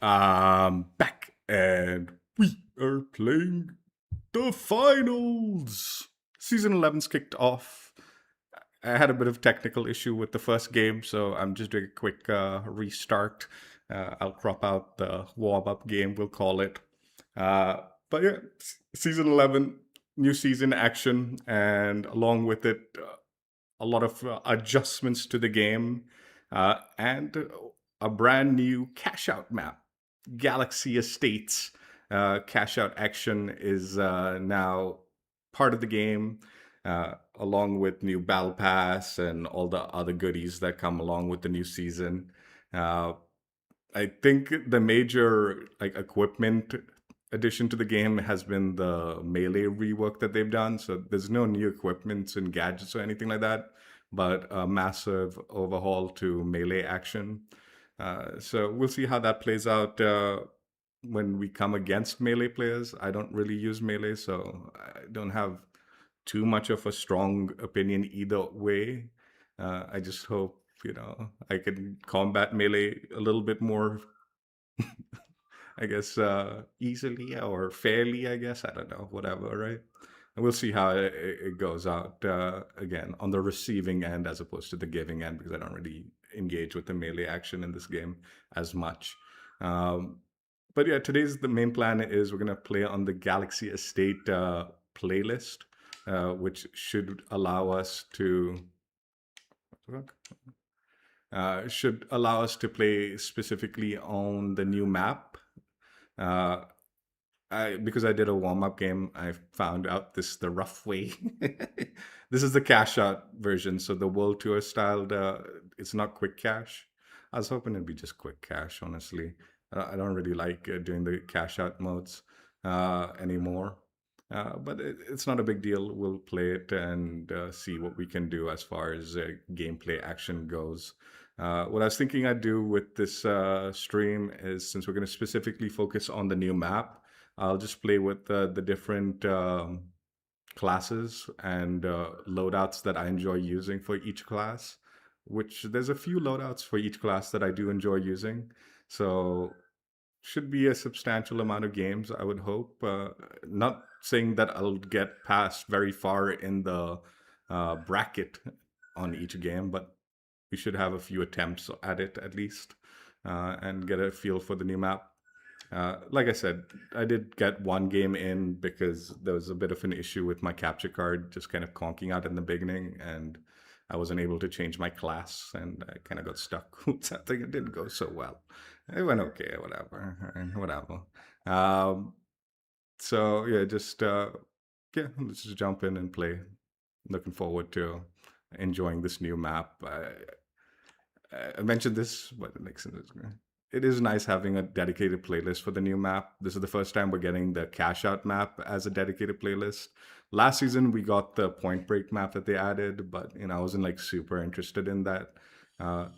Back and we are playing the finals. Season 11's kicked off. I had a bit of technical issue with the first game, so I'm just doing a quick restart. I'll crop out the warm-up game, we'll call it. But yeah, season 11, new season action, and along with it, a lot of adjustments to the game, and a brand new cash out map. Galaxy Estates cash out action is now part of the game, along with new battle pass and all the other goodies that come along with the new season. Uh, I think the major like equipment addition to the game has been the melee rework that they've done. So there's no new equipments and gadgets or anything like that, but a massive overhaul to melee action. So we'll see how that plays out when we come against melee players. I don't really use melee, so I don't have too much of a strong opinion either way. I just hope I can combat melee a little bit more, I guess, easily or fairly. I guess I don't know, whatever, right? And we'll see how it goes out again on the receiving end as opposed to the giving end because I don't really engage with the melee action in this game as much. Um, but yeah, today's the main plan is we're gonna play on the Galaxy Estate playlist, which should allow us to play specifically on the new map. Uh, because I did a warm up game, I found out this the rough way. This is the cash out version, so the world tour styled. It's not quick cash. I was hoping it'd be just quick cash. Honestly, I don't really like doing the cash out modes anymore. But it's not a big deal. We'll play it and see what we can do as far as gameplay action goes. What I was thinking I'd do with this stream is since we're going to specifically focus on the new map, I'll just play with the different classes and loadouts that I enjoy using for each class, which there's a few loadouts for each class that I do enjoy using. So should be a substantial amount of games, I would hope. Not saying that I'll get past very far in the bracket on each game, but we should have a few attempts at it at least and get a feel for the new map. Like I said, I did get one game in because there was a bit of an issue with my capture card just kind of conking out in the beginning, and I wasn't able to change my class, and I kind of got stuck with something. It didn't go so well. It went okay, whatever. Um, so yeah, just yeah, let's just jump in and play. Looking forward to enjoying this new map. I mentioned this, but it makes sense. It is nice having a dedicated playlist for the new map. This is the first time we're getting the cash out map as a dedicated playlist. Last season we got the Point Break map that they added, but I wasn't like super interested in that.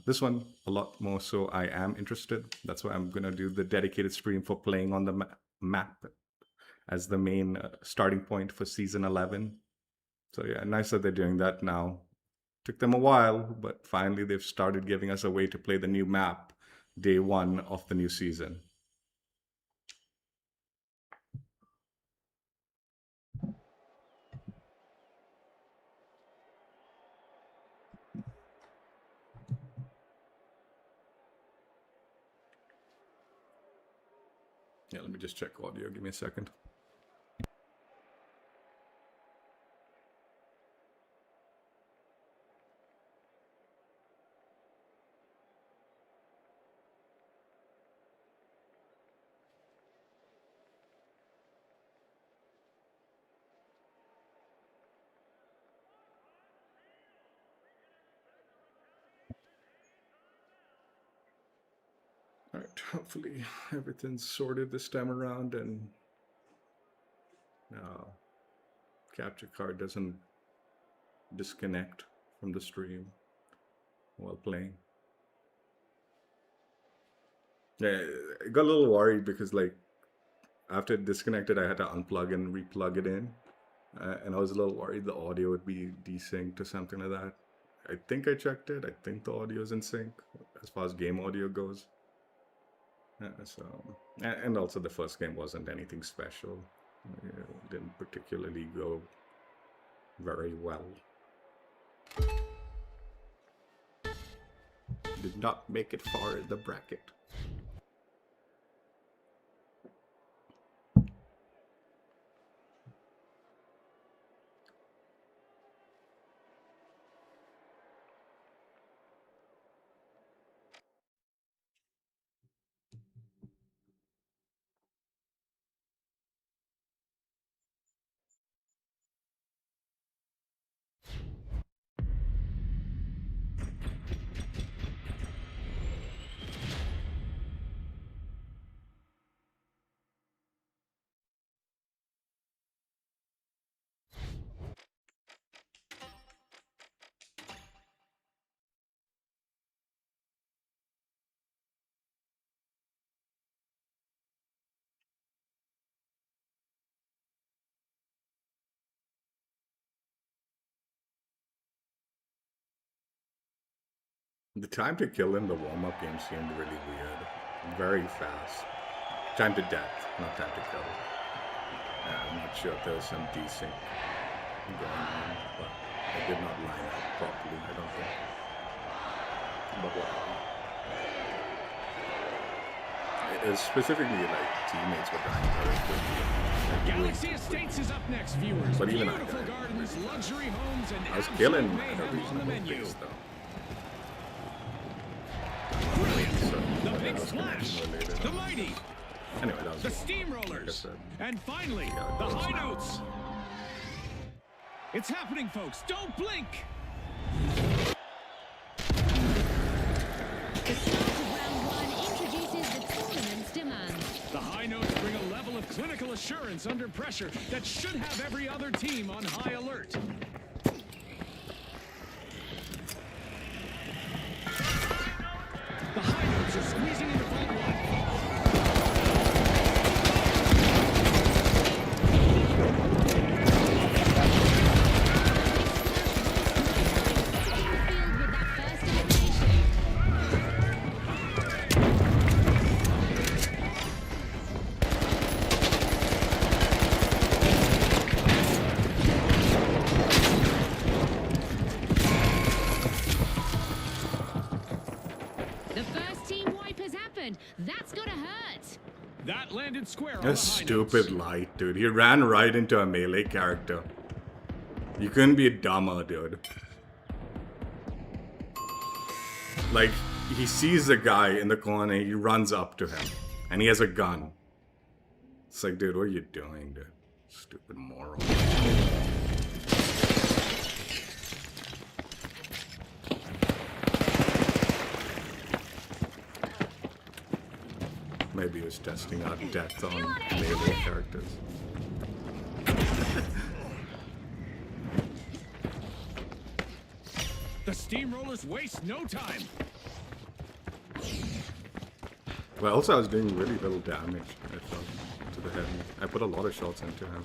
This one a lot more so. I am interested. That's why I'm gonna do the dedicated stream for playing on the map as the main starting point for season 11. So yeah, nice that they're doing that now. Took them a while, but finally they've started giving us a way to play the new map day one of the new season. Yeah, let me just check audio. Give me a second. All right, hopefully everything's sorted this time around and capture card doesn't disconnect from the stream while playing. Yeah, I got a little worried because like after it disconnected, I had to unplug and replug it in. And I was a little worried the audio would be desynced or something like that. I think I checked it. I think the audio is in sync as far as game audio goes. And also the first game wasn't anything special. Didn't particularly go very well. Did not make it far in the bracket. The time to kill in the warm-up game seemed really weird. Very fast. Time to death, not time to kill. I'm not sure if there was some desync going on, but it did not line up properly, I don't think. But whatever. It is specifically like teammates were dying very quickly. Galaxy Estates is up next, viewers. But even Beautiful gardens, luxury homes, and I was killing absolute at a mayhem on the reasonable menu. pace though. Brilliant. So, The that big was splash. connection-related. The mighty. Anyway, that was The like I steamrollers. said. And finally, Yeah, the it goes high now. notes. It's happening, folks. Don't blink. The start of round one introduces the tournament's demands. The high notes bring a level of clinical assurance under pressure that should have every other team on high alert. The high notes are squeezing into front one. Field with that first elimination. The first team wipe has happened. That's gotta hurt. That landed square on That's the high stupid notes. light, dude. He ran right into a melee character. You couldn't be dumber, dude. Like, he sees the guy in the corner, he runs up to him, and he has a gun. It's like, dude, what are you doing, dude? Stupid moron. Maybe he was testing out death on melee characters. The steamrollers waste no time. Well, also I was doing really little damage, I felt, to the heavy. I put a lot of shots into him.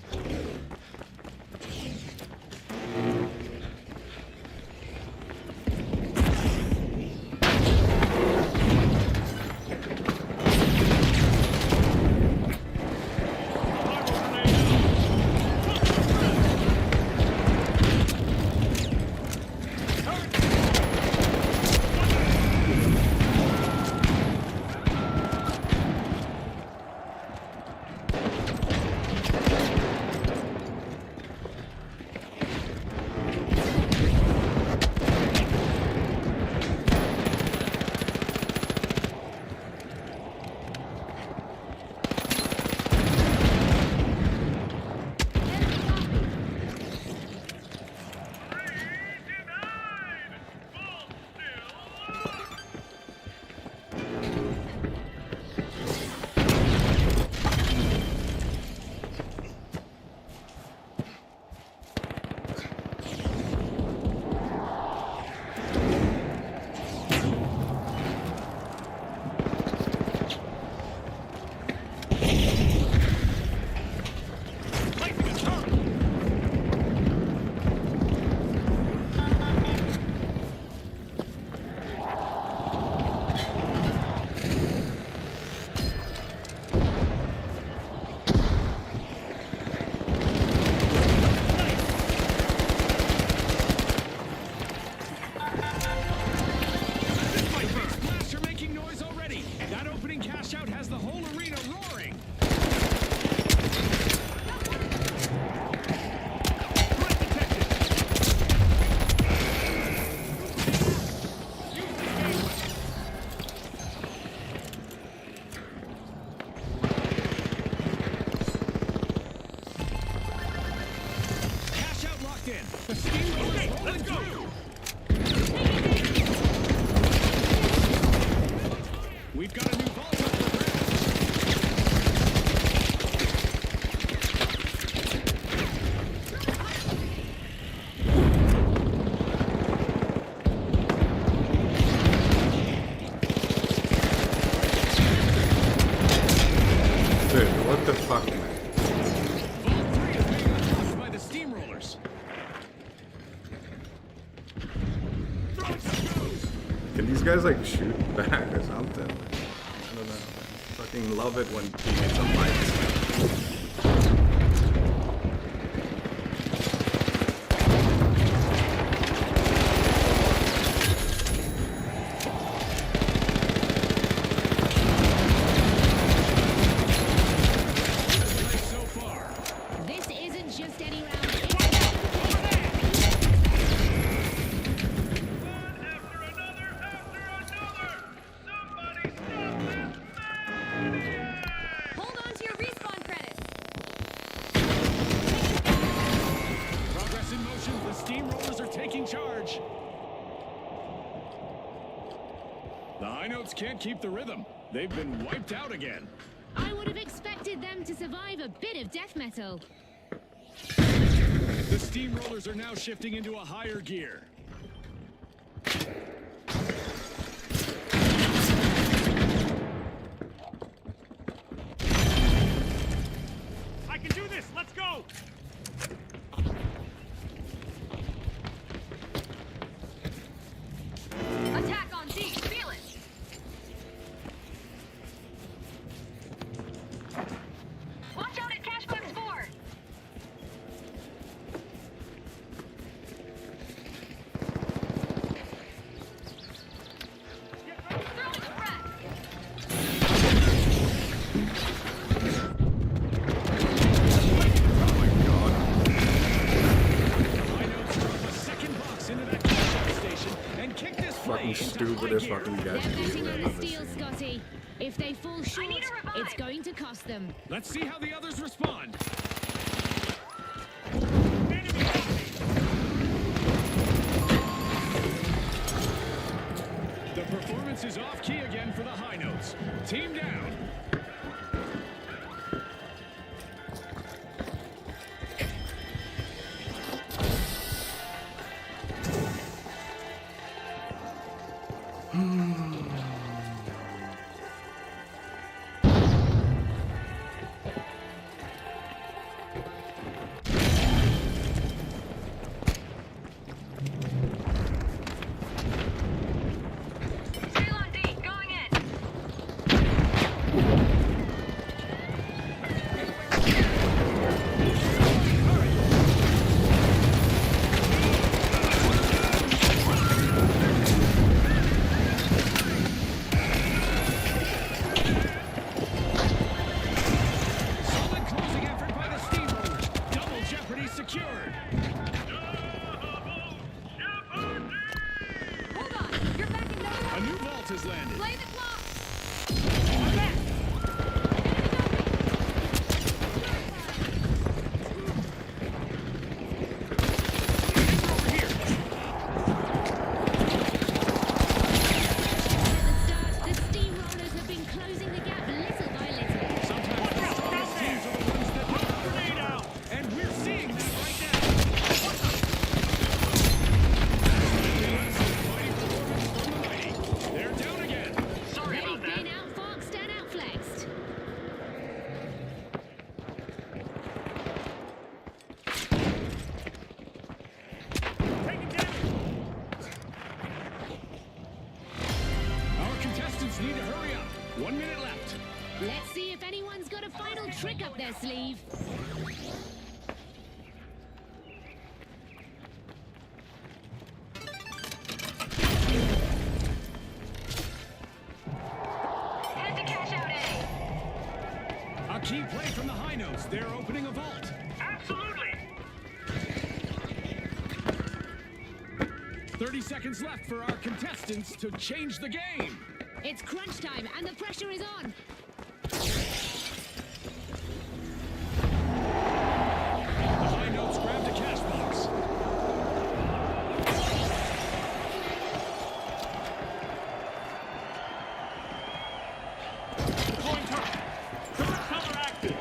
fuck, man? Vault 3 is being unlocked by the Steamrollers. Throwing some goes. Can these guys like shoot back or something? I don't know. I fucking love it when teammates are fights. So far. This isn't just any round. Hold on to your respawn credits. Progress in motion. The Steamrollers are taking charge. The High Notes can't keep the rhythm. They've been wiped out again. I would have expected them to survive a bit of death metal. The Steamrollers are now shifting into a higher gear. I can do this! Let's go! Attack on D, feel it! Watch out at Cashbox 4! Throwing a frag! High Notes drop a second box into that Cashout station and kick this play Fucking into stupidest high gear. fucking They're guys. betting on the steal, Scotty. If they fall short, need a revive. it's going to cost them. Let's see how the others respond. The performance is off key again for the High Notes. Team down. Sail on D, going in. Solid closing effort by the Steamrollers. Double jeopardy secured. Hold on, you're backing them A up. new vault has landed. Play the clock. Over here. At the start, the Steamrollers have been closing the gap little by little. Sometimes the strongest teams are the ones that don't grenade out. And we're seeing that right now. Mighty performance from the Mighty. They're down again. Sorry They've about that. been outfoxed and outflexed. Our contestants need to hurry up. 1 minute left. Let's see if anyone's got a final trick up their sleeve. Head to Cashout A. A key play from the High Notes. They're opening a vault. Absolutely. 30 seconds left for our contestants to change the game. It's crunch time and the pressure is on. The High Notes grabbed a cash box. Deploying turret. Turret cover active.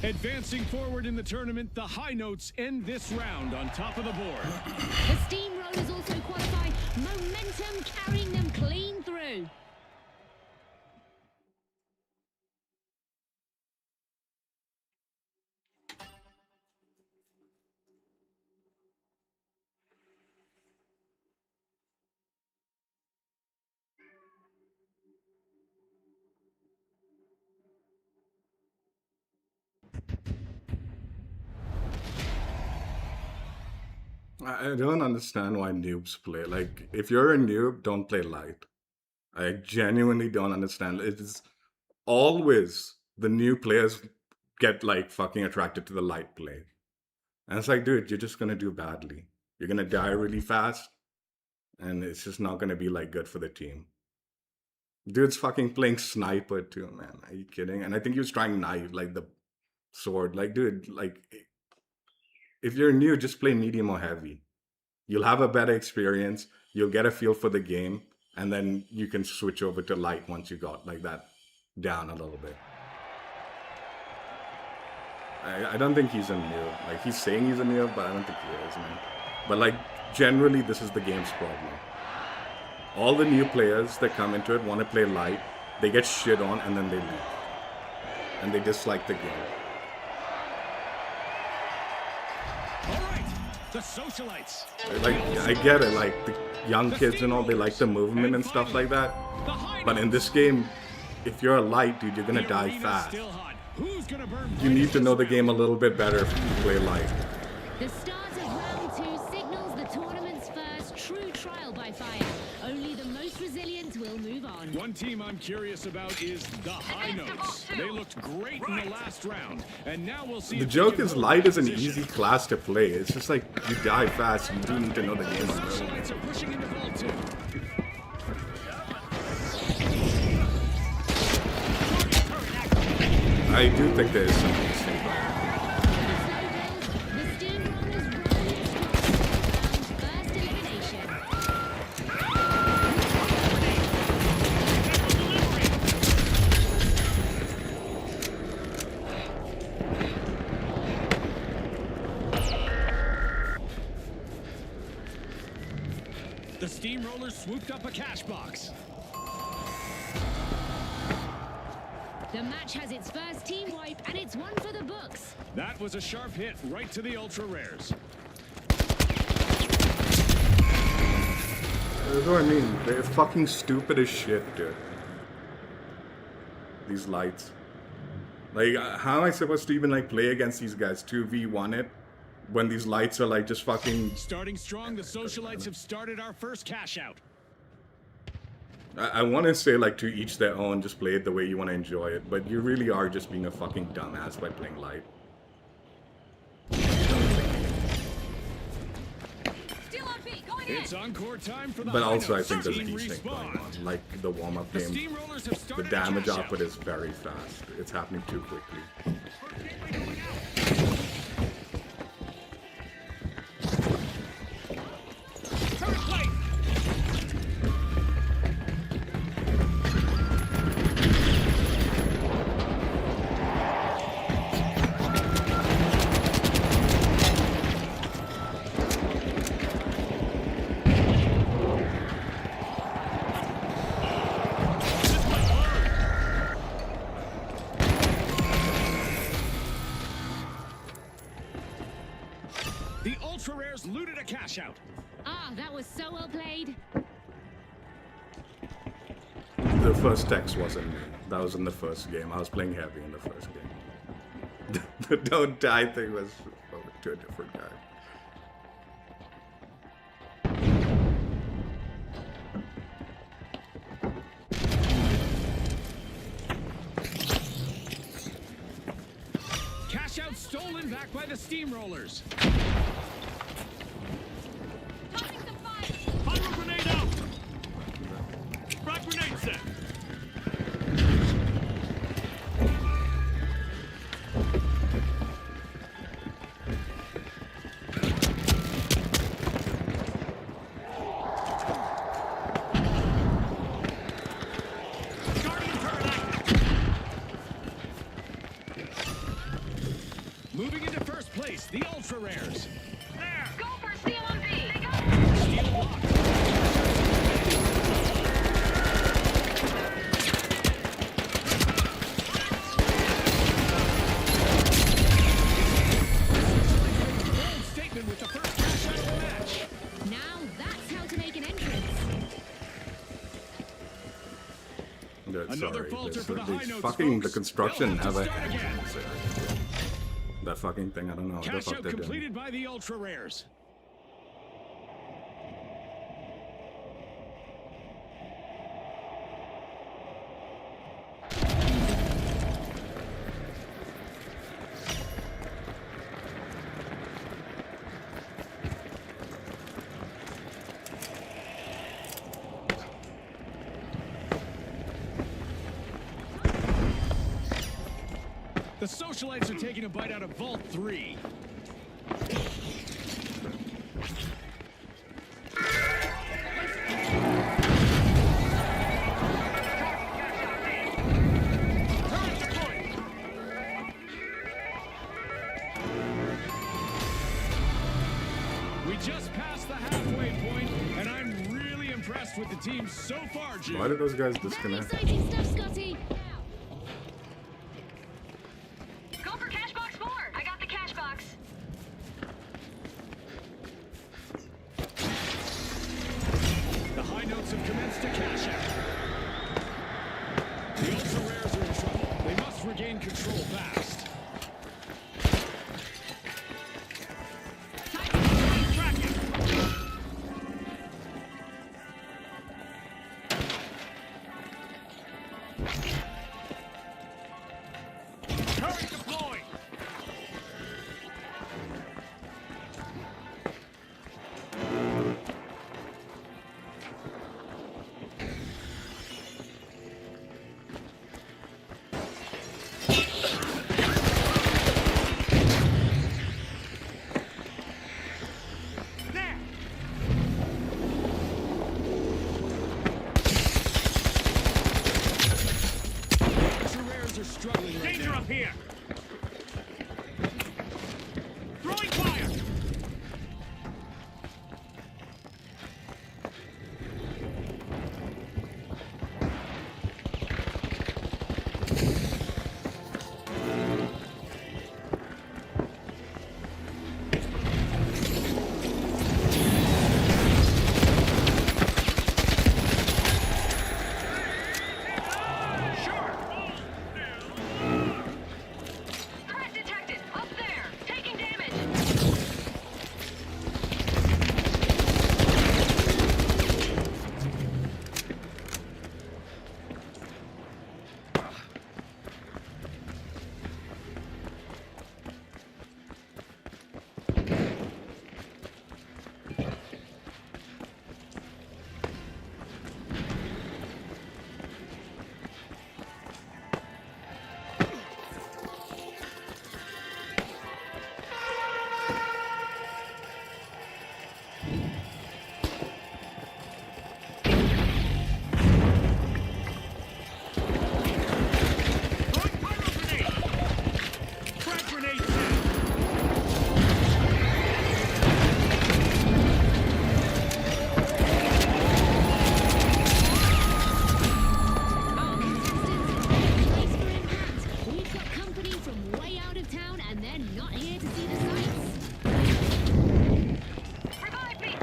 Advancing forward in the tournament, the high notes end this round on top of the board. The Steamrollers also qualify. Momentum carrying them clean through. I don't understand why noobs play. Like, if you're a noob, don't play light. I genuinely don't understand. It is always the new players get like fucking attracted to the light play. And it's like, dude, you're just gonna do badly. You're gonna die really fast, and it's just not gonna be like good for the team. Dude's fucking playing sniper too, man. Are you kidding? And I think he was trying knife, like the sword. Like, dude, like if you're new, just play medium or heavy. You'll have a better experience. You'll get a feel for the game, and then you can switch over to light once you got like that down a little bit. I don't think he's a noob. Like, he's saying he's a noob, but I don't think he is, man. But like, generally, this is the game's problem. All the new players that come into it want to play light. They get shit on, and then they leave, and they dislike the game. All right, the socialites. Like, I get it, like the young kids and all, they like the movement and stuff like that. The high But in notes. this game, if you're a light, dude, you're gonna The die arena's fast. still hot. Who's gonna burn You bright need to in know this the game a round? little bit better if you play light. The start of round 2 signals the tournament's first true trial by fire. Only the most resilient will move on. One team I'm curious about is the high notes. They looked great in the last round, and now we'll see. The if they joke can is hold light that is an position. easy class to play. It's just like you die fast. You do need to know the game The a little bit. socialites are pushing into ball 2. I do think there is some interesting about it. The Steamrollers rolling strong. First elimination. The Steamrollers swooped up a cash box. The match has its first team wipe, and it's one for the books. That was a sharp hit right to the ultra rares. That's what I mean. They're fucking stupid as shit, dude. These lights. Like, how am I supposed to even like play against these guys 2v1 it when these lights are like just fucking? Starting strong, the socialites have started our first cash out. I want to say like to each their own. Just play it the way you want to enjoy it, but you really are just being a fucking dumbass by playing light. Still on B, going in. It's encore time for the But high also, I notes. think there's a Team decent going respawn. on. Like the warm-up The game, Steamrollers have the started a damage cash output out. is very fast. It's happening too quickly. Turret plate. The ultra rares looted a cash out. Ah, that was so well played. The first text wasn't me. That was in the first game. I was playing heavy in the first game. The don't die thing was to a different guy. Cash out stolen back by the Steamrollers. Tossing some fire. Pyro grenade out. Frag grenade set. Guardian turret active. Moving into first place, the Ultra Rares. There. Go for a steal on B. They got it. Steal blocked. Bold statement with the first cash out of the match. Now that's how to make an entrance. Dude, Another sorry. falter This- for the high these notes, fucking the folks. construction They'll have to have a start again. that fucking thing. I don't know what the Cash fuck out they're doing. completed by the Ultra Rares. The Socialites are taking a bite out of Vault 3. We just passed the halfway point, and I'm really impressed with the team so far, Jim. Why did those guys Very disconnect? exciting stuff, Scotty. Go for cash box 4. I got the cash box. The high notes have commenced to cash out. The Ultra Rares are in trouble. They must regain control fast. Track it. Current deployed. There. Ultra Rares are struggling right Danger now. up here! Throwing fire! Threat detected. Up there. Taking damage. Throwing pyro grenade! Frag grenade set! Our contestants, brace for impact. We've got company from way out of town, and they're not here to see the sights. Revive me.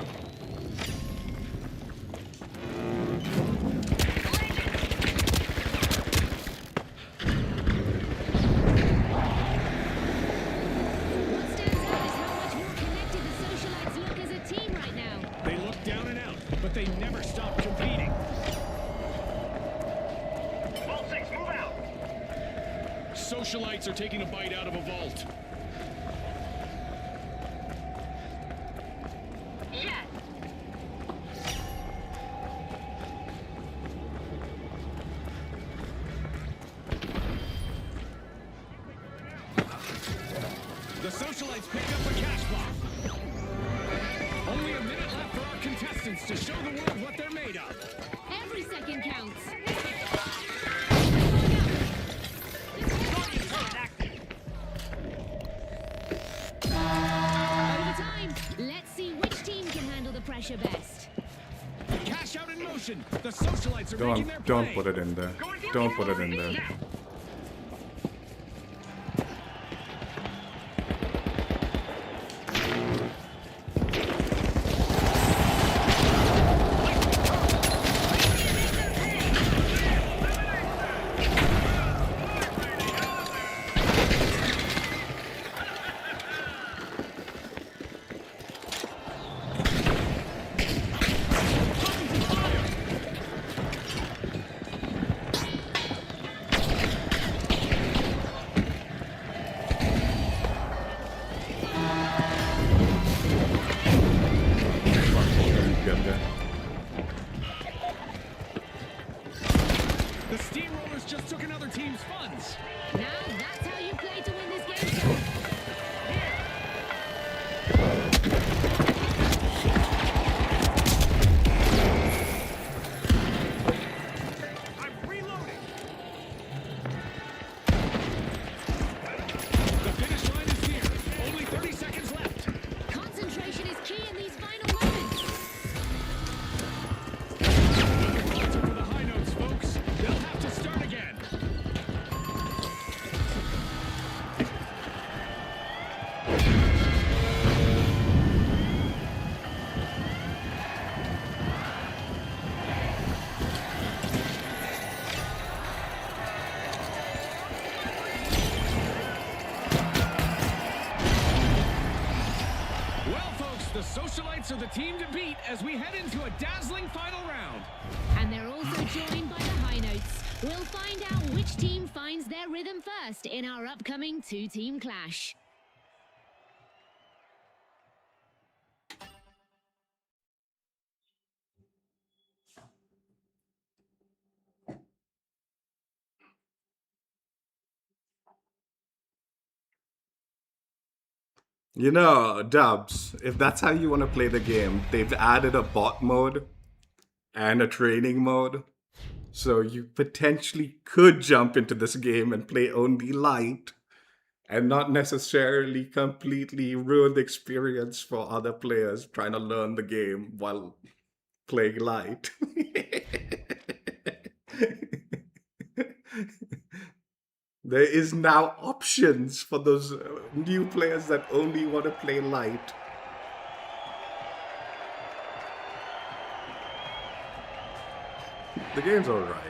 What stands out is how much more connected the Socialites look as a team right now. They look down and out, but they never stop competing. Vault 6, move out! Socialites are taking a bite out of a vault. Yes. The Socialites pick up a cash box. Only a minute left for our contestants to show the world what they're made of. Every second counts. Guardian turret active! your best. Cash out in motion. The socialites are making their play. Don't put it in there. Don't put it in there. Now. Get there. The steamrollers just took another team's funds. Now that's how you play to win this game, sir. I'm reloading. The finish line is here. Only 30 seconds left. Concentration is key in these final moments. Lots for the high notes, folks. They'll have to start again. Well, folks, the socialites are the team to beat as we head into a dazzling final round. And they're also joined by the high notes. We'll find out which team finds their rhythm first in our upcoming two-team clash. You know, Dubs, if that's how you want to play the game, they've added a bot mode and a training mode. So you potentially could jump into this game and play only light and not necessarily completely ruin the experience for other players trying to learn the game while playing light. There is now options for those new players that only want to play light. The game's alright.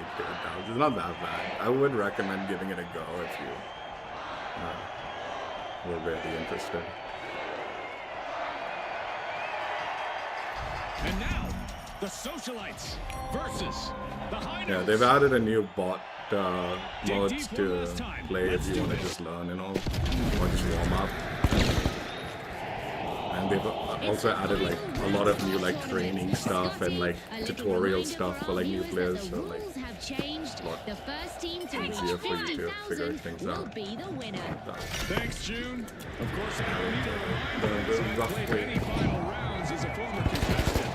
It's not that bad. I would recommend giving it a go if you were really interested. And now, the socialites versus the high Yeah, notes. they've added a new bot modes deep one to last time. play Let's if you do want to this. just learn, you know, or just warm up. And they've also added like a lot of new like training stuff and like tutorial stuff for like new players. So like rules have changed. lot The first team to reach easier for you to figure 50,000 things will out. be the winner. Thanks, June. Of course, I don't need to remind The those who rough played way. many final rounds as a former contestant.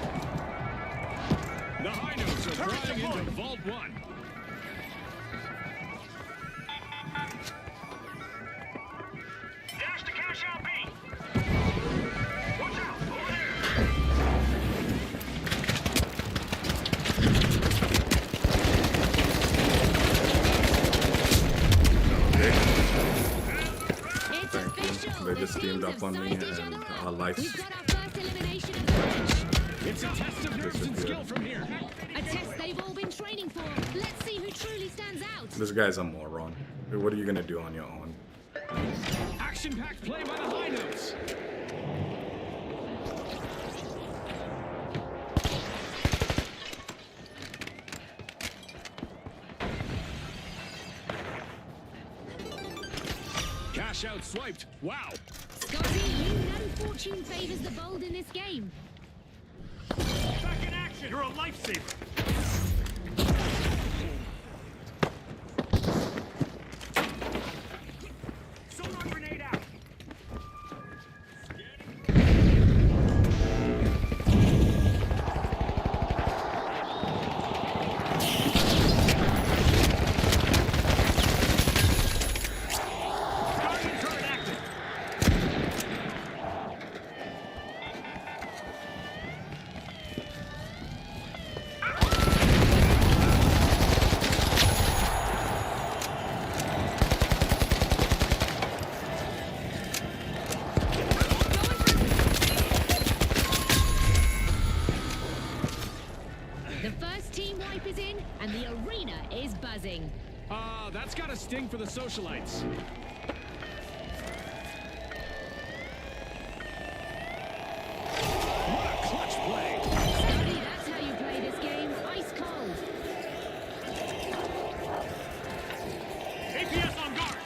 The high notes are flying into Vault 1. Dash to Cashout B. Watch out. Over there. It's Thank you. official. They The just teamed teams up have on me sized each and other up. our life We've got our first elimination of the match. It's a test of nerves and skill from here. A test they've all been training for. Let's see who truly stands out. This guy's a moron. What are you gonna do on your own? Action-packed play by the high notes. Cash out swiped. Wow. Scotty, you know fortune favors the bold in this game. Back in action. You're a lifesaver. Sonar grenade out. Guardian turret active. sting for the socialites. What a clutch play! Scotty, that's how you play this game. Ice cold. APS on guard.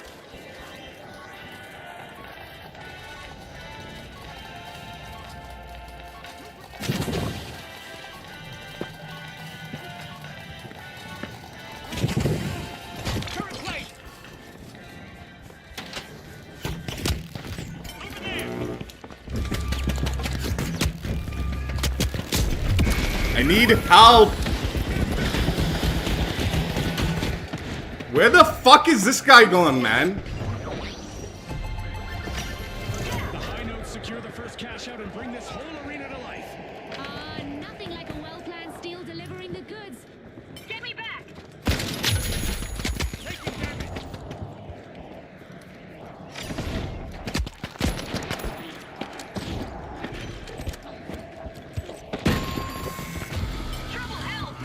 Current plate. Over there. I need help! Where the fuck is this guy going, man? The high notes secure the first cash out and bring this whole arena to life. Nothing like a well-planned steal delivering the goods. Get me back! Taking damage. Trouble, help!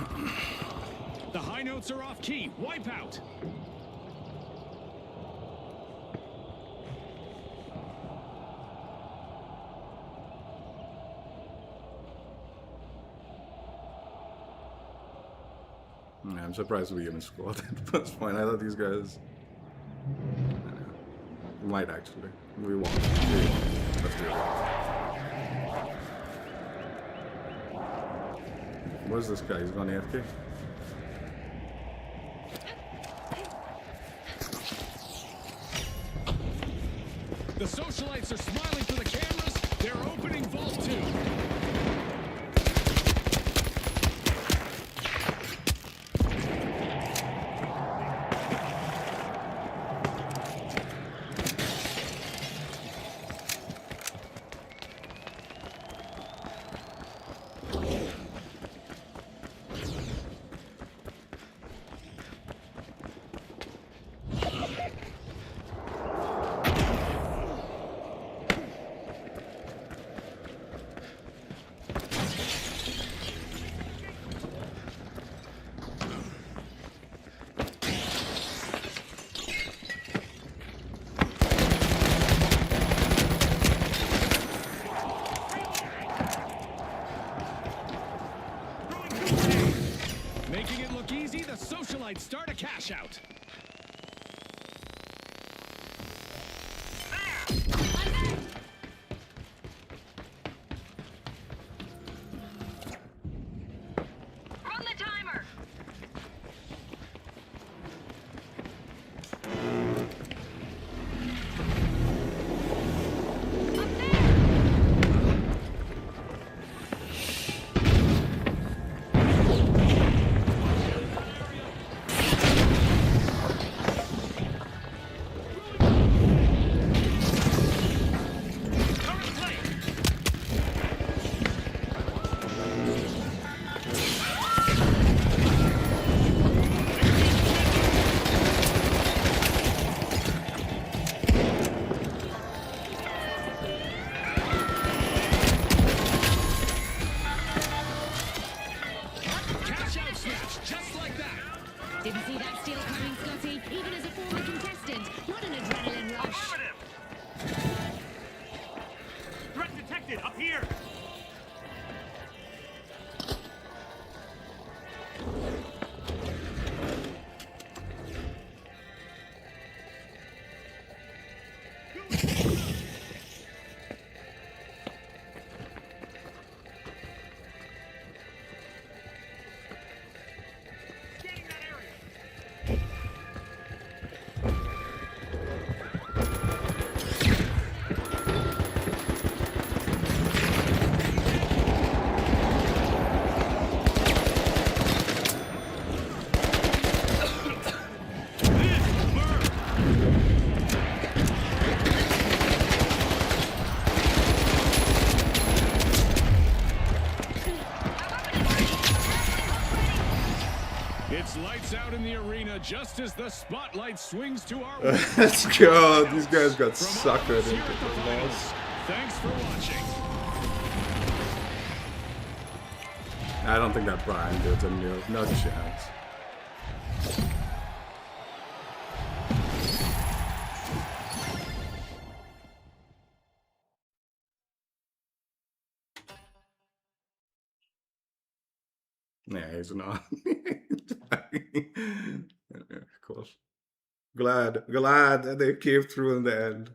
The high notes are off key. Wipe out. Yeah, I'm surprised we even scored at the first point. I thought these guys... We might actually. We won't. Let's do it. Where's this guy? He's gone AFK? The socialites are smiling for the cameras. They're opening Vault 2. Making it look easy, the socialites start a cash out. Run the timer! Up there! Current plate. Cash out snatch, just like that. Didn't see that steal coming, Scotty. Even as a former contestant, what an adrenaline rush. Affirmative. Threat detected. Up here. Scanning that area. It's lights out in the arena just as the spotlight swings to our way. Let's go. These guys got From all of suckered us here into at the the finals, loss. thanks for watching. I don't think that Brian dude's a no chance. Yeah, he's not. Yeah, cool. Glad that they came through in the end.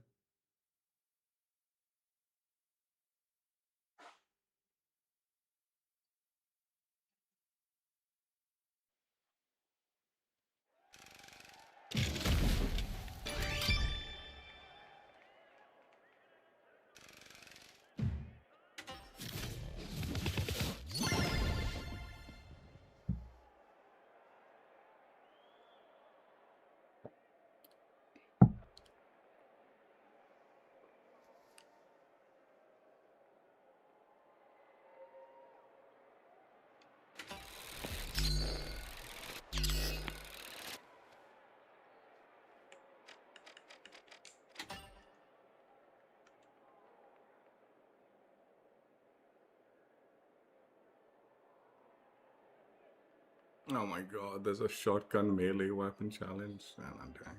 Oh my god, there's a shotgun melee weapon challenge. And I'm dying.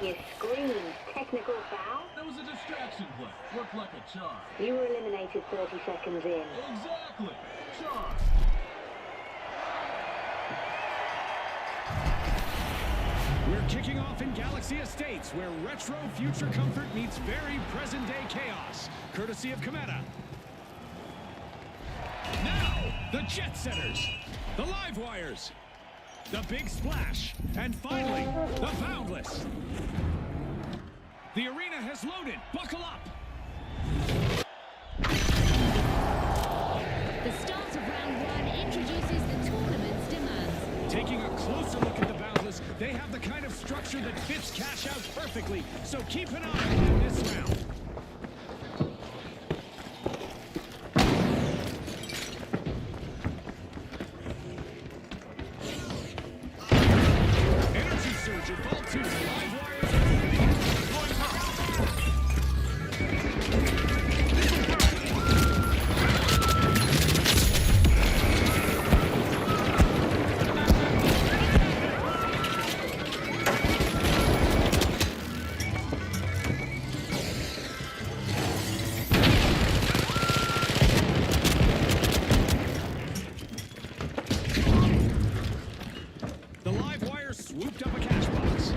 You screamed. Technical foul? That was a distraction play. Worked like a charm. You were eliminated 30 seconds in. Exactly. Charm. We're kicking off in Galaxy Estates, where retro future comfort meets very present-day chaos, courtesy of Cometa. Now, the Jet Setters, the Live Wires, the Big Splash, and finally, the Boundless. The arena has loaded. Buckle up. The start of round one introduces the tournament's demands. Taking a closer look at the Boundless, they have the kind of structure that fits Cashout perfectly, so keep an eye on them this round. Energy surge at Vault 2. Live wires are moving. Going The live wire swooped up a cash box.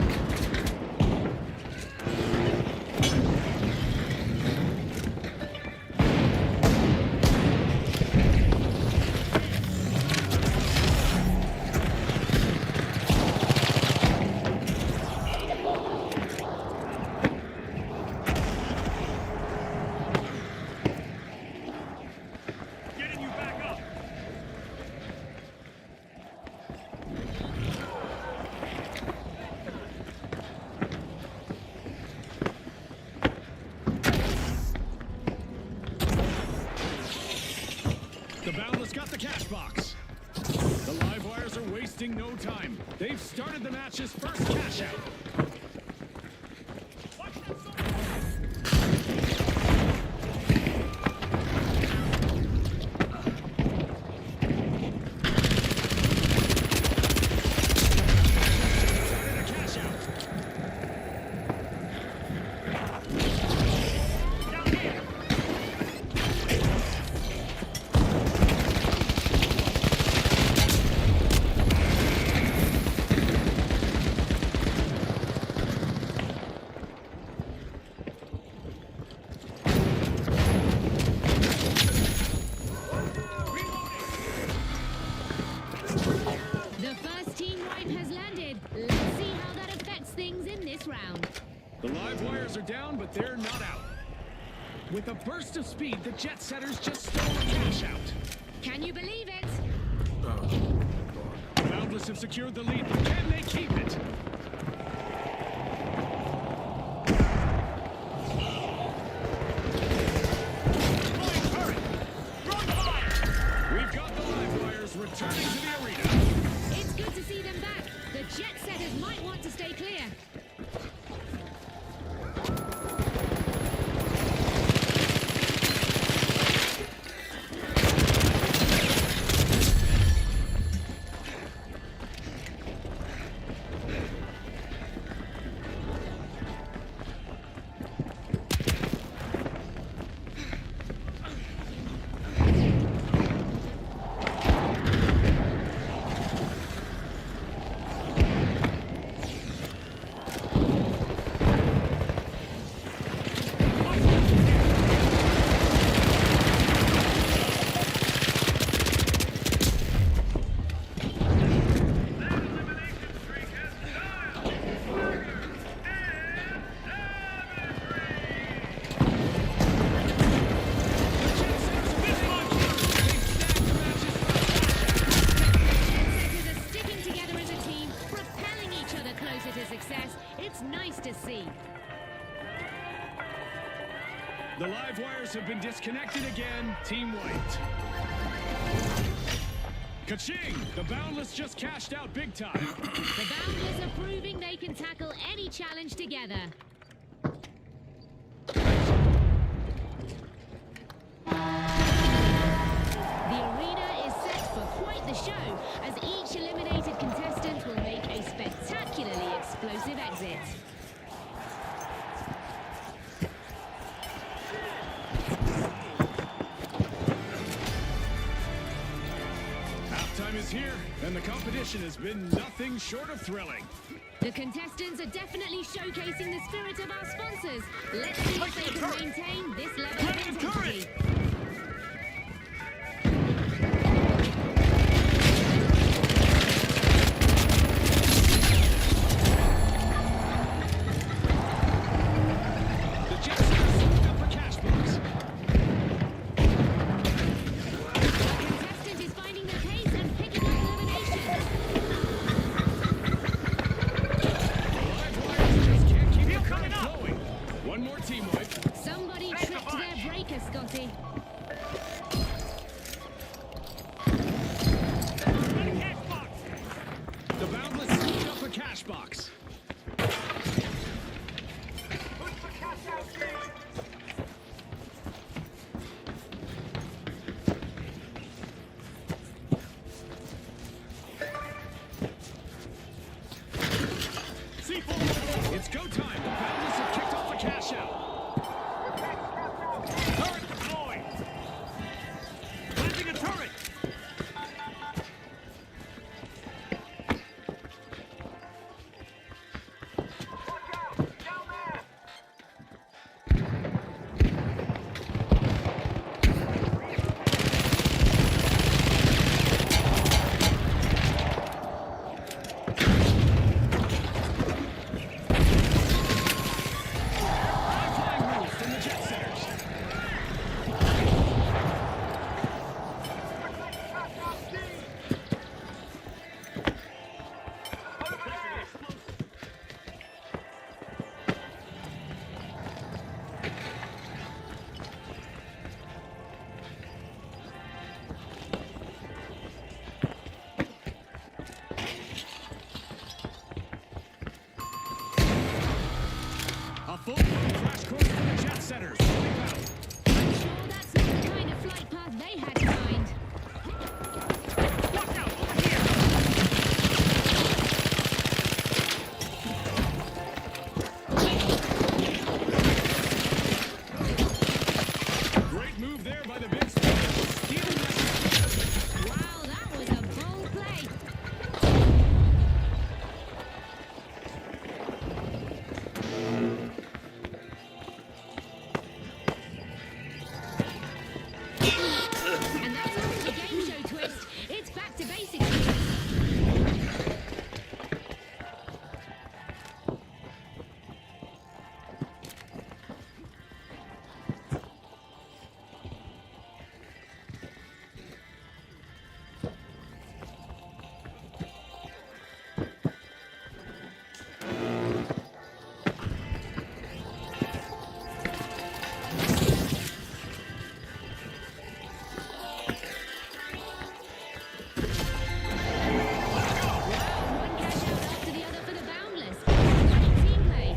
box. The live wires are wasting no time. They've started the match's first cash out. The first team wipe has landed. Let's see how that affects things in this round. The live wires are down, but they're not out. With a burst of speed, the jet setters just stole a cash out. Can you believe it? Boundless have secured the lead, but can they keep it? We've got the live wires returning to the arena. It's good to see them back. The jet setters might want to stay clear. The live wires have been disconnected again. Team wiped. Ka-ching! The Boundless just cashed out big time. The Boundless are proving they can tackle any challenge together. The arena is set for quite the show, as each eliminated contestant will make a spectacularly explosive exit. Halftime is here, and the competition has been nothing short of thrilling. The contestants are definitely showcasing the spirit of our sponsors. Let's see if they can maintain this level of intensity. The Jets have soaked up a cash box. The contestant is finding their pace and picking up eliminations. Live wires just can't keep the current flowing. One more team wipe. Somebody tripped their breaker, Scotty. full crash course for the jet setters. Wipe out. Sure, that's not the kind of flight path they had in mind. Watch out! Over here! Great move there by the big splash. Stealing that. Wow, that was a bold play. And that's all for the game show twist. It's back to basics. One cash out after the other for the Boundless. Great team play.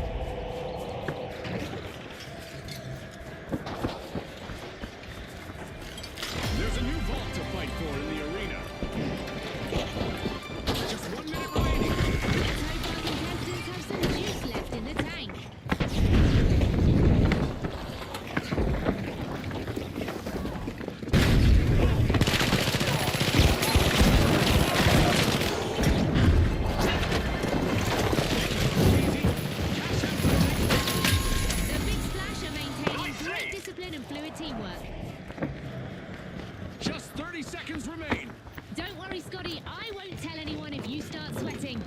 There's a new vault to fight for in the arena. Just 1 minute remaining. Let's hope our contestants have some juice left in the tank. The Big Splash are maintaining great discipline and fluid teamwork. Just 30 seconds remain. Don't worry, Scotty, I won't tell anyone if you start sweating.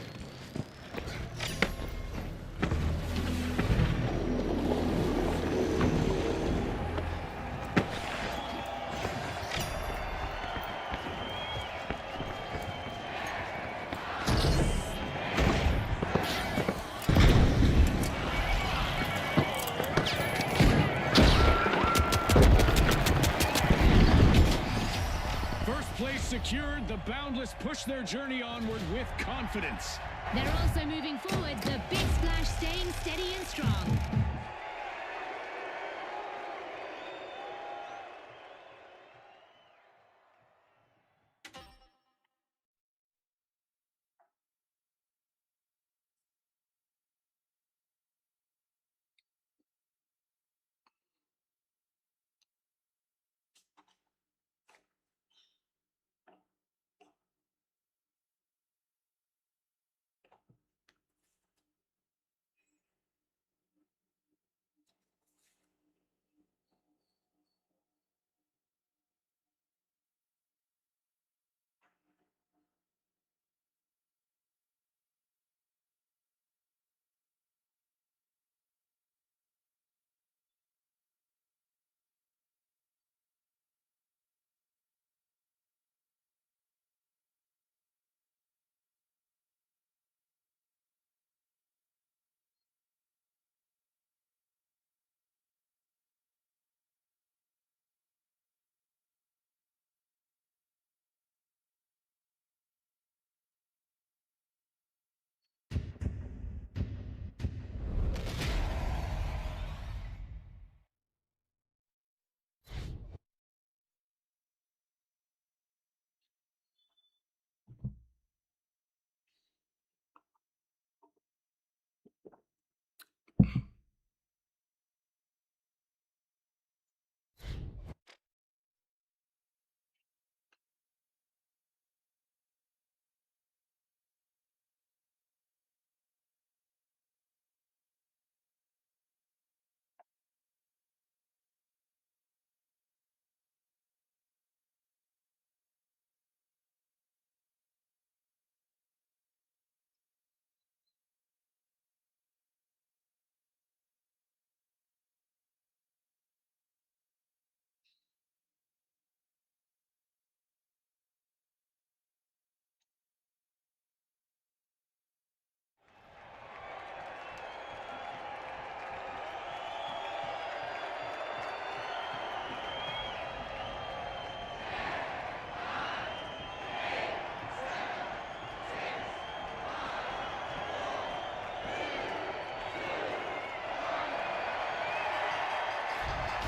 First place secured, the Boundless push their journey onward with confidence. They're also moving forward, the Big Splash staying steady and strong.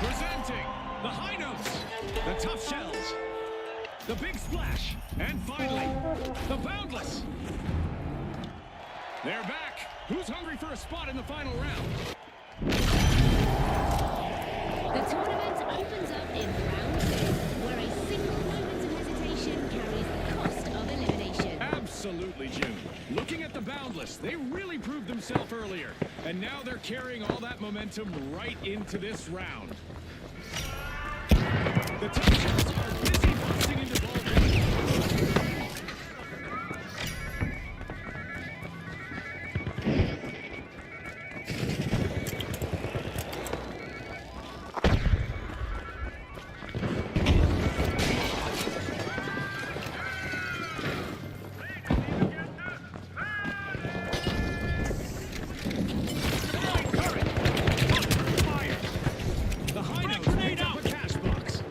Presenting the high notes, the tough shells, the big splash, and finally, the boundless. They're back. Who's hungry for a spot in the final round? The tournament opens up in round 2, where a single moment of hesitation carries the cost of elimination. Absolutely, June. Looking at the boundless, they really proved themselves earlier, and now they're carrying all that momentum right into this round. The tough shells are busy busting into ball one. The high notes picked up a cash box.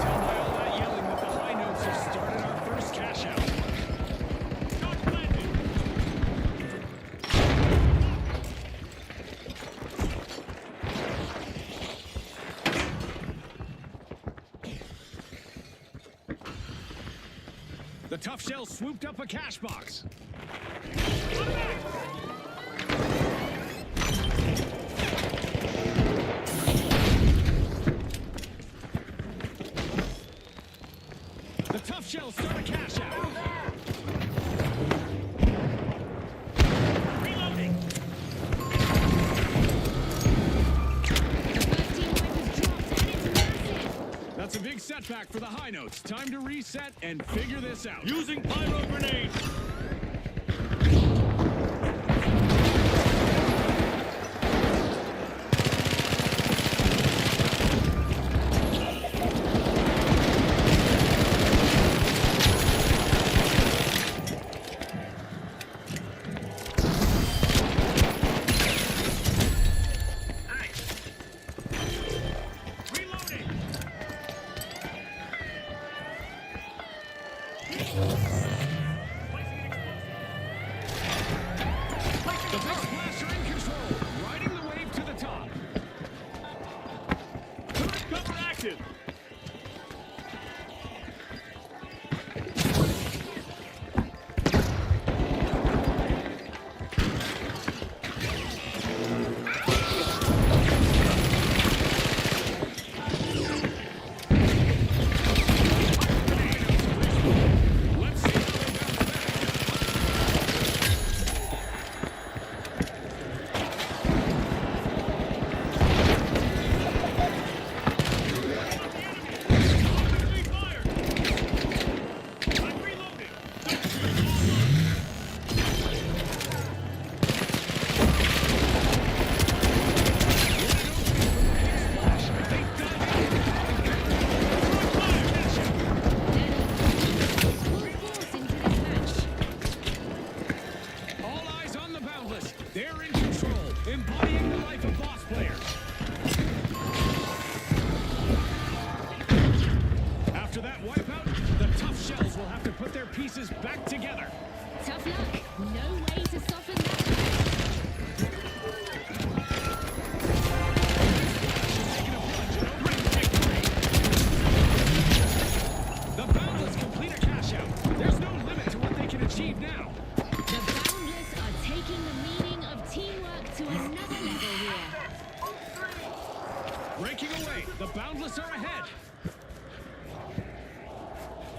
Tell by all that yelling that the high notes have started our first cash out. The tough shell swooped up a cash box. The tough shells start a cash out. Reloading. The first team wipe is dropped, and it's massive. That's a big setback for the high notes. Time to reset and figure this out. Using pyro grenade. Reloading. The big splash are in control, riding the wave to the top. Turret cover active. Let's see how they bounce back. Enemy fire. I'm reloading. Full force into this match. All eyes on the boundless. They're in control, embodying the life of boss players. After that wipeout, the tough shells will have to put their pieces back together. Tough luck. No way to soften that. Taking a plunge and opening victory. The boundless complete a cash out. There's no limit to what they can achieve now. The boundless are taking the meaning of teamwork to another level here. Breaking away, the boundless are ahead.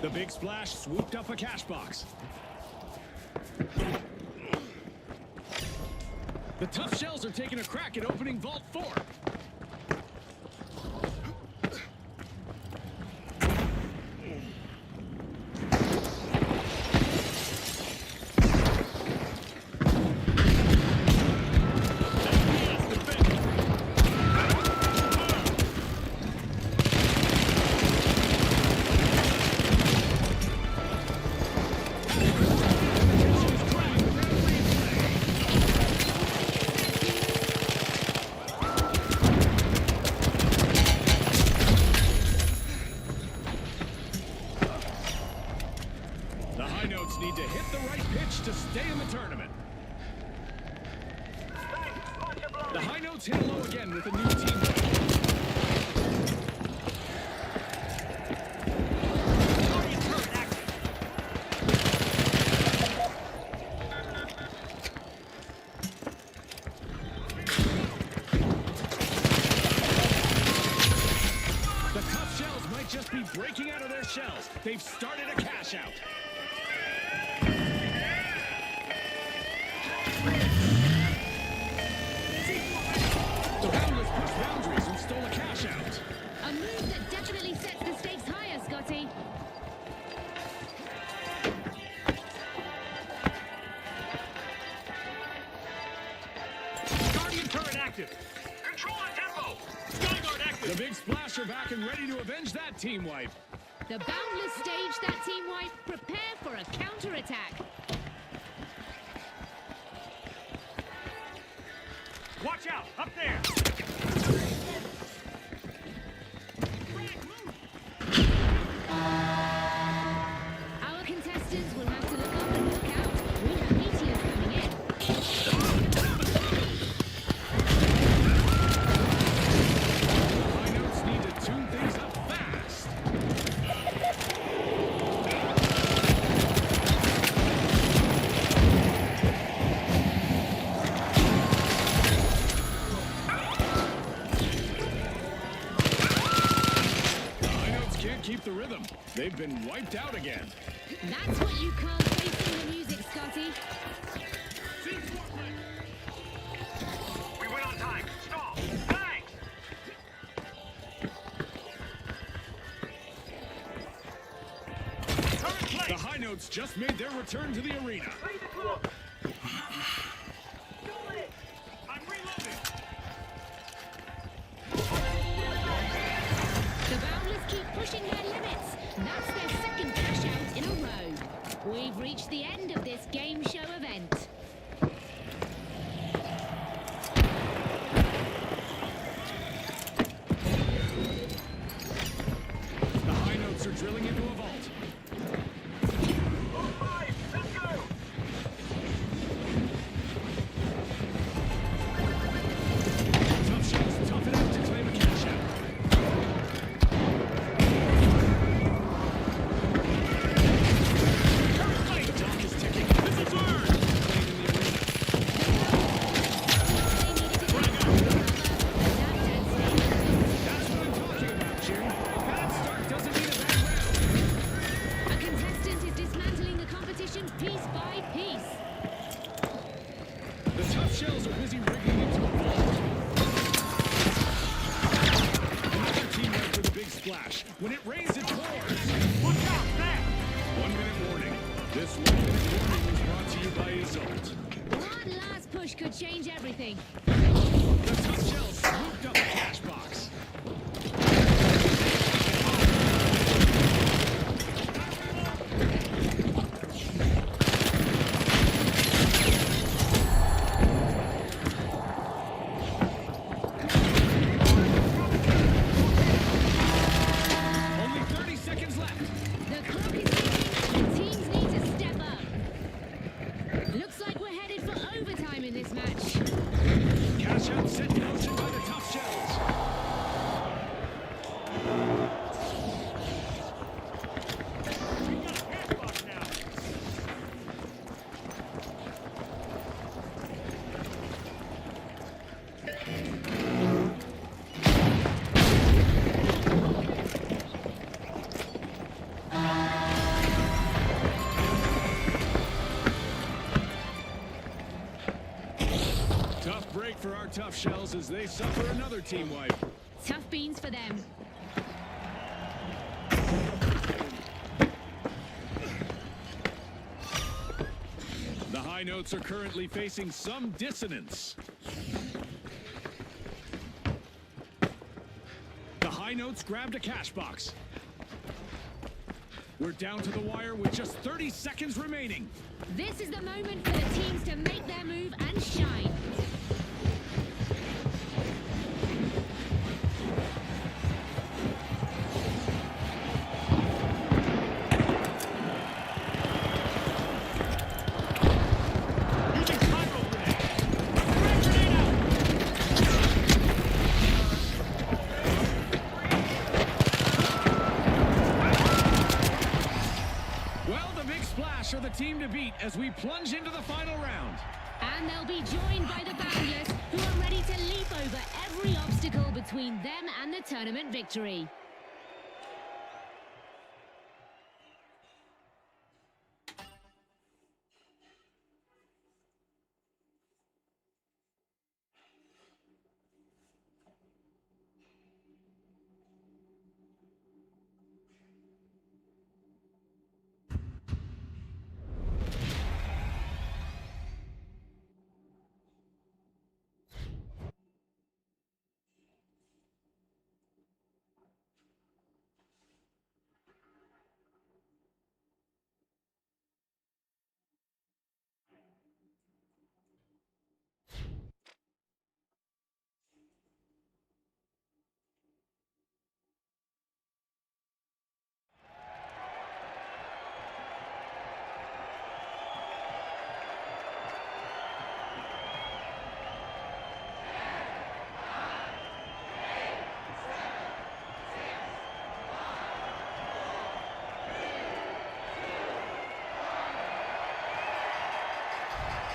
The big splash swooped up a cash box. The tough shells are taking a crack at opening Vault 4. notes hit low again with a new team. Guardian turret active. The tough shells might just be breaking out of their shells. They've started a cash out. The Boundless pushed boundaries and stole a cash out. A move that definitely sets the stakes higher, Scotty. Guardian turret active. Control on tempo. Skyguard The active. big splash are back and ready to avenge that team wipe. The Boundless stage that team wipe. Prepare for a counter-attack. Watch out. Up there. Our contestants will have to look up and look out. We have meteors coming in. High notes need to tune things up fast. The high notes can't keep the rhythm. They've been wiped out again. That's what you call facing the music, Scotty. We went on time. Stall. Thanks. Turret The plate. high notes just made their return to the arena. Ready to blow. I'm reloading. The Boundless keep pushing their limits. That's their second cash out in a row. We've reached the end of this game show event. The high notes are drilling into a vault. All right. Let's go. Tough shells tough it out to claim a cash out. The clock is ticking. This is ours. Playing in the arena. That's what I'm talking about, Jim. A bad start doesn't mean a bad round. A contestant is dismantling the competition piece by piece. The tough shells are busy rigging into a vault. Another team went for the big splash. When it rains, it pours. Watch out. There. 1 minute warning. This 1 minute warning was brought to you by Isolt. One last push could change everything. The tough shells swooped up the cash box. Only 30 seconds left. The clock is ticking. The teams need to step up. Looks like we're headed for overtime in this match. Cash out set in motion by the tough shells. We got a cash box now. Tough break for our tough shells as they suffer another team wipe. Tough beans for them. The high notes are currently facing some dissonance. The high notes grabbed a cash box. We're down to the wire with just 30 seconds remaining. This is the moment for the teams to make their move and shine. Using spiral grenade. Grenade out. plunge into the final round. And they'll be joined by the Boundless, who are ready to leap over every obstacle between them and the tournament victory.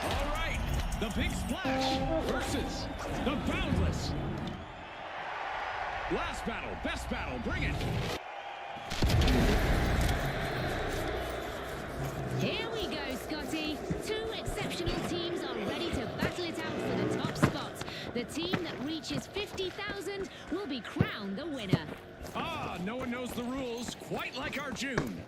All right, the Big Splash versus the Boundless. Last battle, best battle, bring it. Here we go, Scotty. Two exceptional teams are ready to battle it out for the top spot. The team that reaches 50,000 will be crowned the winner. Ah, no one knows the rules quite like our June.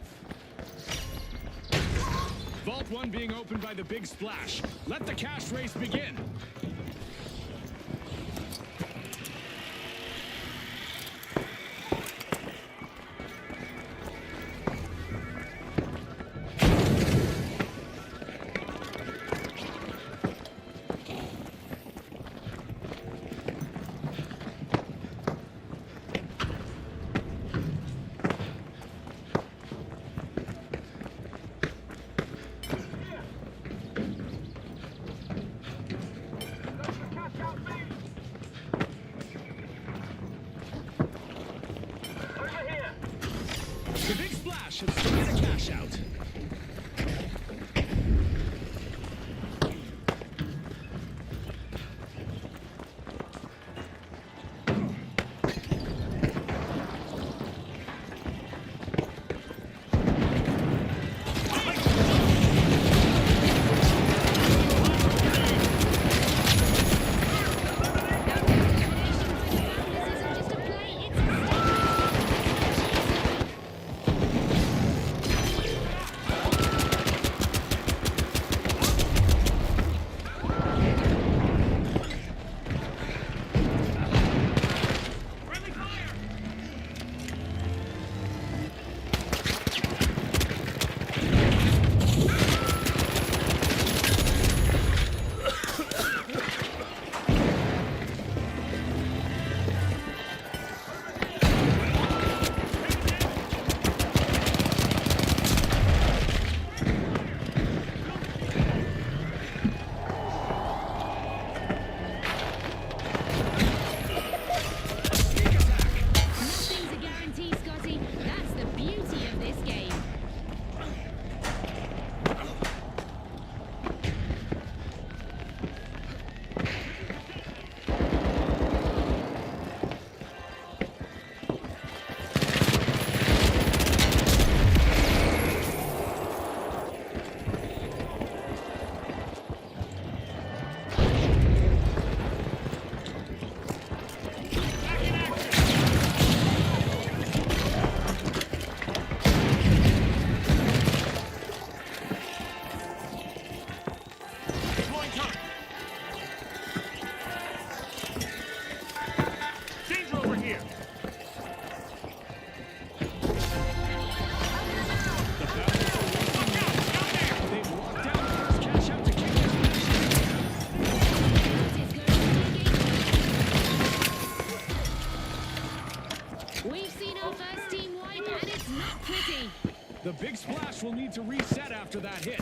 Vault 1 being opened by the Big Splash. Let the cash race begin. Cashout me! Over here! The Big Splash has started a cash out. Friendly fire! Nothing's a guarantee, Scotty. That's the beauty of this game. Deploying turret! Danger over here! The Boundless are racing now. They've locked down the first cash out to kick this match. It's going to be a game. We've seen our first team wipe, and it's not pretty. The Big Splash will need to reset after that hit.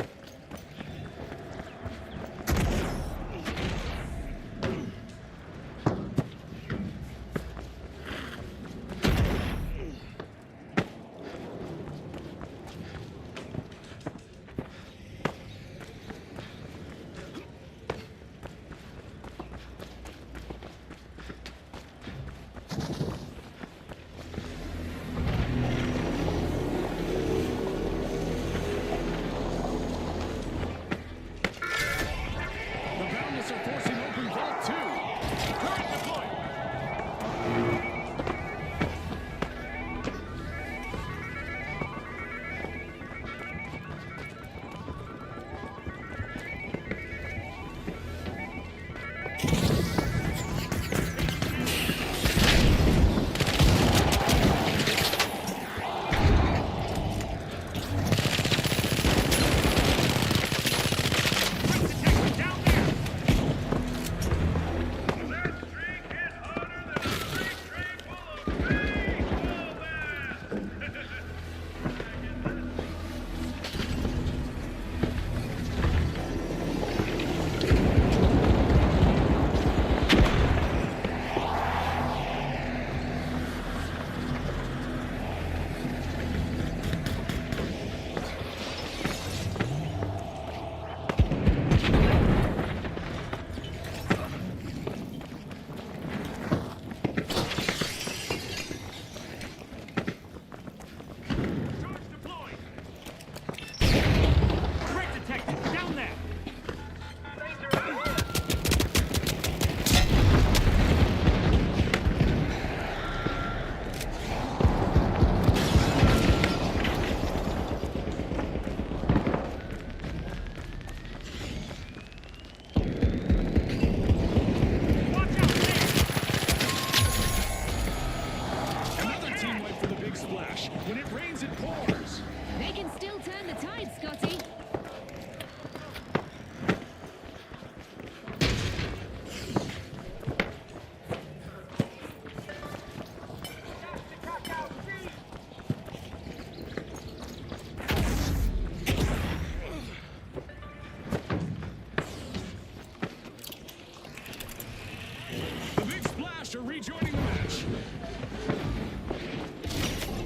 rejoining the match.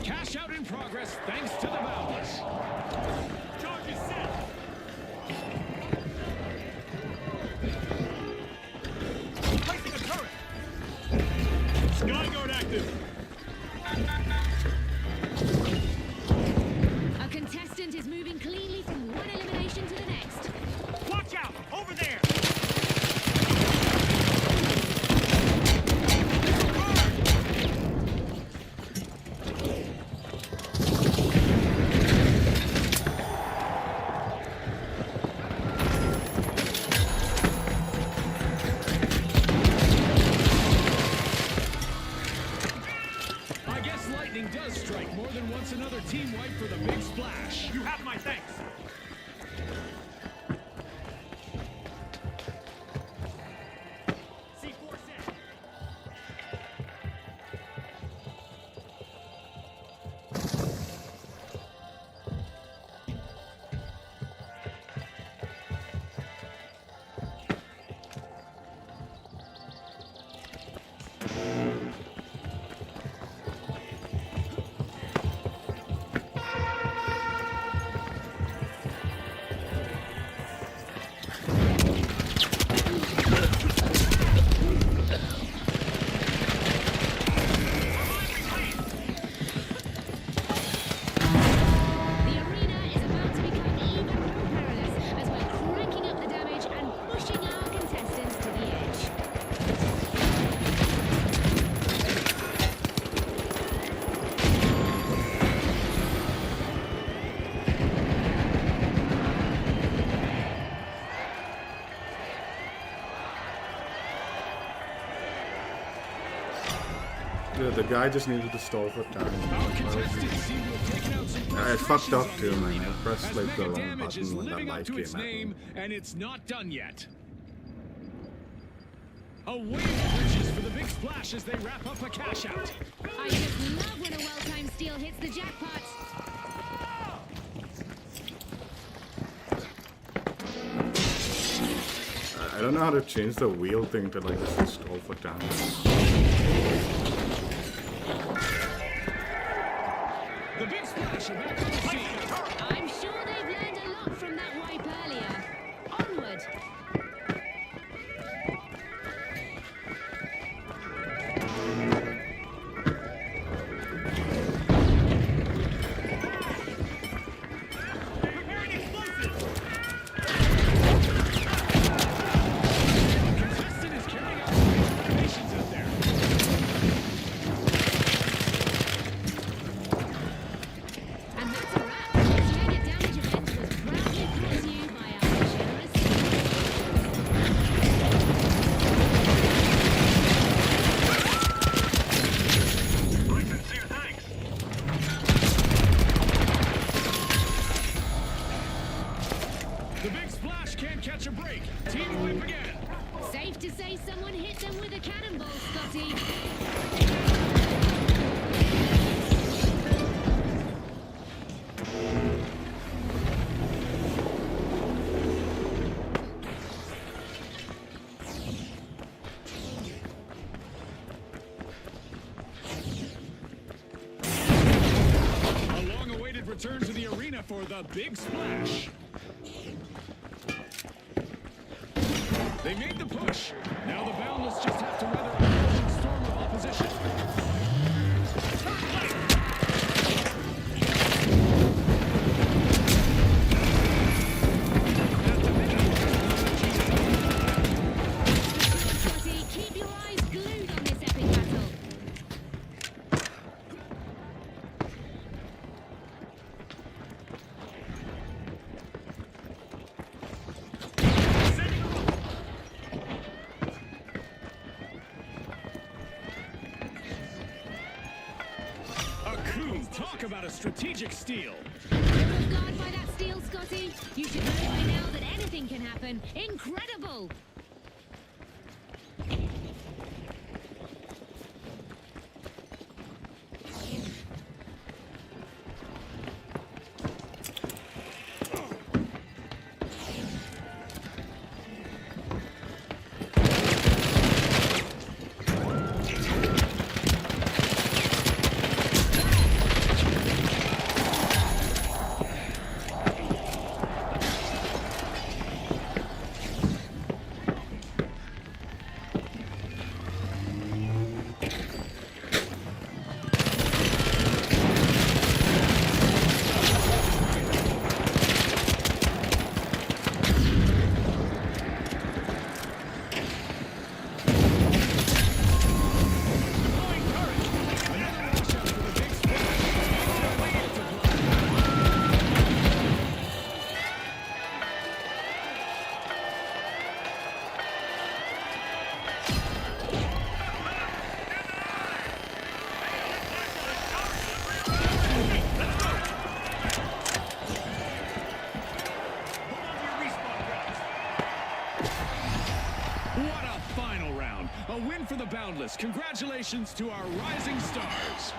Cash out in progress thanks to the Boundless. Charge is set. Placing a turret. Skyguard active. A contestant is moving cleanly from one elimination to the next. Watch out! Over there! I guess lightning does strike more than once another team wipe for the big splash. You have my thanks. C4 set. The arena is about to become even more perilous as we're cranking up the damage and pushing our contestants to the edge. The guy just needed to stall for time. Our contestants seem to have taken out some I fucked up frustrations too, on the man. arena, I pressed as like the Mega wrong Damage is button when that living up light to its came at me. name, and it's not done yet. A wave of riches for the big splash as they wrap up a cash out. I just love when a well-timed steal hits the jackpot. I don't know how to change the wheel thing to like just stall for time. The big splash are back on the scene. I'm sure they've learned a lot from that wipe earlier. Onward. Preparing explosives. Contestant is carrying out some renovations out there. And that's a wrap. This mega damage event was proudly brought to you by our generous sponsors. My sincere thanks. The big splash can't catch a break. Team wipe again. Safe to say someone hit them with a cannonball, Scotty. A long-awaited return to the arena for the big splash. They made the push. Now the Boundless just have to weather a rolling storm of opposition. Scotty, keep your eyes glued on this epic battle. A coup. Talk about a strategic steal. You're off guard by that steal, Scotty. You should know by now that anything can happen. Incredible! Regardless, congratulations to our rising stars.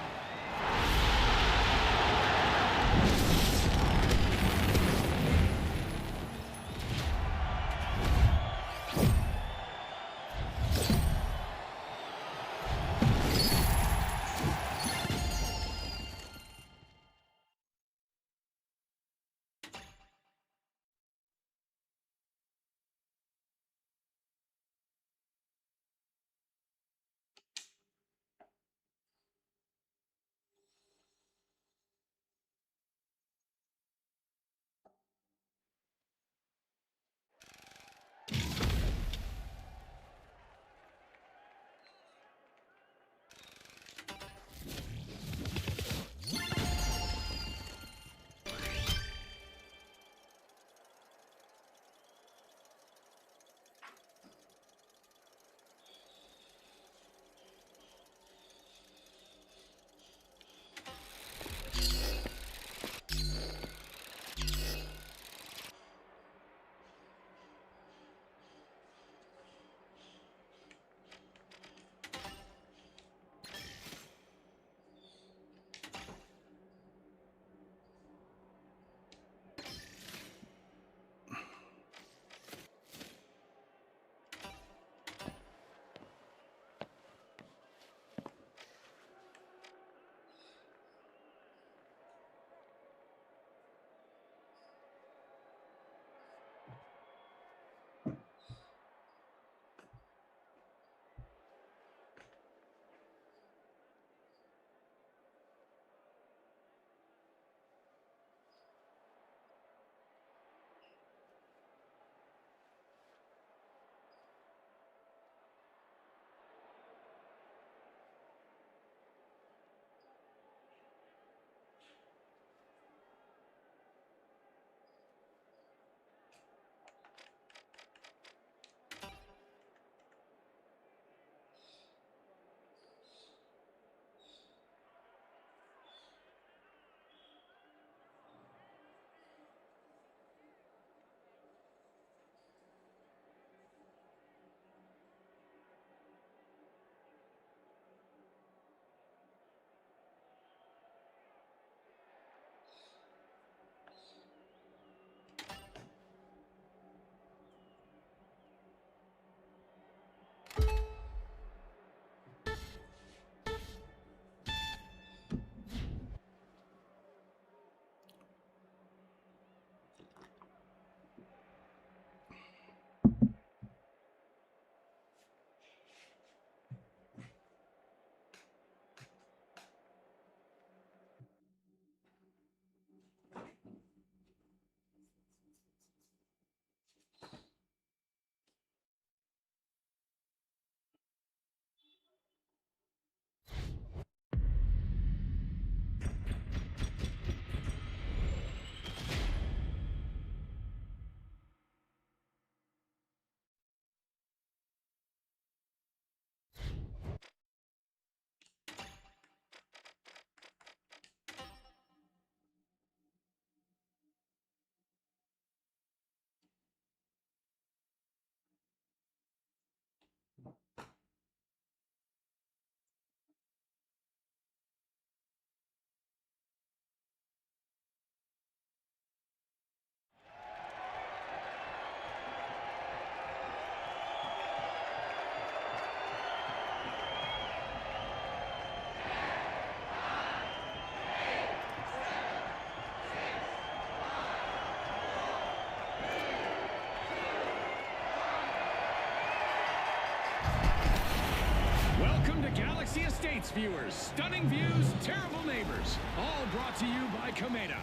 Galaxy Estates viewers, stunning views, terrible neighbors, all brought to you by Komeda.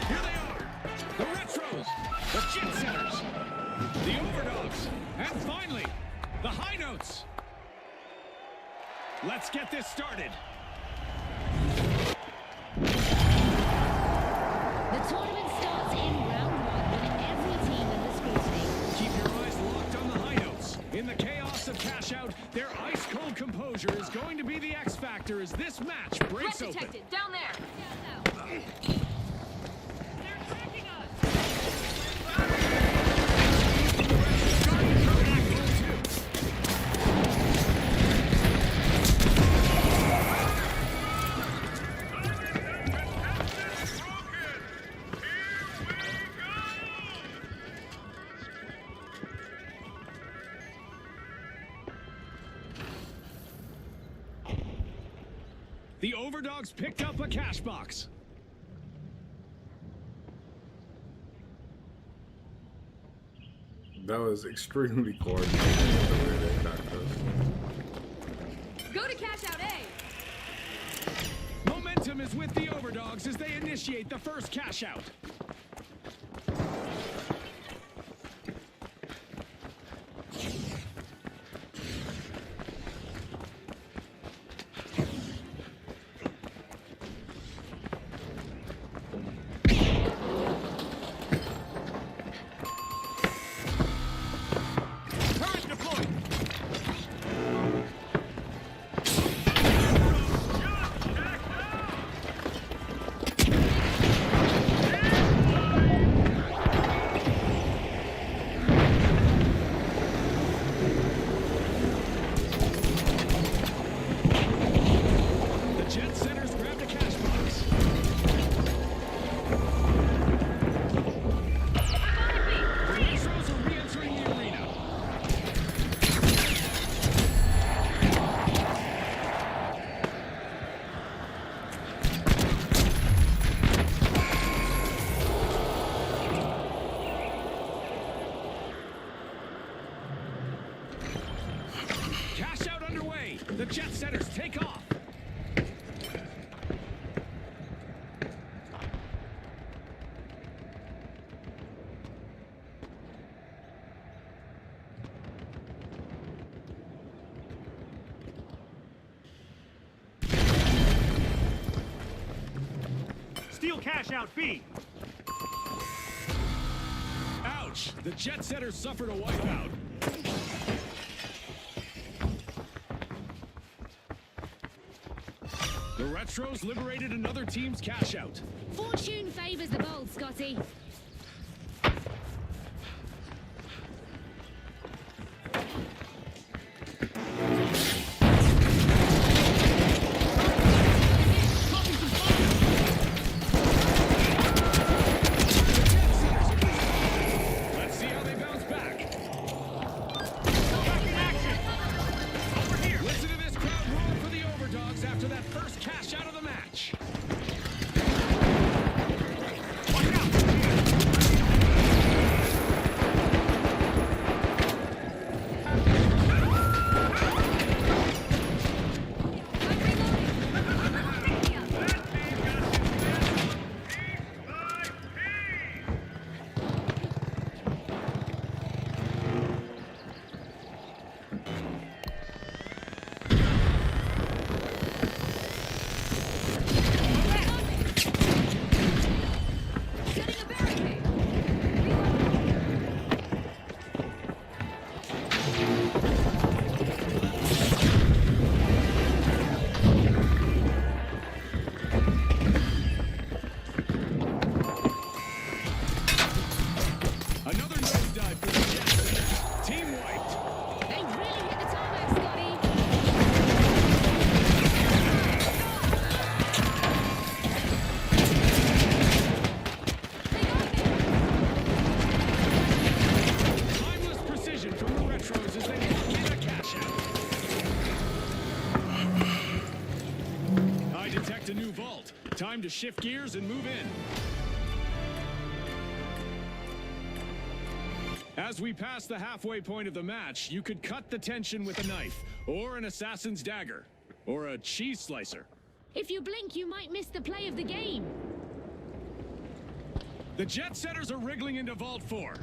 Here they are, the Retros, the Jet Setters, the Overdogs, and finally, the High Notes. Let's get this started. The tournament starts in round one with every team under scrutiny. Keep your eyes locked on the High Notes. In the chaos of Cashout, their ice-cold composure is going to be the X factor as this match breaks Threat open. detected. Down there. They're tracking us. Starting from back row two. The Overdogs picked up a cash box. That was extremely coordinated the way they attacked us. Go to Cashout A. Momentum is with the Overdogs as they initiate the first cash out. Turret deployed. The Jet Setters grabbed a cash box. The Retros are re-entering the arena. Cash out underway. The Jet Setters take off. Steal cash out B. Ouch! The Jet Setters suffered a wipeout. The Retros liberated another team's cash out. Fortune favours the bold, Scotty. Let's see how they bounce back. Back in action. Over here. Listen to this crowd roar for the Overdogs after that first cash out of the match. Watch out. Setting a barricade. Another nosedive for the Jet Setters. Team wiped. They really hit the tarmac, Scotty. Timeless precision from the Retros as they lock in a cash out. I detect a new vault. Time to shift gears and move in. As we pass the halfway point of the match, you could cut the tension with a knife, or an assassin's dagger, or a cheese slicer. If you blink, you might miss the play of the game. The Jet Setters are wriggling into Vault 4.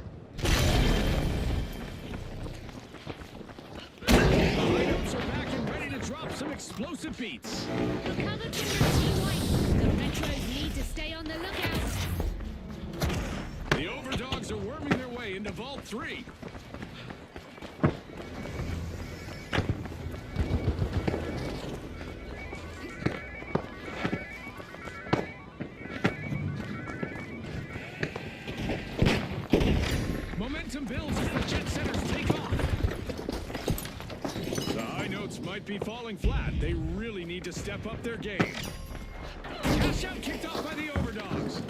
The lineups are back and ready to drop some explosive beats. Recovered from the team wipe. The Retros need to stay on the lookout. The Overdogs are worming their way into Vault 3. Momentum builds as the Jet Setters take off. The high notes might be falling flat. They really need to step up their game. Cash out kicked off by the Overdogs.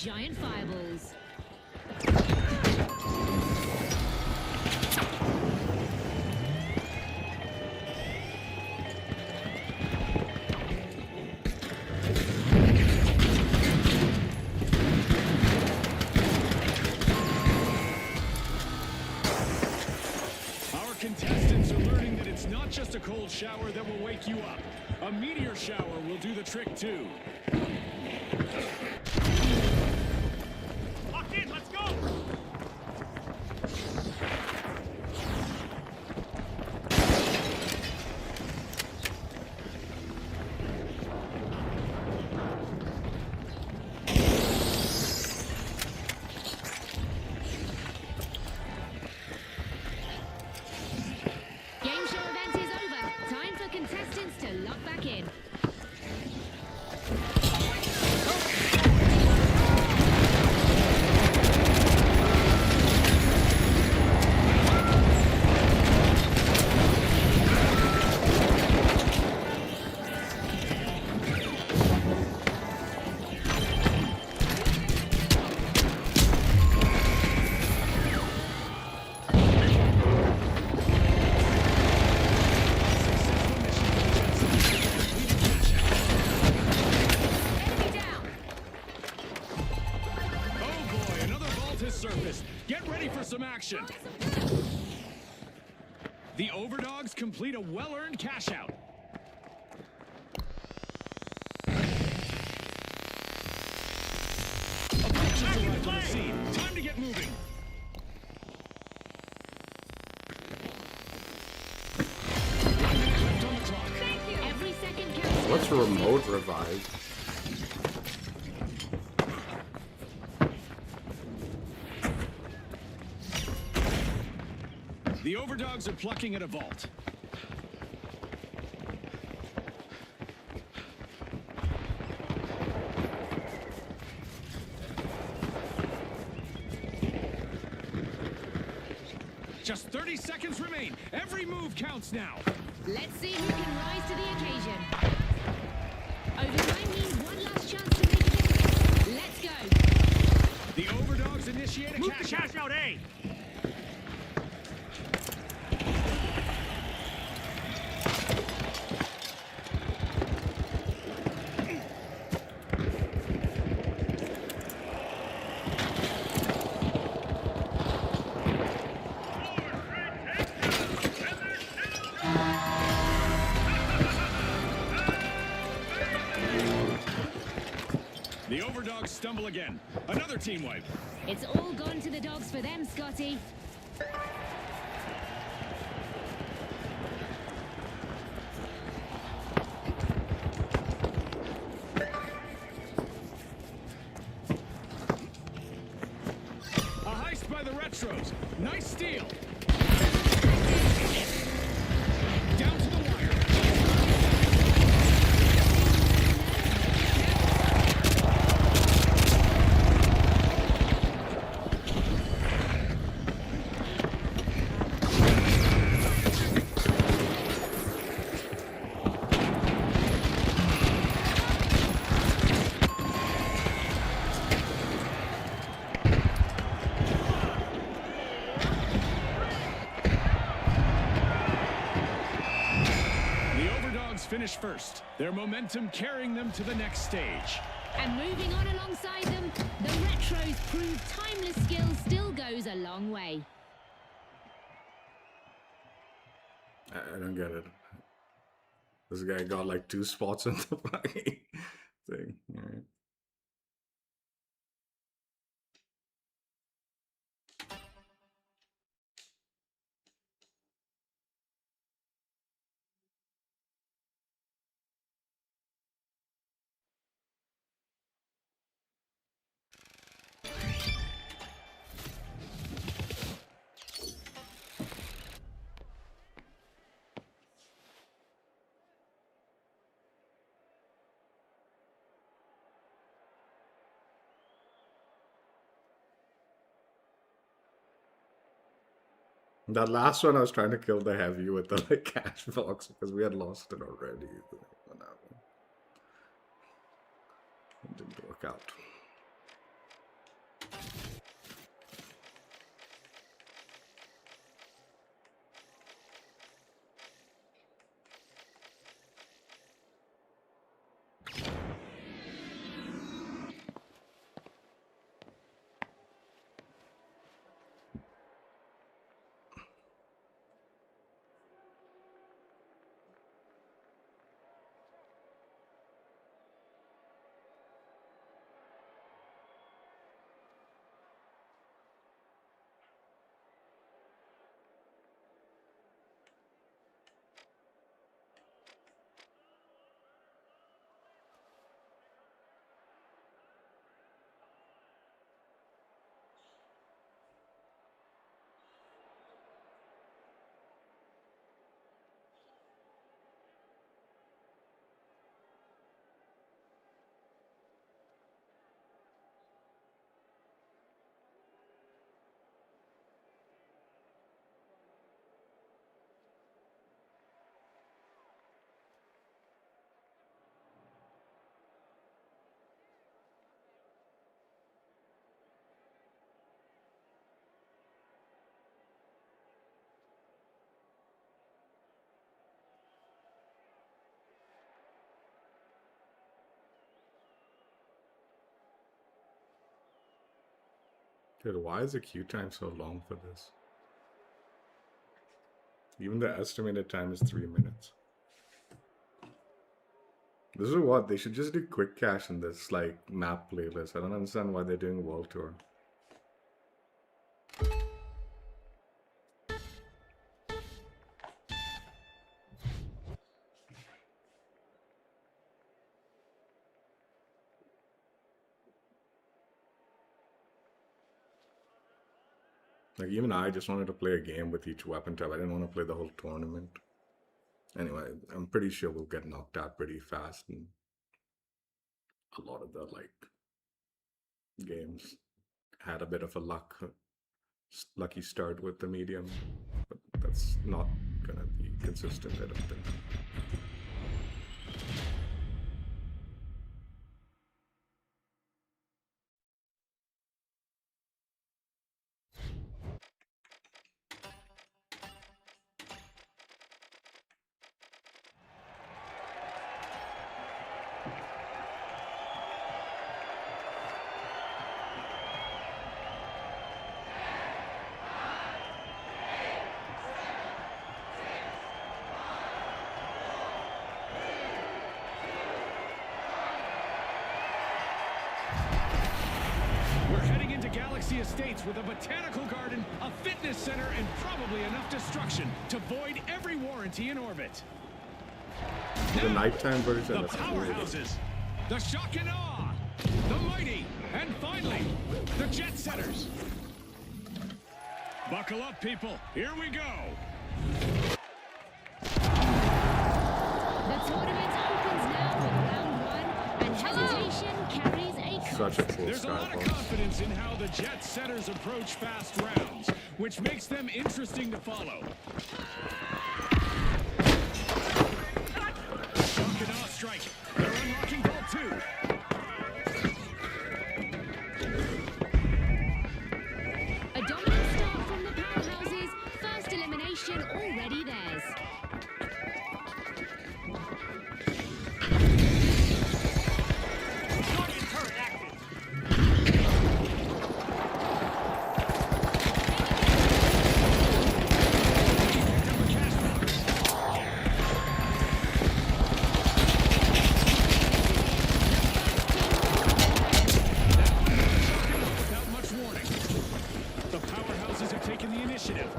giant fireballs. Our contestants are learning that it's not just a cold shower that will wake you up. A meteor shower will do the trick too. Locked in, let's go! Game show event is over. Time for contestants to lock back in. Enemy down. Oh boy, another vault has surfaced. Get ready for some action. The Overdogs complete a well-earned cash out. Approaches arrived on the scene. Time to get moving. Left on the clock. Every second counts. What's remote revive? The Overdogs are plucking at a vault. Just 30 seconds remain. Every move counts now. Let's see who can rise to the occasion. Overtime means one last chance to make a difference. Let's go. The Overdogs initiate a Move to cash out. cash out A! The Overdogs stumble again. Another team wipe. It's all gone to the dogs for them, Scotty. A heist by the Retros. Nice steal. Down to the wire. The Overdogs finish first, their momentum carrying them to the next stage. And moving on alongside them, the Retros prove timeless skill still goes a long way. I don't get it. This guy got like 2 spots in the fucking thing. All right. That last one, I was trying to kill the heavy with the like cash box because we had lost it already. Whatever. It didn't work out. Dude, why is the queue time so long for this? Even the estimated time is 3 minutes. This is what they should just do quick cache in this like map playlist. I don't understand why they're doing World Tour. Like even I just wanted to play a game with each weapon type. I didn't want to play the whole tournament. Anyway, I'm pretty sure we'll get knocked out pretty fast in a lot of the like games. Had a bit of a lucky start with the medium, but that's not gonna be consistent, I don't think. We're heading into Galaxy Estates with a botanical garden, a fitness center, and probably enough destruction to void every warranty in orbit. The Now, nighttime version, the that's cool. powerhouses, the shock and awe, the mighty, and finally, the jet setters. Buckle up, people. Here we go. The tournament opens now with round one, and hesitation carries a cost. Such a cool There's a lot of skybox. confidence in how the jet setters approach fast rounds, which makes them interesting to follow. Shock and awe strike. They're unlocking ball 2. A dominant start from the powerhouses. First elimination already theirs. Guardian turret active. Without much warning. The powerhouses have taken the initiative.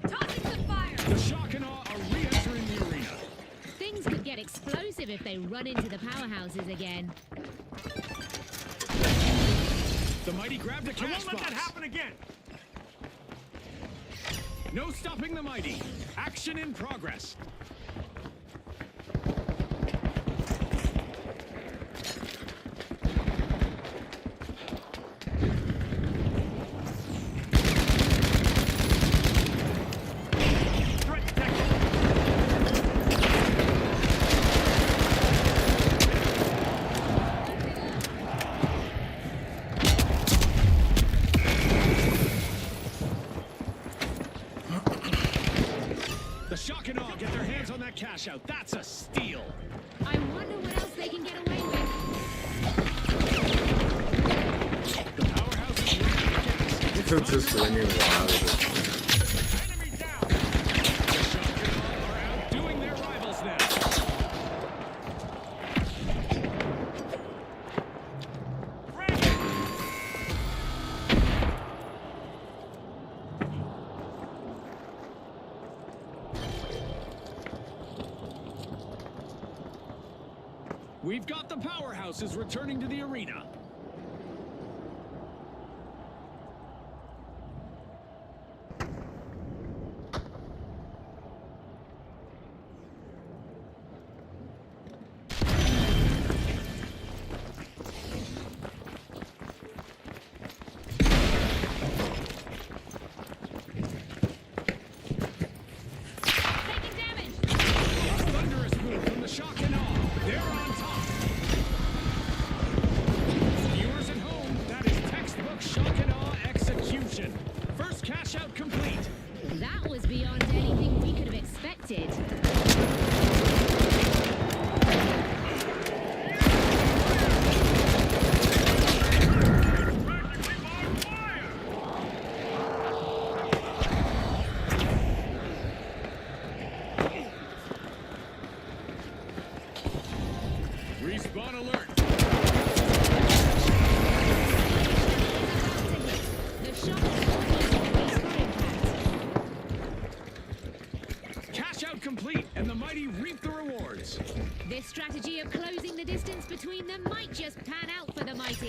Tossing some fire. The shock and awe are re-entering the arena. Things could get explosive if they run into the powerhouses again. The mighty grabbed a I cash won't let that box. happen again. No stopping the mighty. Action in progress. Threat detected. The shock and awe get their hands on that cash out. That's a steal. I wonder what else they can get away with. The powerhouse is ready to gas. It's just ringing wild. Enemy down. The shock and awe are outdoing their rivals now. Frag. We've got the powerhouses returning to the arena. Taking damage. A thunderous move from the shock and awe. They're on top.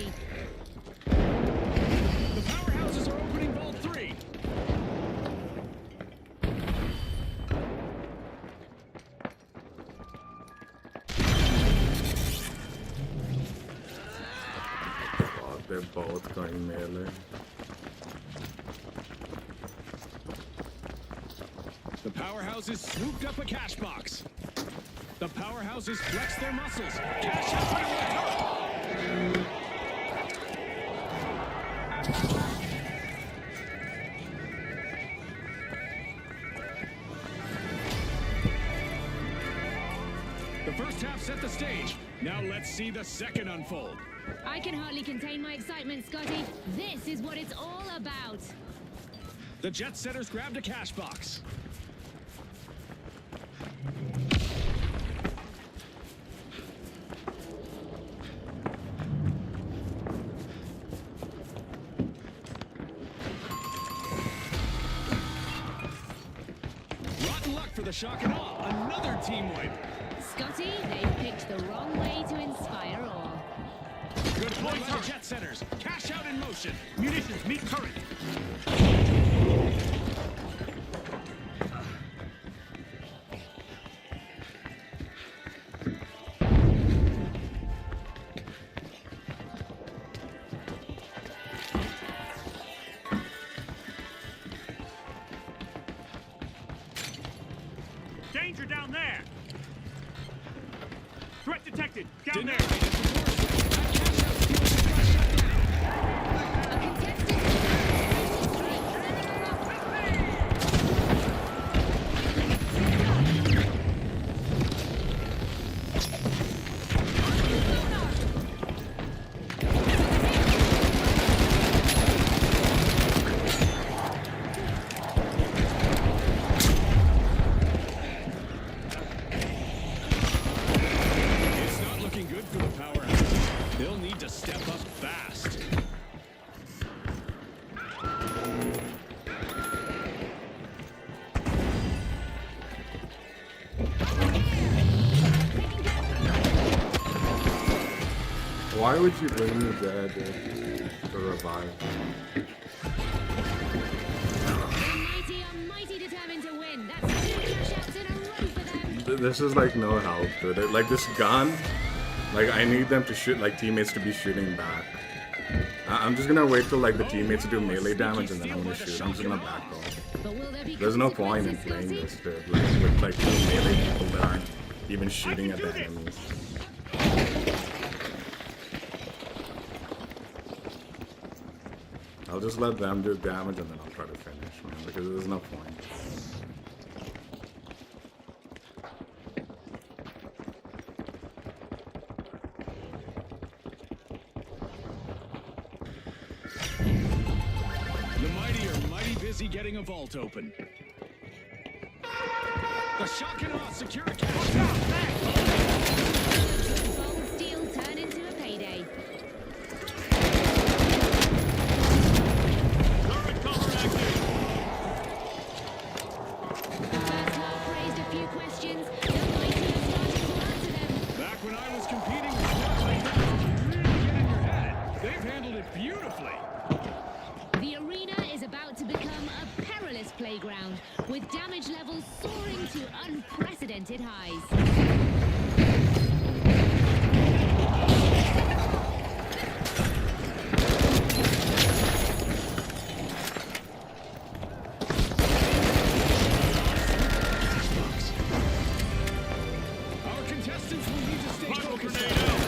ready. The powerhouses are opening Vault 3. Oh, they're both going melee. The powerhouses swooped up a cash box. The powerhouses flex their muscles. Cash out on the top. The first half set the stage. Now let's see the second unfold. I can hardly contain my excitement, Scotty. This is what it's all about. The jet setters grabbed a cash box. Rotten luck for the shock and awe. Another team wipe. Scotty, they've picked the wrong way to inspire awe. Good play by the jet setters. Cash out in motion. Munitions, meet current. Danger down there. Threat detected. Down there. Denied. Cash out steals the flash shot down. A contestant. It's not looking good for the powerhouse. They'll need to step up fast. Why would you bring me there, dude? To revive? The mighty determined to win. That's 2 cash outs in a row for them. This is like no help, dude. Like this gun, like I need them to shoot, like teammates to be shooting back. I'm just gonna wait till like the teammates do melee damage and then I'm gonna shoot. I'm just gonna back off. But will there be There's no point in consequences, playing Scotty? this, dude. Like, with like two melee people that aren't even shooting at the enemies. I'll just let them do damage and then I'll try to finish, man, because there's no point. The mighty are mighty busy getting a vault open. The shock and awe secure a cash out. Bold steel turn into a payday. Current cover active. The first half raised a few questions. The mighty are starting to answer them. Back when I was competing with stuff like that, you really get in your head. They've handled it beautifully. The arena is about to become a perilous playground, with damage levels soaring to unprecedented highs. Our contestants will need to stay Bundle focused. grenade out.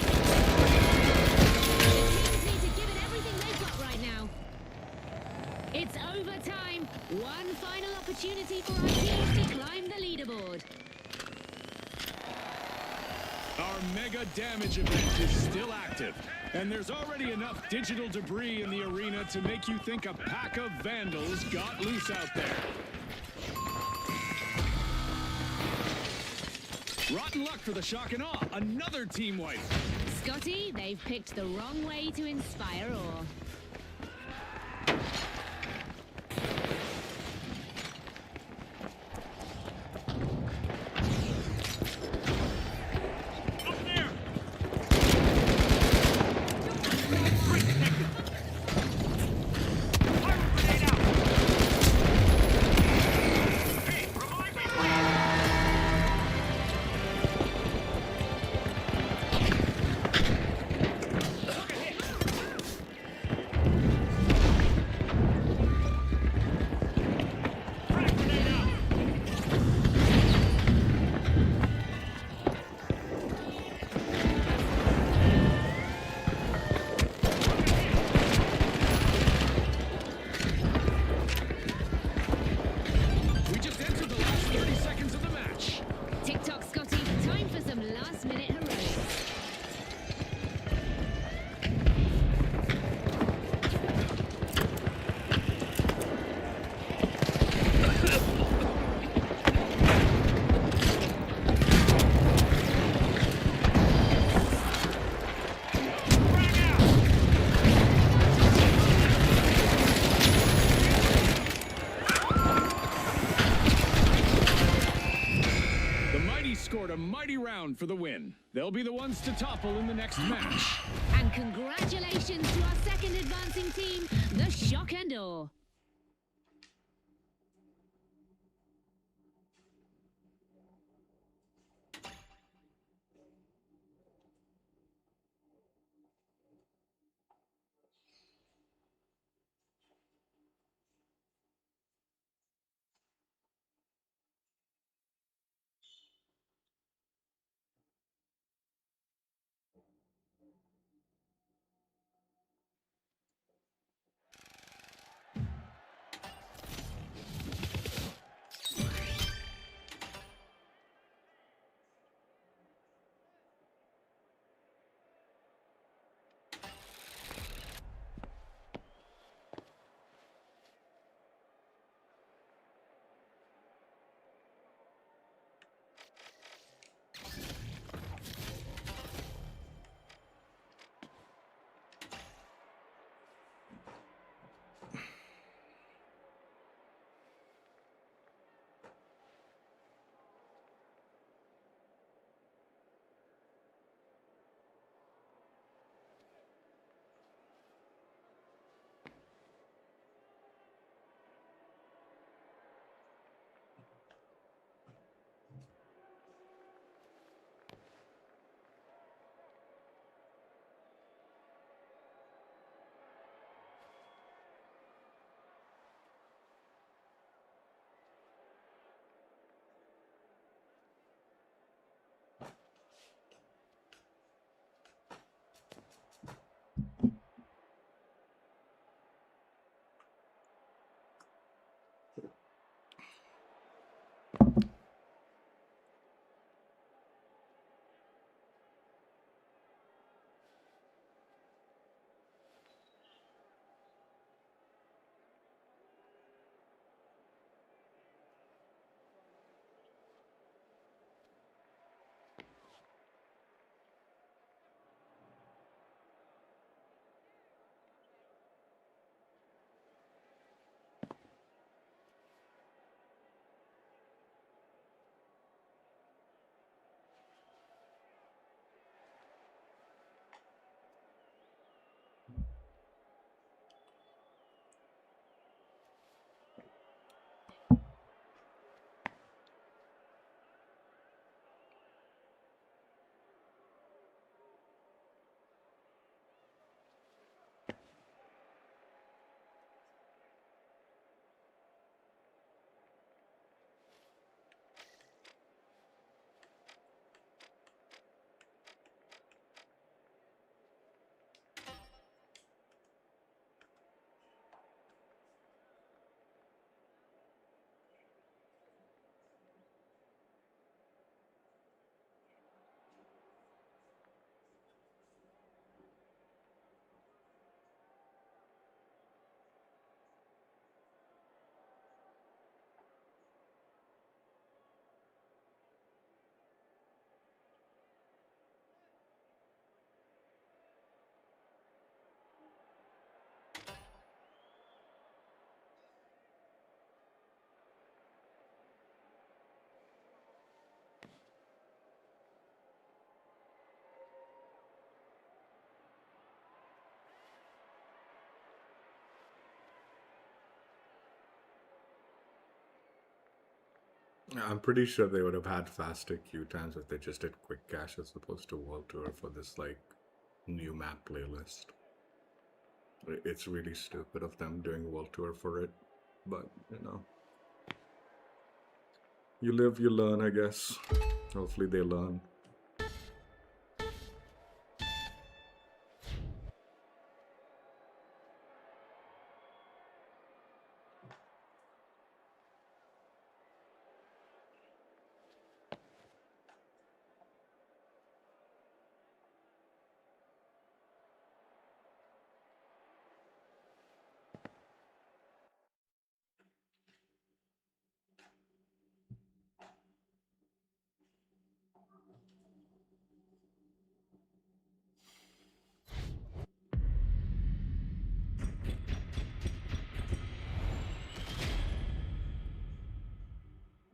The teams need to give it everything they've got right now. It's overtime. One final opportunity for our teams to climb the leaderboard. Our mega damage event is still active, and there's already enough digital debris in the arena to make you think a pack of vandals got loose out there. Rotten luck for the shock and awe. Another team wipe. Scotty, they've picked the wrong way to inspire awe. Up there. round for the win. They'll be the ones to topple in the next match. And congratulations to our second advancing team, the Shock and Awe. I'm pretty sure they would have had faster queue times if they just did quick cache as opposed to World Tour for this like new map playlist. It's really stupid of them doing World Tour for it, but you know, you live, you learn, I guess. Hopefully they learn.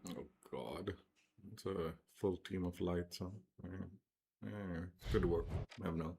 Oh God, it's a full team of lights on. Good work. I don't know.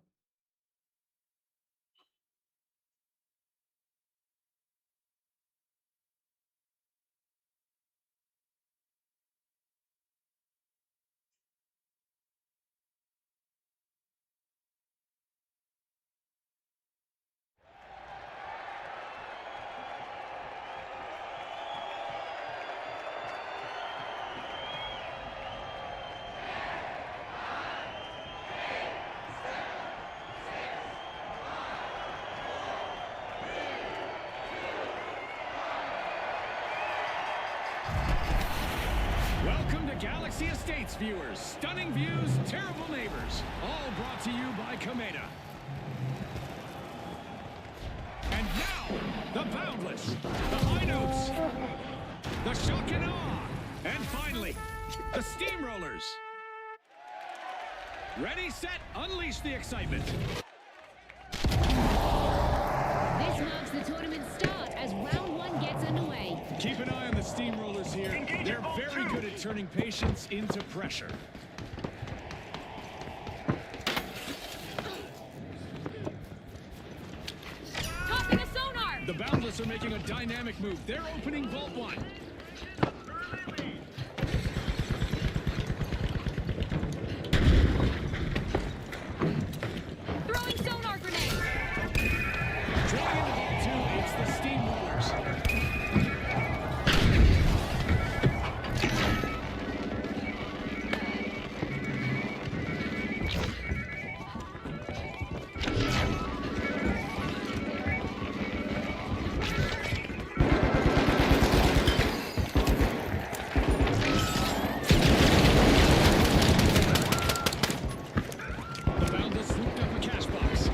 Welcome to Galaxy Estates, viewers. Stunning views, terrible neighbors. All brought to you by Komeda. And now, the Boundless, the High Notes, the Shock and Awe, and finally, the Steamrollers. Ready, set, unleash the excitement. This marks the tournament start as round one gets underway. Keep an eye on the Steamrollers here. They're very good at turning patience into pressure. Tossing a sonar! The Boundless are making a dynamic move. They're opening Vault 1. Throwing sonar grenade! Drawing into Vault 2, it's the Steamrollers. The Boundless swooped up a cash box.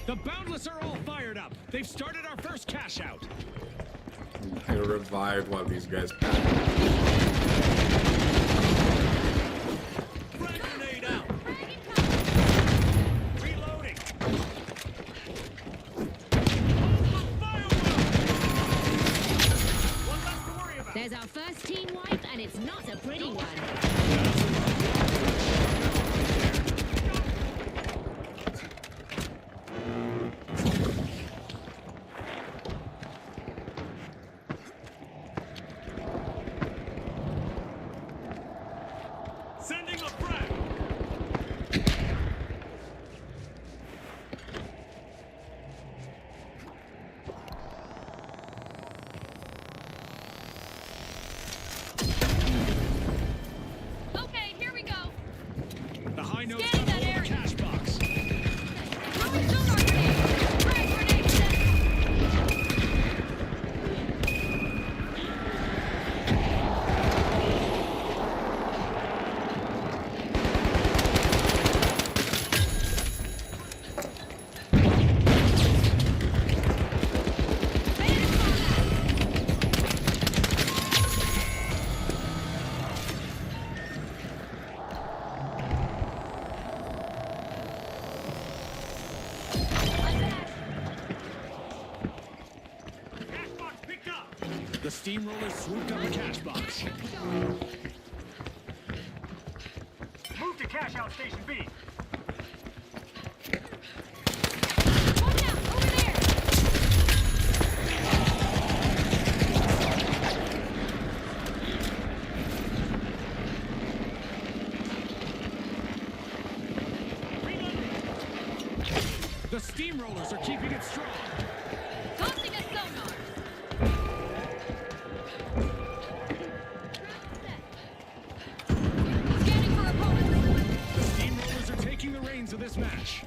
The Boundless are all fired up. They've started our first cash out. I revived while these guys. Frag grenade out. Reloading. One less to worry about. There's our first team wipe, and it's not a pretty one. Sending a frag. Okay, here we go. The High Notes Scanning got that hold of area. a cash box. Throwing sonar grenade! Frag grenade set! Cash box picked up. The Steamrollers swooped up a cash box. Move to cash out station B. Watch out! Over there! The Steamrollers are keeping it strong. Tossing a sonar! Scanning for opponents! The Steamrollers are taking the reins of this match.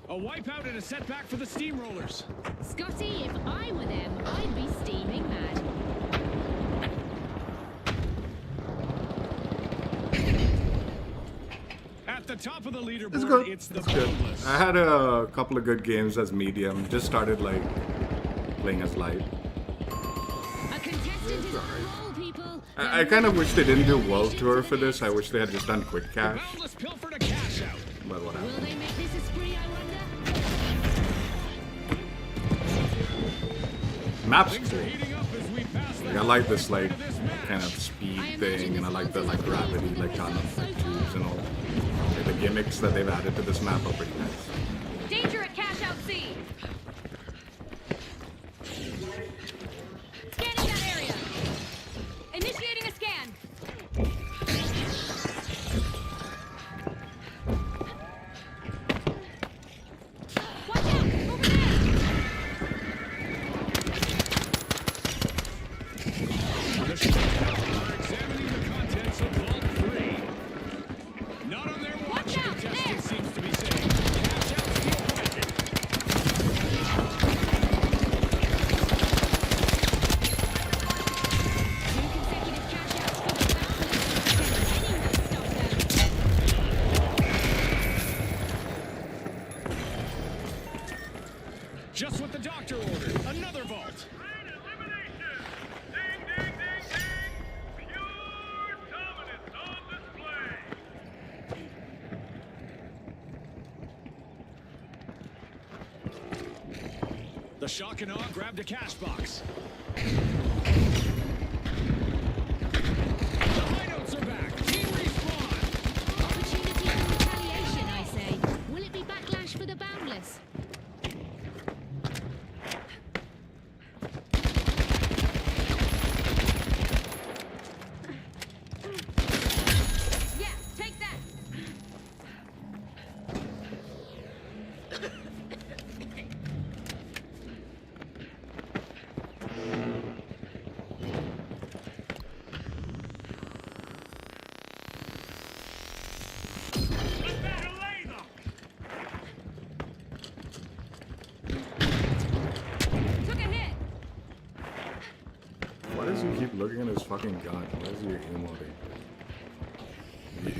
A wipeout and a setback for the Steamrollers. Scotty, if I were them, I'd be steaming mad. At the top of the leaderboard, It's good. it's the It's good. Boundless. I had a couple of good games as medium. Just started like playing as light. A contestant is on roll, people. I kind of wish they didn't do World Tour for this. I wish they had just done Quick The Cash. Boundless pilfered a cash out. But whatever. Will they make this a spree, I wonder? Map's Things cool. are heating up as we pass the Like, I like this like halfway point of this match. kind of speed thing, and I like the like gravity, like kind of like tubes and all. Like, the gimmicks that they've added to this map are pretty nice. Danger at Cashout C. Scanning that area. Initiating a scan. Watch out! Over there! The Shotgunners are examining the contents of Vault 3. Not on their watch, Watch out, contestant there. seems to be saying. Cash out's the objective. Two consecutive cash outs for the Boundless. Can anyone stop them? Just what the doctor ordered. Another vault. Clean elimination. Ding, ding, ding, ding. Pure dominance on display. The shock and awe grabbed a cash box. The high notes are back. Team respawn. Opportunity for retaliation, I say. Will it be backlash for the Boundless? Yeah, take that. Delay them. Took a hit. Why does he keep looking at his fucking gun? Why is he emoting?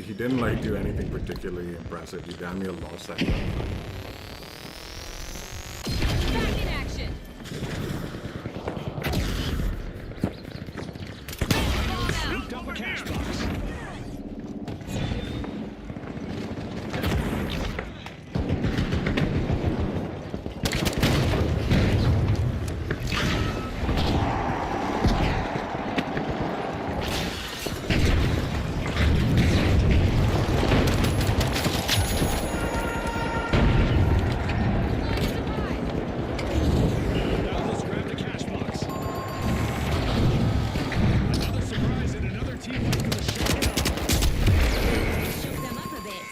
He didn't like do anything particularly impressive. He damn near lost that gun. Back in action. Ball down. Scooped up a cash box. Boundless grabbed a cash box. Another surprise and another team went for the shock and awe. Shook them up a bit.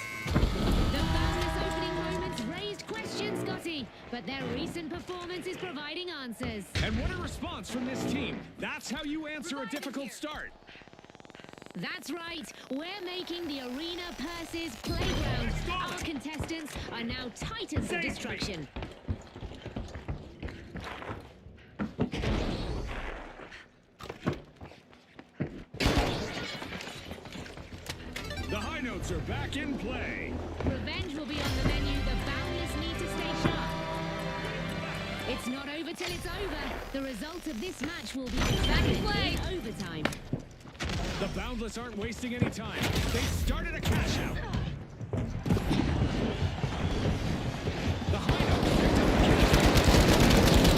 The Boundless opening moments raised questions, Scotty, but their recent performance is providing answers. And what a response from this team. That's how you answer a difficult start. That's right, we're making the arena Perse's playground. Our contestants are now titans of destruction. The high notes are back in play. Revenge will be on the menu. The Boundless need to stay sharp. It's not over till it's over. The result of this match will be decided in overtime. The Boundless aren't wasting any time. They started a cash out. The high notes picked up a cash out.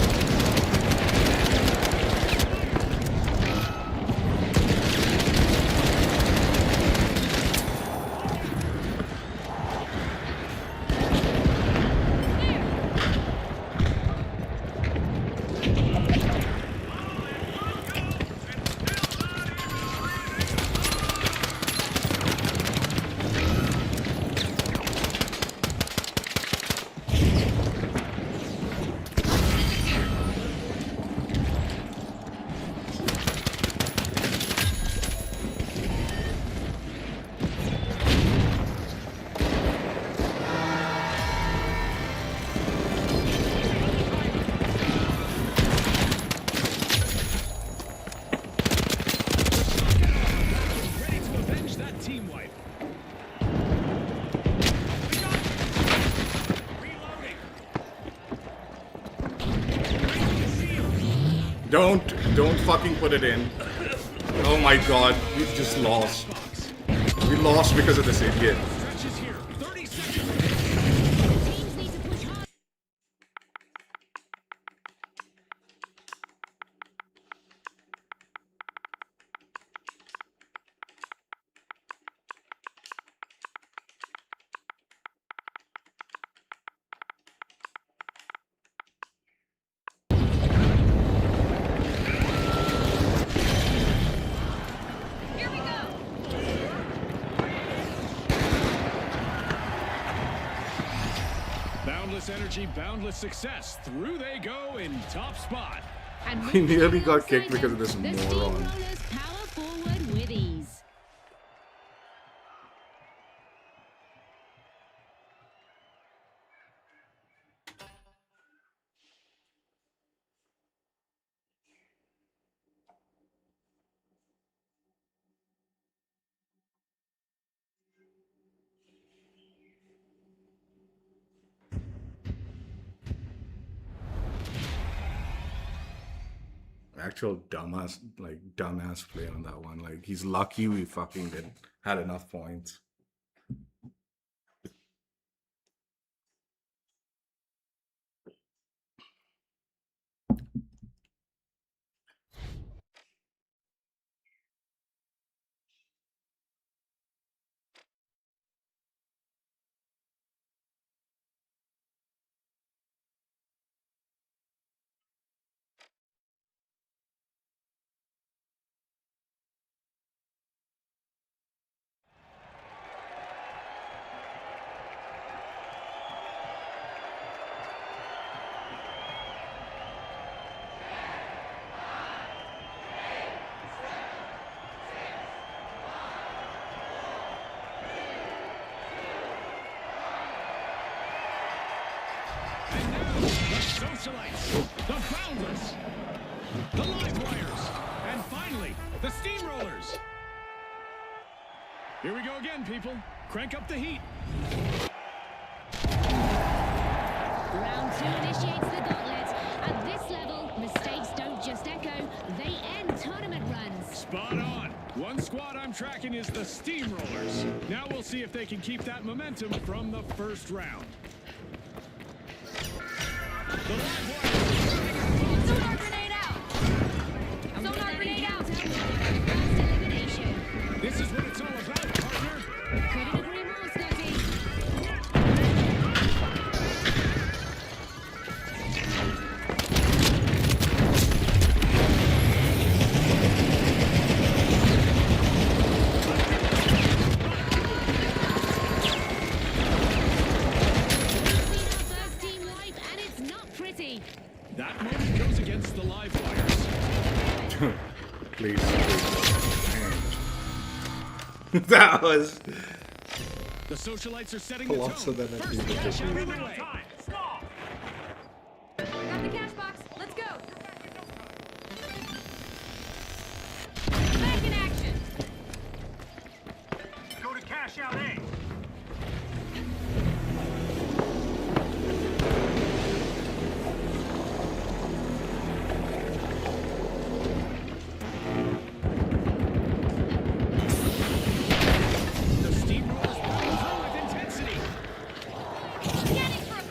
Don't fucking put it in. Oh my god, we've just lost. We lost because of this idiot. Stretches here. 30 seconds. Teams need to push hard. Here we go. Boundless energy, boundless success. Through they go in top spot. And We moving nearly got alongside kicked because of them, this the moron. Steamrollers power forward with ease. Actual dumbass play on that one. Like he's lucky we fucking had enough points. And now, the Socialites, the Boundless, the Livewires, and finally, the Steamrollers. Here we go again, people. Crank up the heat. Round 2 initiates the gauntlet. At this level, mistakes don't just echo, they end tournament runs. Spot on. One squad I'm tracking is the Steamrollers. Now we'll see if they can keep that momentum from the first round. The Livewires. Sonar grenade out. And with Sonar that grenade out. encounter, we'll get first elimination. This is what it's all about, partner. Couldn't agree more, Scotty. We've seen our first team live, and it's not pretty. That moment goes against the Livewires. Please. That was The Socialites are setting the colossal tone. than I First think it cash should out be. underway. Time. Stop. Grab the cash box. Let's go. Back in action. Go to cash out A. The Steamrollers power through with intensity. Scanning for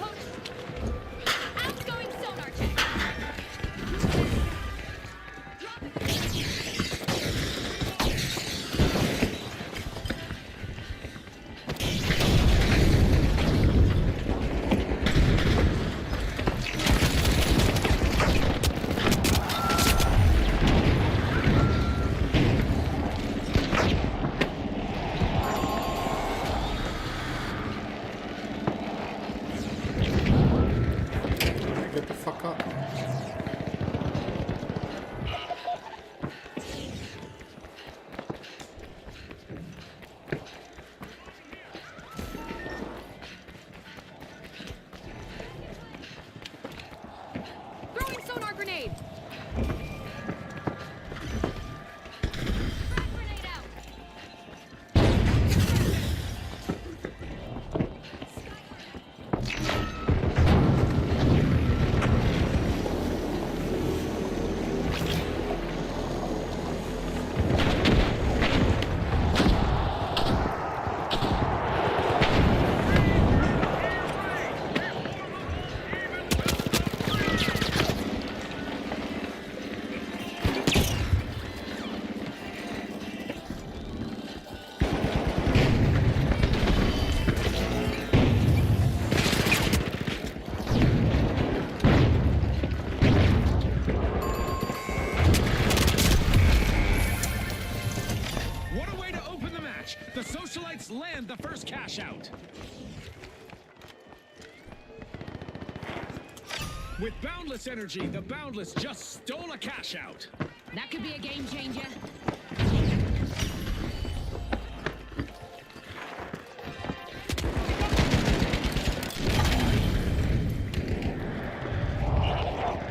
cash out. With boundless energy, the Boundless just stole a cash out. That could be a game changer.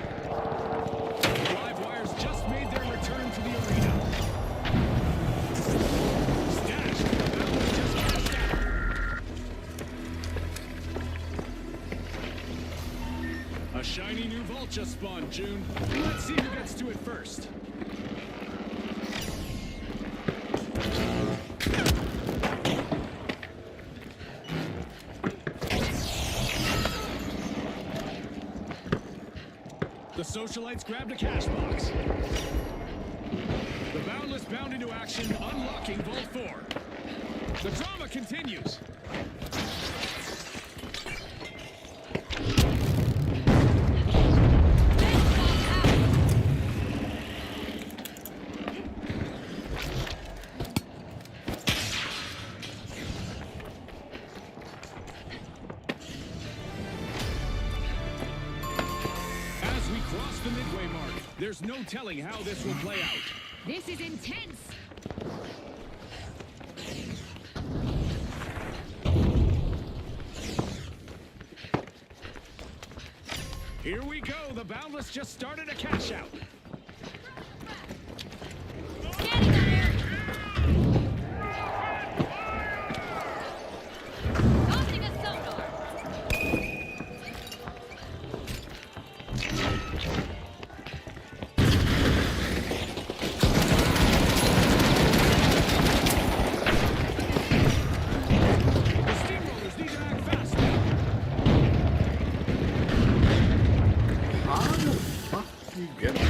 The live wires just made their return to the arena. Stashed, the Boundless just cashed out. A shiny new vault just spawned, June. Let's see who gets to it first. The socialites grabbed a cash box. The Boundless bound into action, unlocking Vault 4. The drama continues. As we cross the midway mark, there's no telling how this will play out. This is intense. Here we go. The Boundless just started a cash out. Standing on air. Tossing a sonar. The Steamrollers need to act fast now. How the fuck do you get it?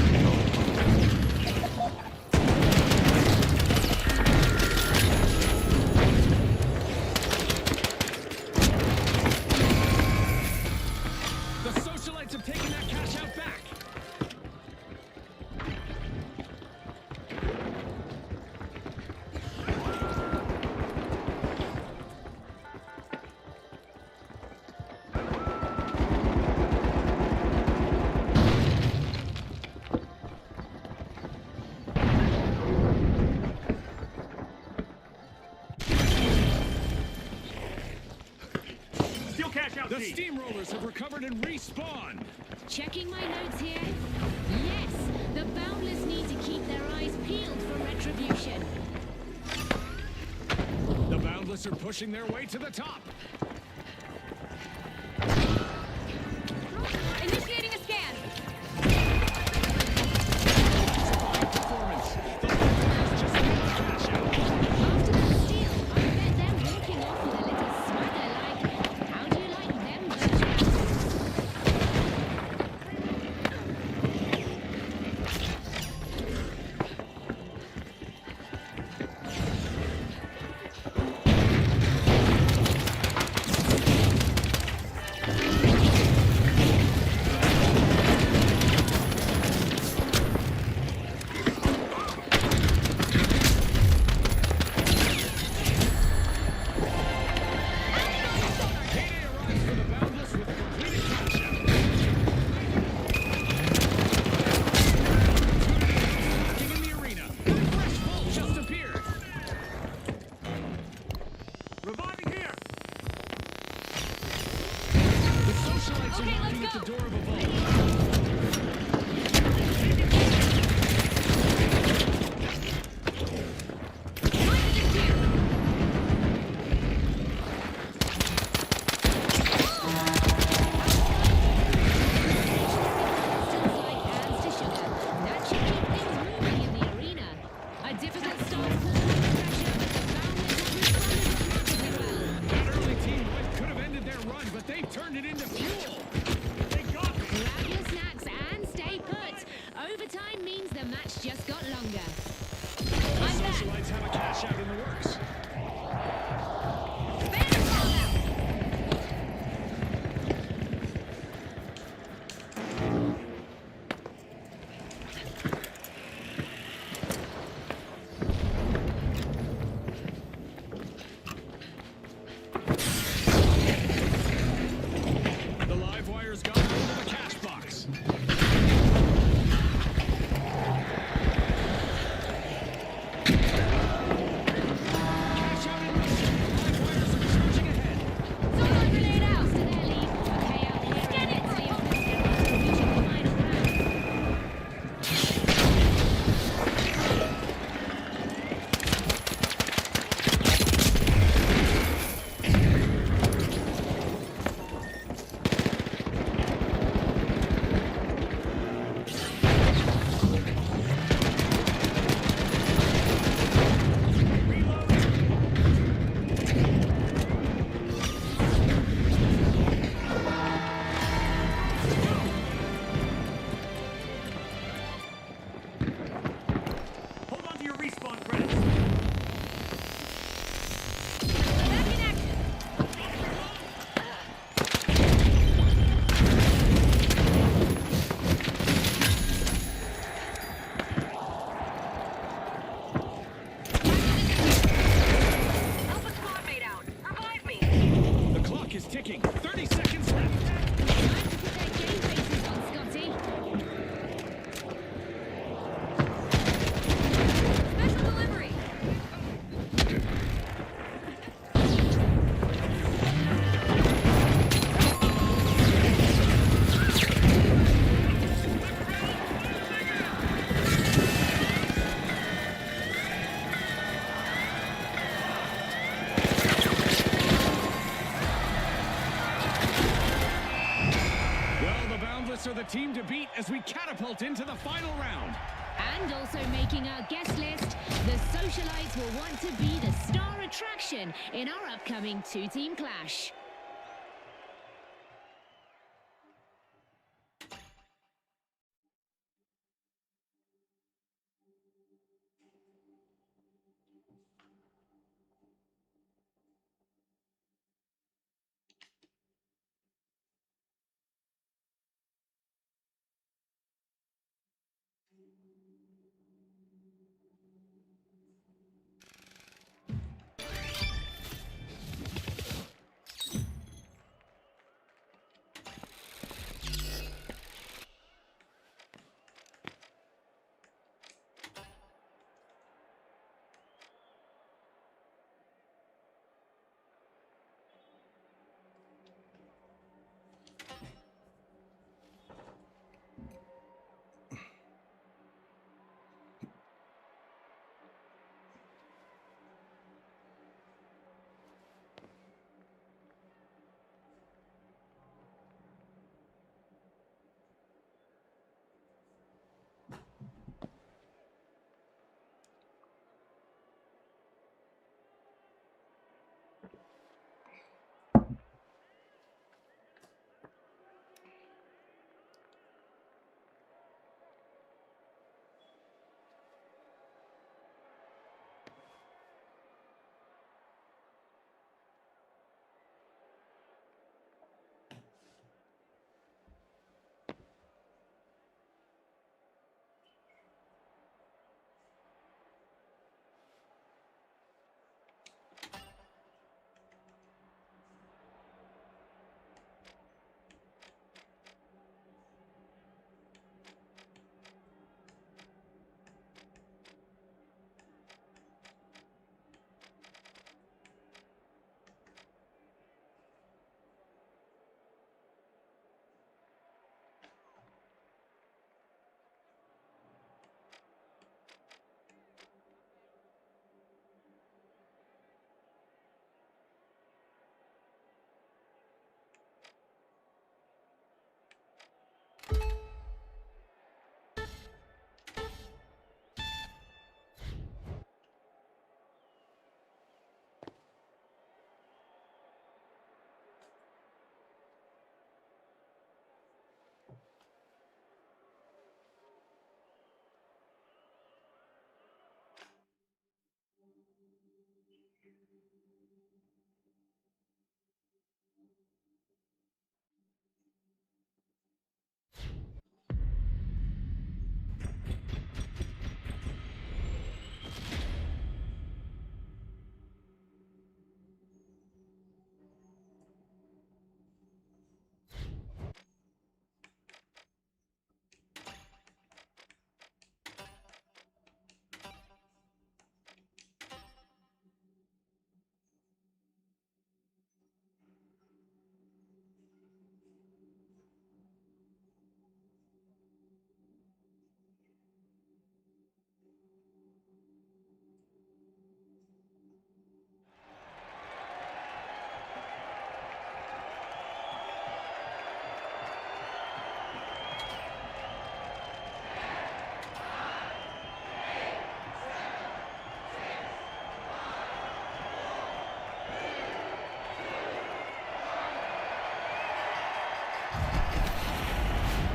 The socialites have taken that cash out back. Steal cash out The D. Steamrollers have recovered and respawned. Checking my notes here. Yes, the Boundless need to keep their eyes peeled for retribution. The Boundless are pushing their way to the top. Initiating a scan. Performance. The Boundless just made the cash out. After that steal, I bet they're walking off with a little swagger like, how do you like them virtuals? Payday arrives for the Boundless with a completed cash out. Attacking in the arena. A fresh vault just appeared. Reviving here. The socialites Okay, are let's knocking at the go. door of a vault. Still like hands to sugar. That should keep things moving in the arena. A difficult start pulled under pressure, but the Boundless have responded remarkably well. That early team wipe could have ended their run, but they've turned it into fuel. They got me. Grab your snacks and stay put. Overtime means the match just got longer. The I'm back. socialites have a cash out in the works. the team to beat as we catapult into the final round. And also making our guest list, the socialites will want to be the star attraction in our upcoming two-team clash.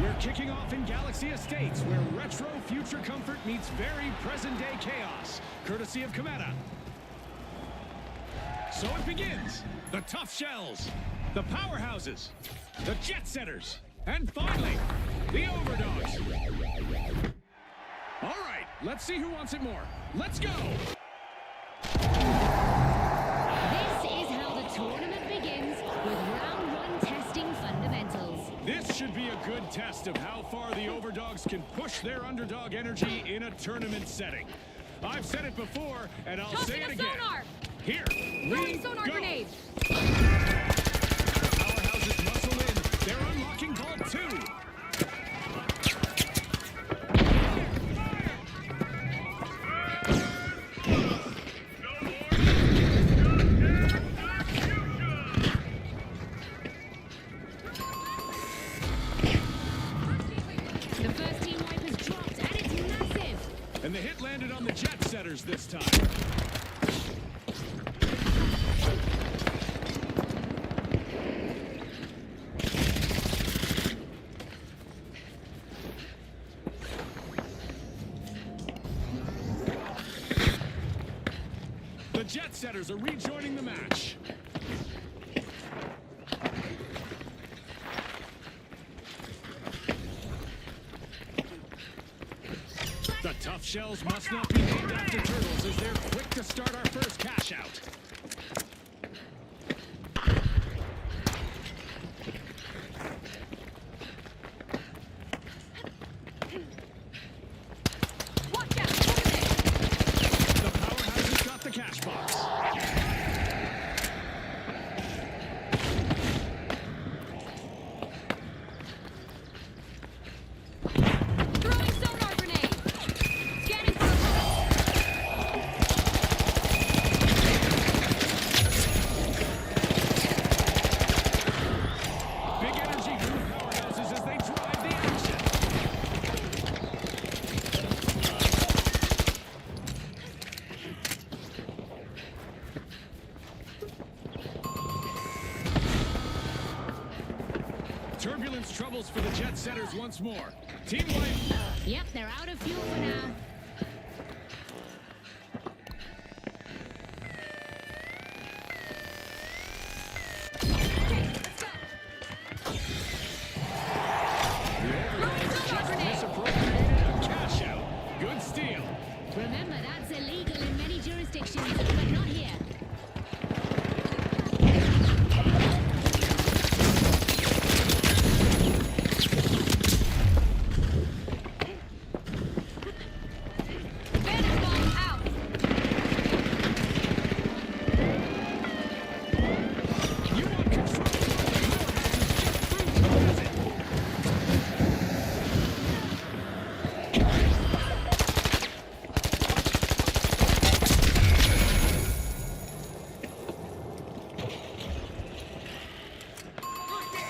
We're kicking off in Galaxy Estates, where retro future comfort meets very present-day chaos, courtesy of Cometa. So it begins. The Tough Shells, the Powerhouses, the Jet Setters, and finally, the Overdogs. All right, let's see who wants it more. Let's go! This is how the tournament begins with round one testing fundamentals. This should be a good test of how far the Overdogs can push their underdog energy in a tournament setting. I've said it before, and I'll say it again. Sonar! Here, Throwing we sonar go! grenade! The Powerhouses muscle in. They're unlocking Vault 2. And the hit landed on the jet setters this time. The jet setters are rejoining the match. The tough shells must not be named after turtles as they're quick to start our first cash out. Watch out! Over there! The powerhouse has got the cash box. Throwing sonar grenade! Scanning for Big energy from the powerhouses as they drive the action. Turbulence troubles for the jet setters once more. Team wipe. Yep, they're out of fuel for now. Misappropriated a cash out. Good steal. Remember, that's illegal in many jurisdictions, but not here. Bandit bomb out! You want control. The powerhouse has just proved it.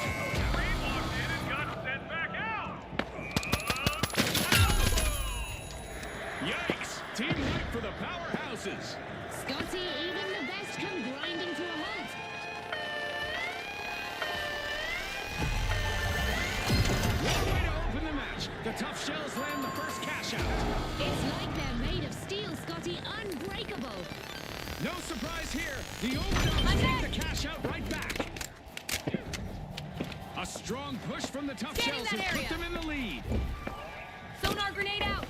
Locked in and got sent back out. Yikes! Team wipe for the powerhouses. Scotty, even the best come grinding to a halt. What a way to open the match. The tough shells land the first cash out. It's like they're made of steel, Scotty, unbreakable. No surprise here. The overdogs take the cash out right back. A strong push from the tough Scanning shells that has put area. them in the lead. Sonar grenade out!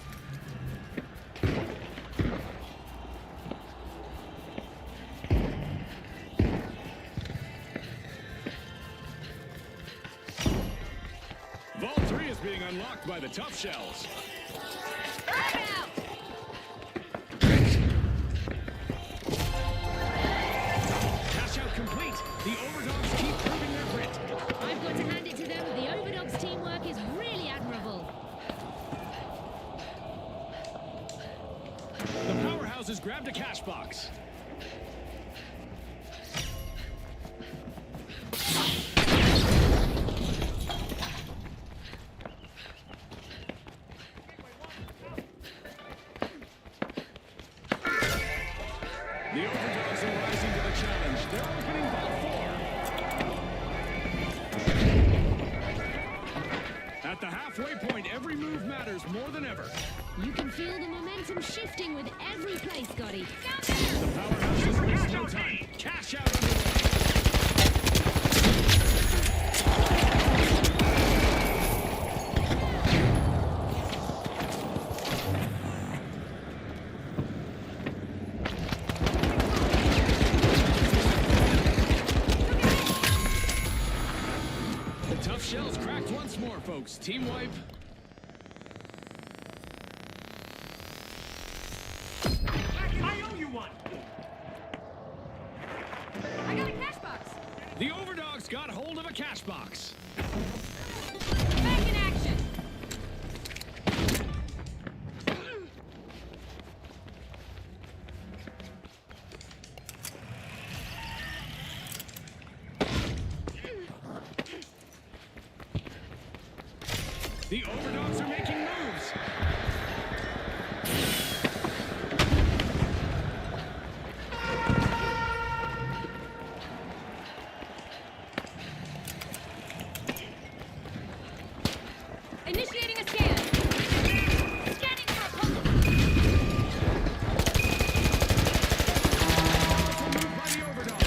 Vault 3 is being unlocked by the tough shells. Grab it out! Cash out complete. The overdogs keep proving their grit. I've got to hand it to them. The Overdogs teamwork is really admirable. The powerhouses grabbed a cash box. The overdogs are rising to the challenge. They're opening Vault 4. At the halfway point, every move matters more than ever. You can feel the momentum shifting with every play, Scotty. The powerhouses waste no time. Cash out underway. The tough shells cracked once more, folks. Team wipe. I owe you one. I got a cash box! The overdogs got hold of a cash box. Back in action! The overdogs are making moves. Initiating a scan. Scanning for opponent. By the overdog.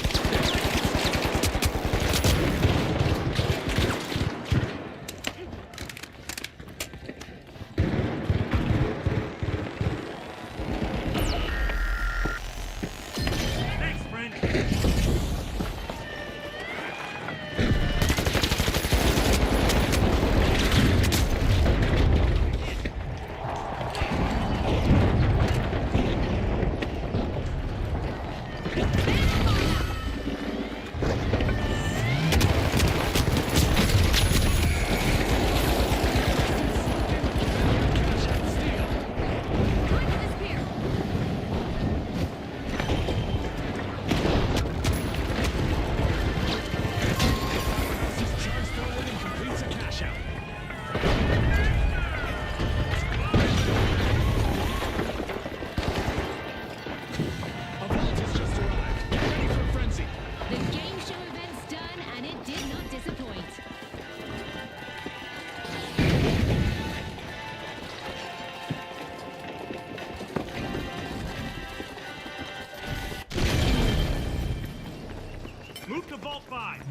Thanks, friend. Time for this pier. Charge forward and completes a cash out. A vault has just arrived. Get ready for frenzy. The game show event's done, and it did not disappoint. Move to Vault 5.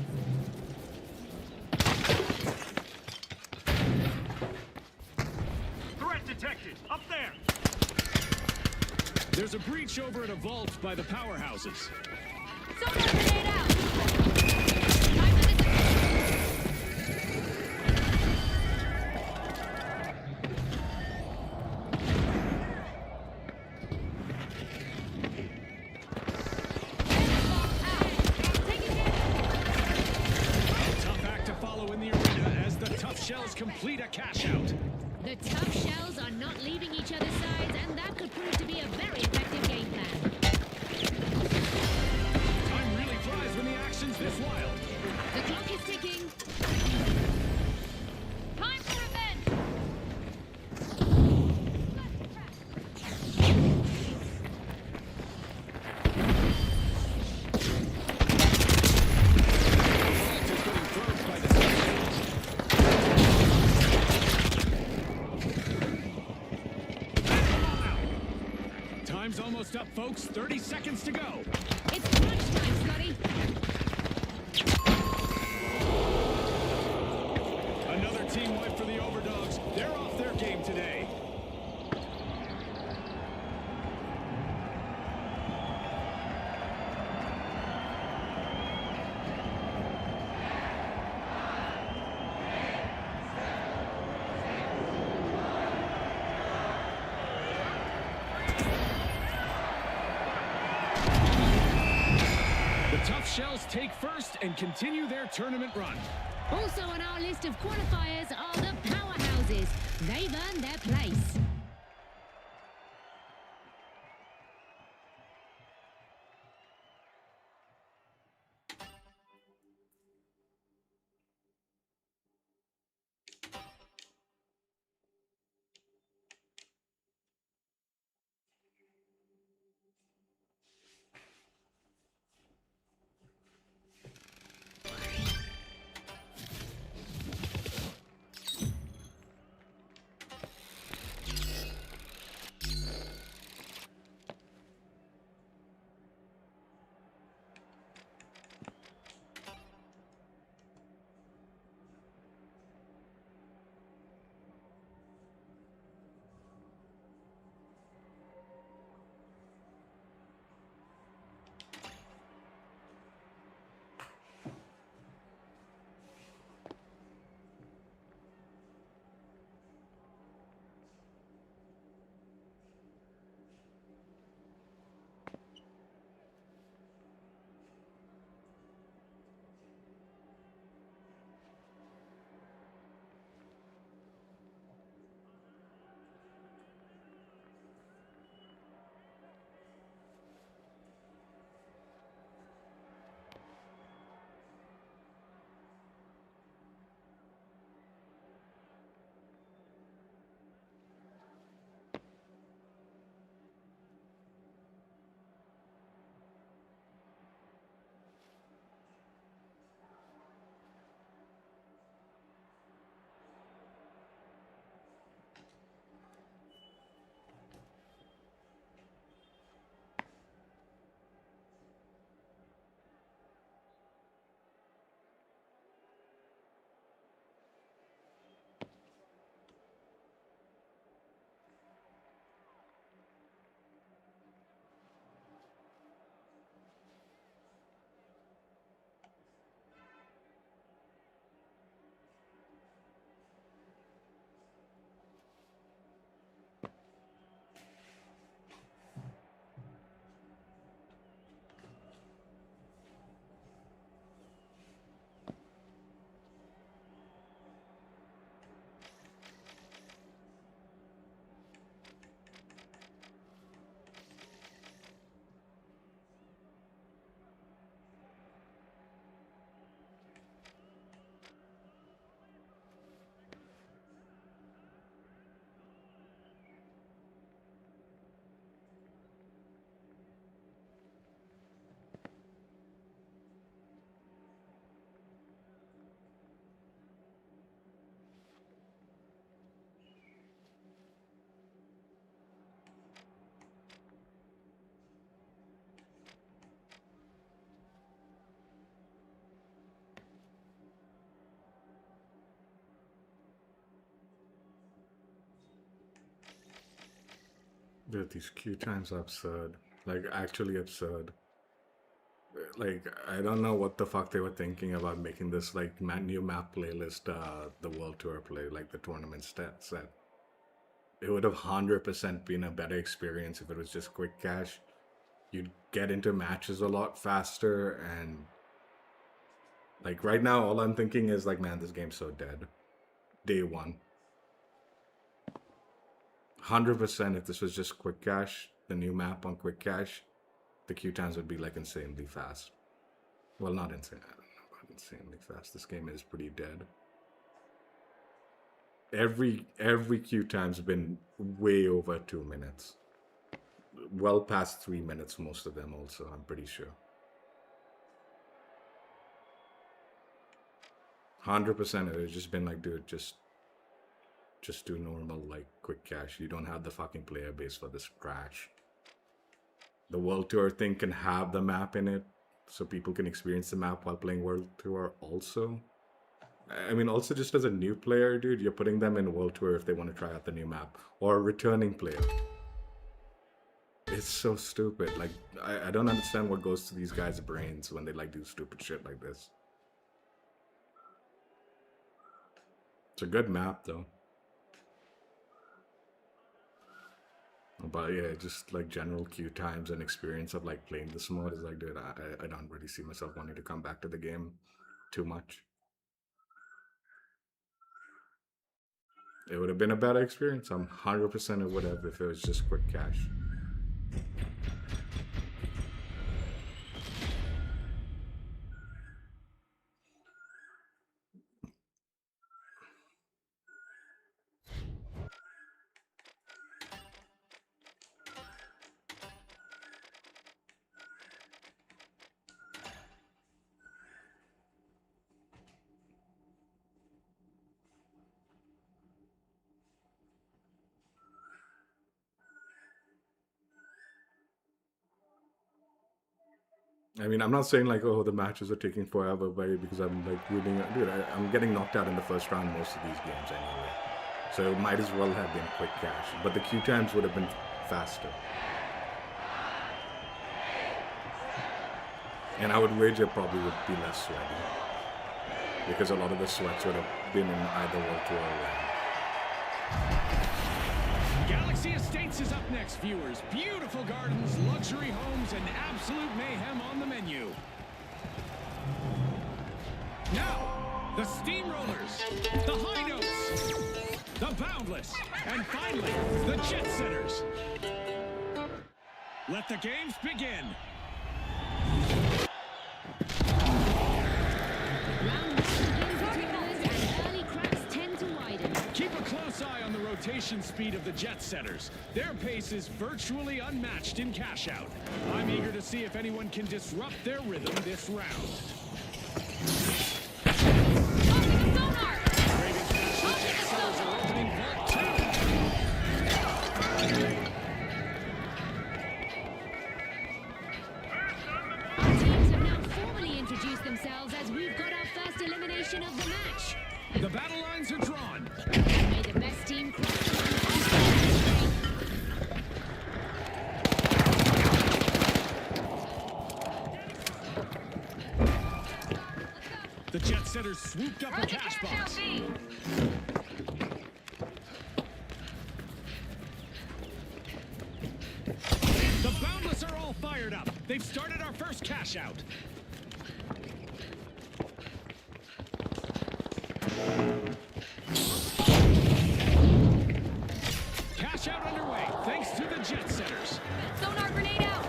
Threat detected. Up there. There's a breach over at a vault by the powerhouses. Sonar grenade out. Time for this. Taking hit. A tough act to follow in the arena as the tough shells complete a cash out. The tough shells are not leaving each other's sides, and that could prove to be a very effective game plan. Time really flies when the action's this wild. The clock is ticking. Time for revenge. Vault is getting probed by the tough shells. Time's almost up, folks. 30 seconds to go. It's crunch time, Scotty. Another team wipe for the overdogs. They're off their game today. The Tough Shells take first and continue their tournament run. Also on our list of qualifiers are the powerhouses. They've earned their place. Dude, these queue times are absurd. Like, actually absurd. Like, I don't know what the fuck they were thinking about making this, like, new map playlist, the World Tour play, like, the tournament set. It would have 100% been a better experience if it was just quick cash. You'd get into matches a lot faster, and, like, right now, all I'm thinking is, like, man, this game's so dead. Day one. 100% if this was just quick cash, the new map on quick cash, the queue times would be like insanely fast. Well, not insane. I don't know about insanely fast. This game is pretty dead. Every queue time's been way over 2 minutes. Well past 3 minutes, most of them also, I'm pretty sure. 100% it's just been like, dude, just do normal, like, quick cash. You don't have the fucking player base for this trash. The World Tour thing can have the map in it, so people can experience the map while playing World Tour also. I mean, also just as a new player, dude, you're putting them in World Tour if they want to try out the new map. Or a returning player. It's so stupid. Like, I don't understand what goes to these guys' brains when they, like, do stupid shit like this. It's a good map, though. But yeah, just like general queue times and experience of like playing this mode is like, dude, I don't really see myself wanting to come back to the game too much. It would have been a better experience. I'm 100% it would have if it was just quick cash. I mean, I'm not saying like, oh, the matches are taking forever, but because I'm like reading, dude, I'm getting knocked out in the first round most of these games anyway. So it might as well have been quick cash, but the queue times would have been faster. And I would wager probably would be less sweaty, because a lot of the sweats would have been in either World Tour or WAN. Galaxy Estates is up next, viewers. Beautiful gardens, luxury homes, and absolute mayhem on the menu. Now, the Steamrollers, the High Notes, the Boundless, and finally, the Jet Setters. Let the games begin. Round one begins at 2 and early cracks tend to widen. Keep a close eye on the rotation speed of the Jet Setters. Their pace is virtually unmatched in Cashout. I'm eager to see if anyone can disrupt their rhythm this round. Ravens National Jet Setters are opening Vault 2. Our teams have now formally introduced themselves as we've got our first elimination of the match. The battle lines are drawn. May the best team cross the line. The Jet Setters swooped up a Early cash Cashout box. B. The Boundless are all fired up. They've started our first cash out. Cash out underway, thanks to the Jet Setters. Sonar grenade out.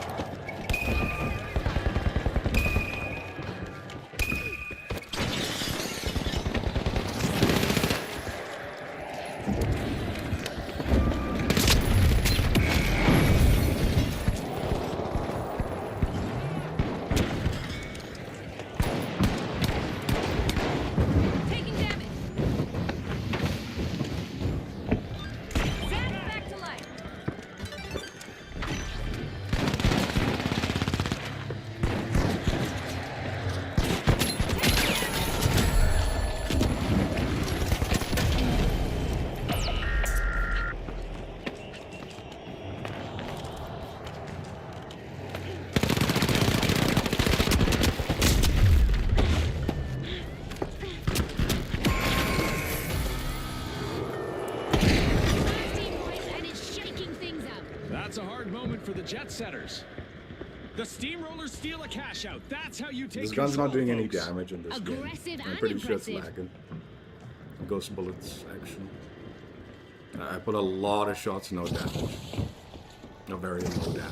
That's a hard moment for the jet setters. The steamrollers steal a cash out. That's how you take This gun's not control, doing any folks. damage in this Aggressive game. I'm and pretty sure it's impressive. lagging. Ghost bullets action. I put a lot of shots, no damage. No, very low damage.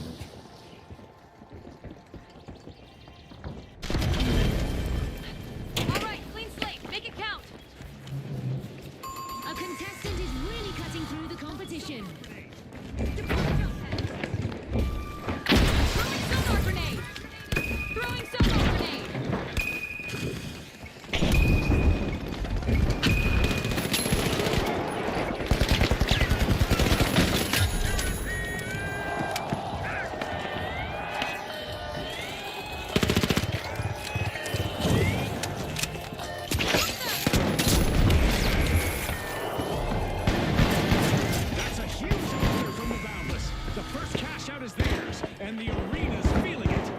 All right, clean slate. Make it count. A contestant is really cutting through the competition. Throwing sonar grenade. Throwing sonar grenade. That's a huge order from the Boundless. The first cash out is theirs, and the arena's feeling it.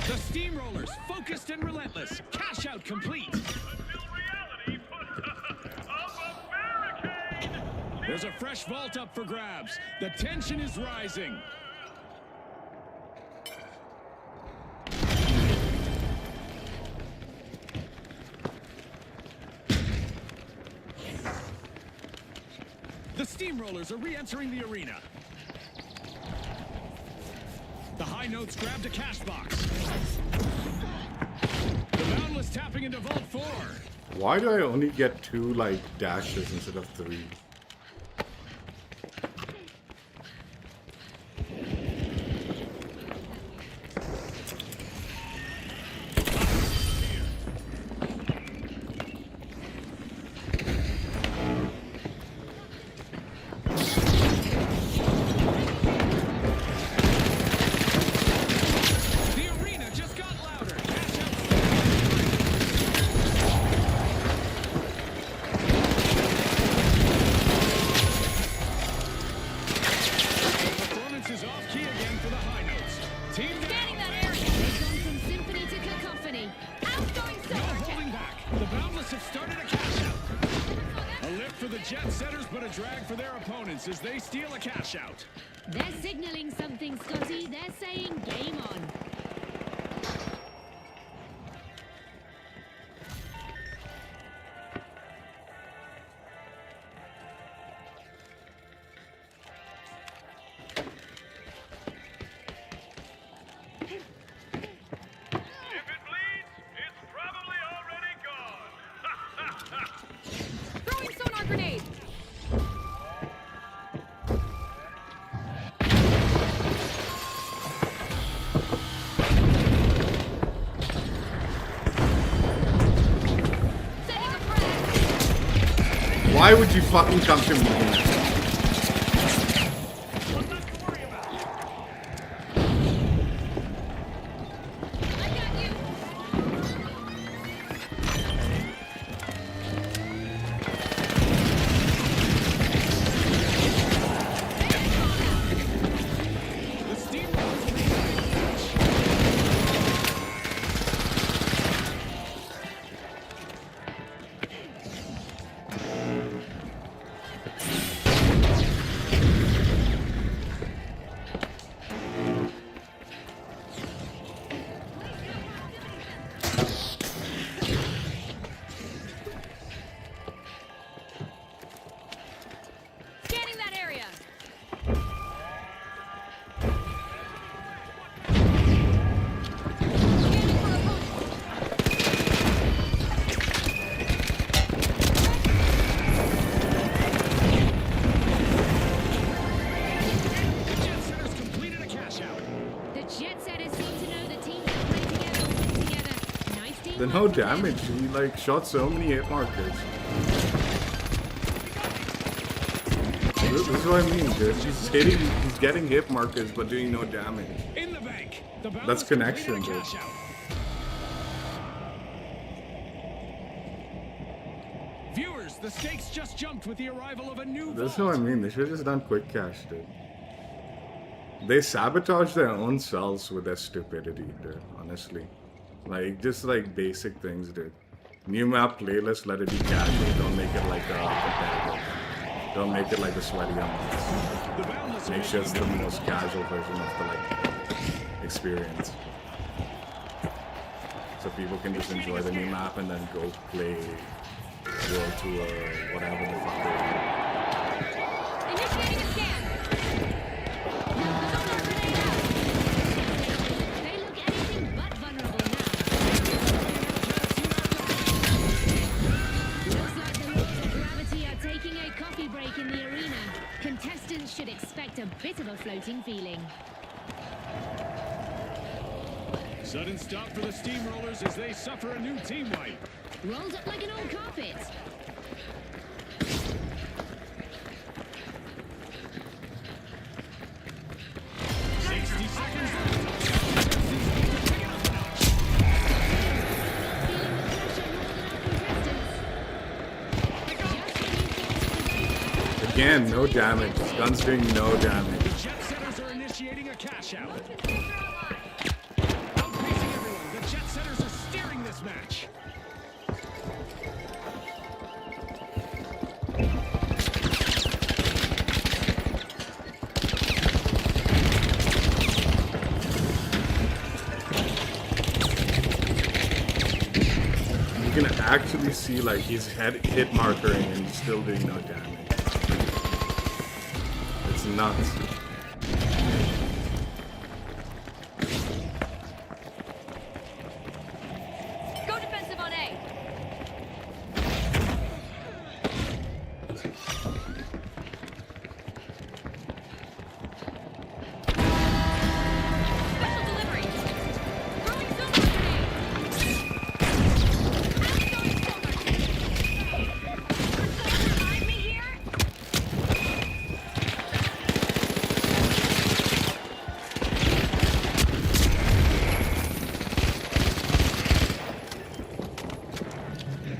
The steamrollers, focused and relentless. Cash out complete. Until reality puts up a barricade. There's a fresh vault up for grabs. The tension is rising. The steamrollers are re-entering the arena. The high notes grabbed a cash box. The Boundless tapping into Vault 4. Why do I only get 2 like dashes instead of 3? The arena just got louder. Cash out. Performance is off key again for the high notes. Team Scanning down. that area. They've gone from symphony to cacophony. Outgoing No sonar check. holding back. The Boundless have started a cash out. A lift for the jet setters, but a drag for their opponents as they steal a cash out. They're signaling something, Scotty. They're saying game on. If it bleeds, it's probably already gone. Throwing sonar grenade. Setting a frag. Why would you fucking come to me? What's not to worry about? I got you. The steamrollers Scanning that area. Scanning for opponents. The jet setters completed a cash out. The jet setters seem to know the teams that play together will win together. Nice team. Then no damage. He like shot so many hit markers. This is what I mean, dude. He's getting hit markers but doing no damage. In the bank. The Boundless That's connection, completed a dude. cash out. Viewers, the stakes just jumped with the arrival of a new That's vault. what I mean. They should have just done quick cash, dude. They sabotage their own selves with their stupidity, dude. Honestly, like just like basic things, dude. New map playlist, let it be casual. Don't make it like competitive. Don't make it like a sweaty unbox. The Boundless Make sure it's the most casual version of the experience. So people can just enjoy the new map and then go play World Tour or whatever the fuck they do. Initiating a scan. Sonar grenade out. They look anything but vulnerable now. Looks like the laws of gravity are taking a coffee break in the arena. Contestants should expect a bit of a floating feeling. Sudden stop for the Steamrollers as they suffer a new team wipe. Rolled up like an old carpet. Again, no damage. This gun's doing no damage. The Jet Setters are initiating a cash out. Outpacing everyone, the Jet Setters are steering this match. You can actually see like he's hit markering and still doing no damage. It's nuts. Go defensive on A. Special delivery. Throwing sonar grenade. Outgoing sonar grenade. Someone behind me here?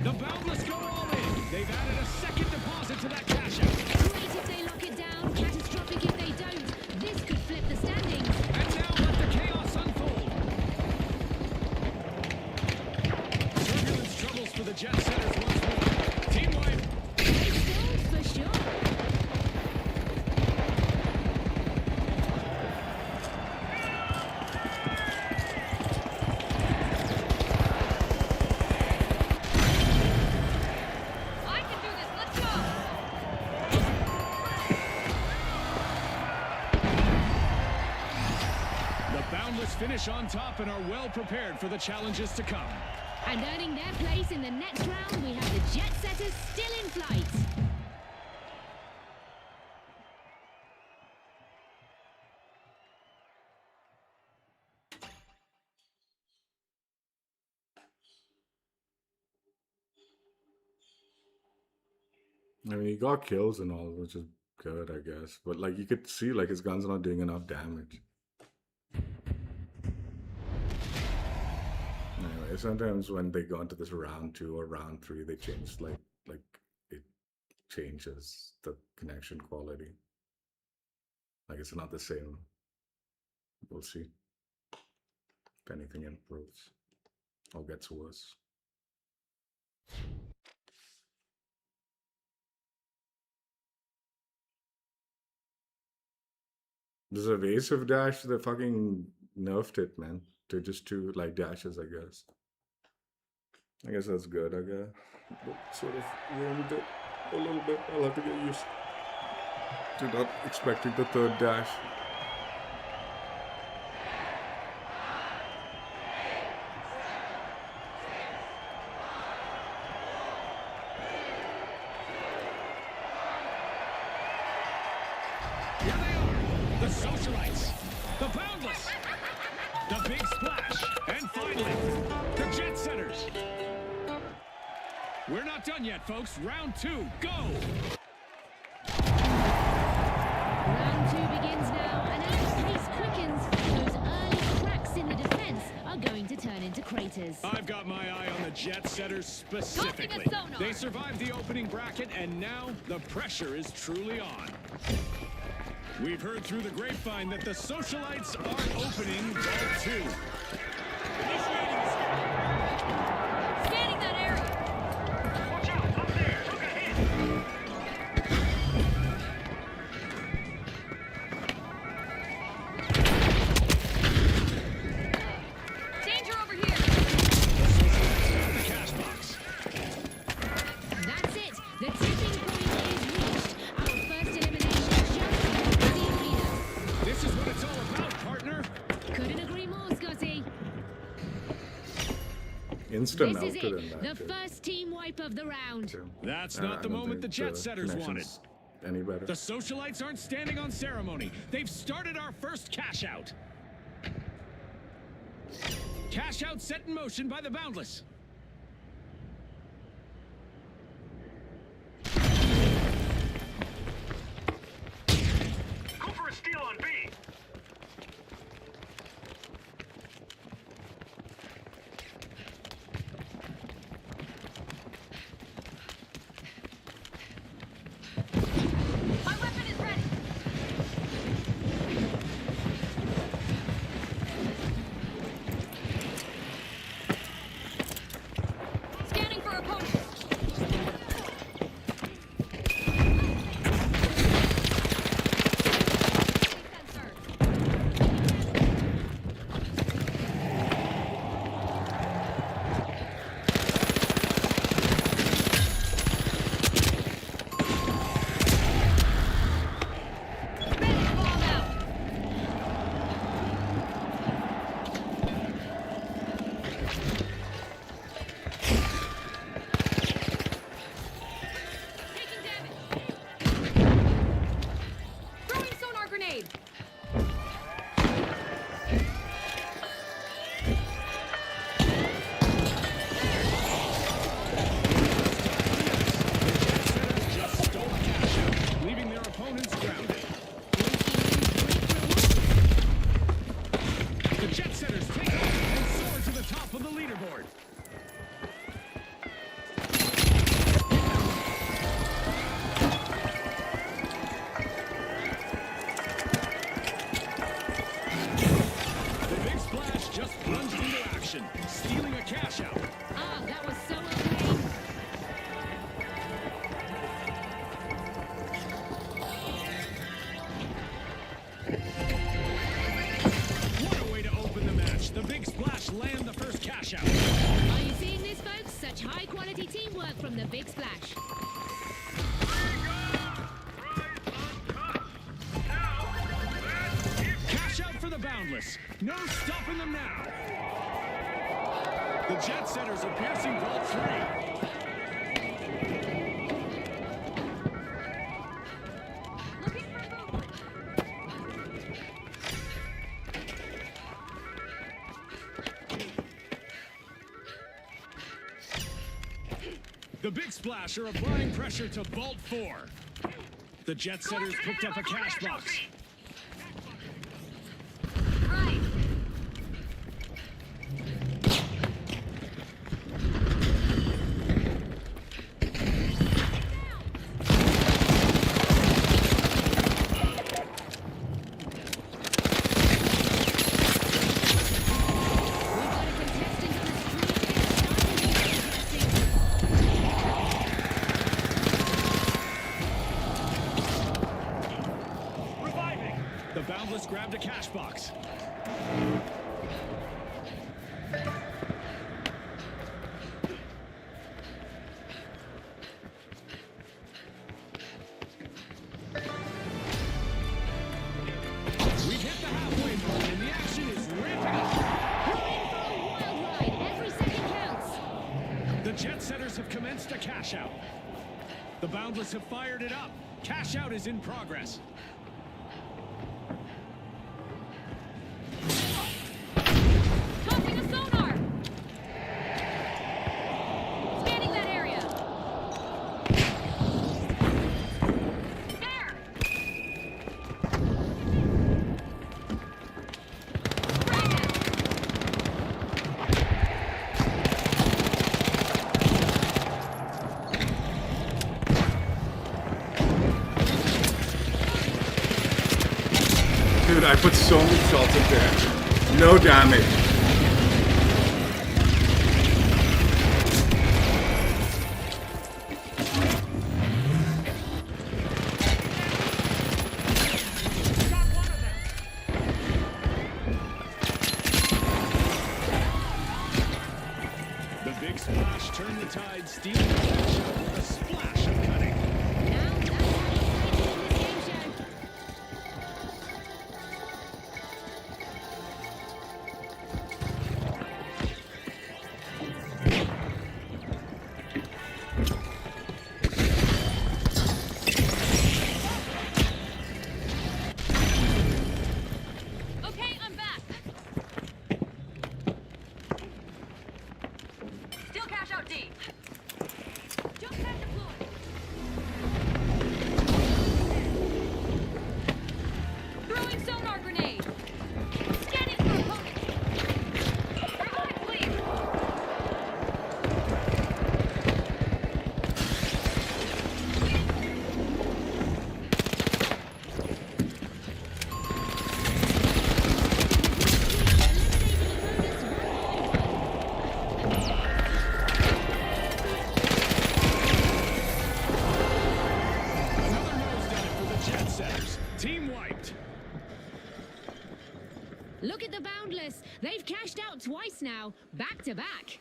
The Boundless go all in. They've added a second deposit to that cash out. Great if they lock it down, catastrophic if they don't. This could flip the standings. And now let the chaos unfold. Turbulence troubles for the Jet Setters once more. Team wipe. They stalled for sure. I can do this. Let's go. The Boundless finish on top and are well prepared for the challenges to come. And earning their place in the next round, we have the Jet Setters still in flight. I mean, he got kills and all, which is good, I guess. But like, you could see like his gun's not doing enough damage. Anyway, sometimes when they go into this round 2 or round 3, they change like it changes the connection quality. Like it's not the same. We'll see if anything improves or gets worse. There's a evasive dash. They fucking nerfed it, man. To just 2 like dashes, I guess. I guess that's good. I guess. But sort of ruined it a little bit. I'll have to get used to not expecting the 3rd dash. Here they are, the Socialites, the Boundless, the Big Splash, and finally, the Jet Setters. We're not done yet, folks. Round 2, go! Round 2 begins now, and as the pace quickens, those early cracks in the defense are going to turn into craters. I've got my eye on the Jet Setters specifically. Tossing a sonar. They survived the opening bracket, and now the pressure is truly on. We've heard through the grapevine that the Socialites are opening Vault 2. Scanning that area. Instant This is melted it, in that. the too. first team wipe of the round. Too. That's I not the don't moment the think Jet Setters wanted. connection's any better. The socialites aren't standing on ceremony. They've started our first cash out. Cash out set in motion by the Boundless. Go for a steal on B. My weapon is ready. Scanning for opponents. Bomb out. Taking damage. Throwing sonar grenade. Just stole a cash out, leaving their opponents grounded. The Jet Setters take off and soar to the top of the leaderboard. The Big Splash just plunged into action, stealing a cash out. Ah, that was so well played. What a way to open the match. The Big Splash land the first cash out. Are you seeing this, folks? Such high-quality teamwork from the Big Splash. Cash out for the Boundless. No stopping them now. The Jet Setters are piercing Vault 3. Looking for movement. The Big Splash are applying pressure to Vault 4. The Jet Setters picked up a cash box. Right. We've got a contestant on the street. It's starting to get interesting. Reviving. The Boundless grabbed a cash box. We've hit the halfway point and the action is ramping up. We're in for a wild ride. Every second counts. The Jet Setters have commenced a cash out. The Boundless have fired it up. Cash out is in progress. Tossing a sonar. Scanning that area. There. Frag out. Dude, I put so many shots in there. No damage. Got one of them. The Big Splash turned the tide, stealing the cash out with a splash of cunning. Now that's how it's played in this game show. out deep. Jump pad deployed. Throwing sonar grenade. Scanning for opponent. Revive, please. Another nosedive for the Jet Setters. Team wiped. Look at the Boundless. They've cashed out twice now, back to back.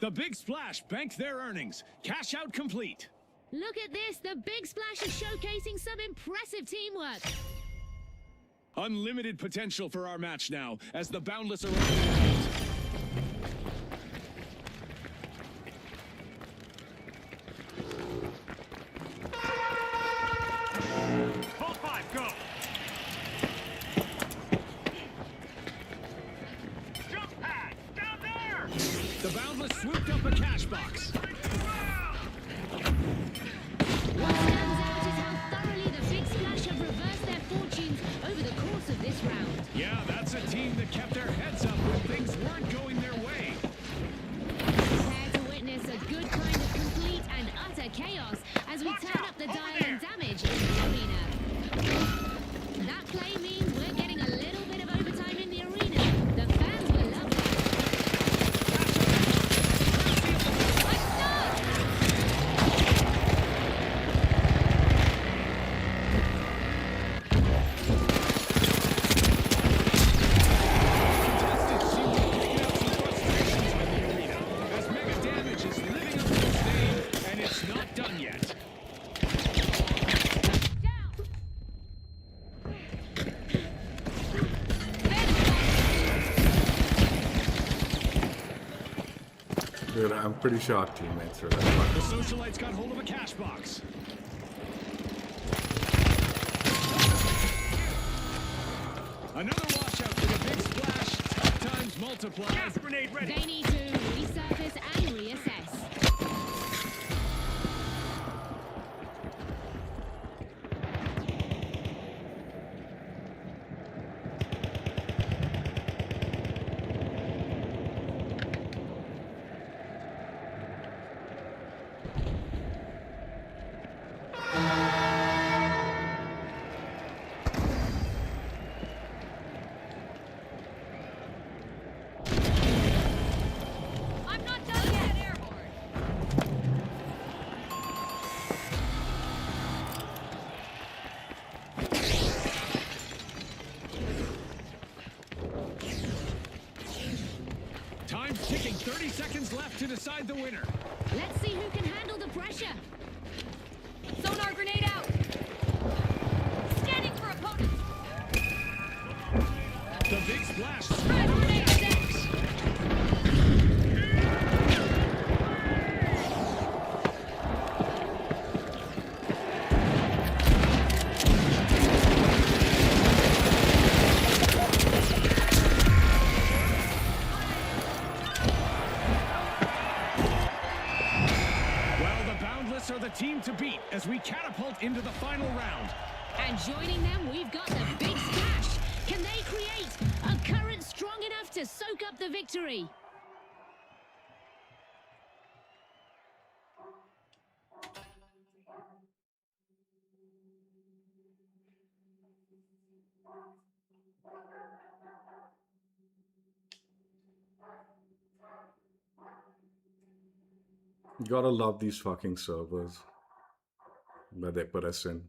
The Big Splash banked their earnings. Cash out complete. Look at this. The Big Splash is showcasing some impressive teamwork. Unlimited potential for our match now, as the Boundless are on the Ball 5, go. Jump pad, down there. The Boundless swooped up a cash box. What stands out is how thoroughly the Big Splash have reversed their fortunes over the course of this round. Yeah, that's a team that kept their heads up when things weren't going their way. Prepare to witness a good kind of complete and utter chaos as we turn up the dial and damage in the arena. That play means we're getting a little bit of overtime in the arena. The fans will love it. Let's stop. Contestants seem to be picking up some frustrations in the arena, as Mega Damage is living up to its name, and it's not done yet. Down. Dude, I'm pretty sure our teammates are that The Socialites got hold of a cash box. Another washout for the Big Splash. Tough times multiplied. Gas grenade ready. They need to resurface and reassess. I'm not done yet. Airborne. Time ticking, 30 seconds left to decide the winner. Let's see who can handle the pressure. Sonar grenade out. Scanning for opponent. The Big Splash Spread grenade set. Well, the Boundless are the team to beat as we catapult into the final round. And joining them, we've got the Big Splash. Can they create a current strong enough to soak up the victory? You gotta love these fucking servers that they put us in.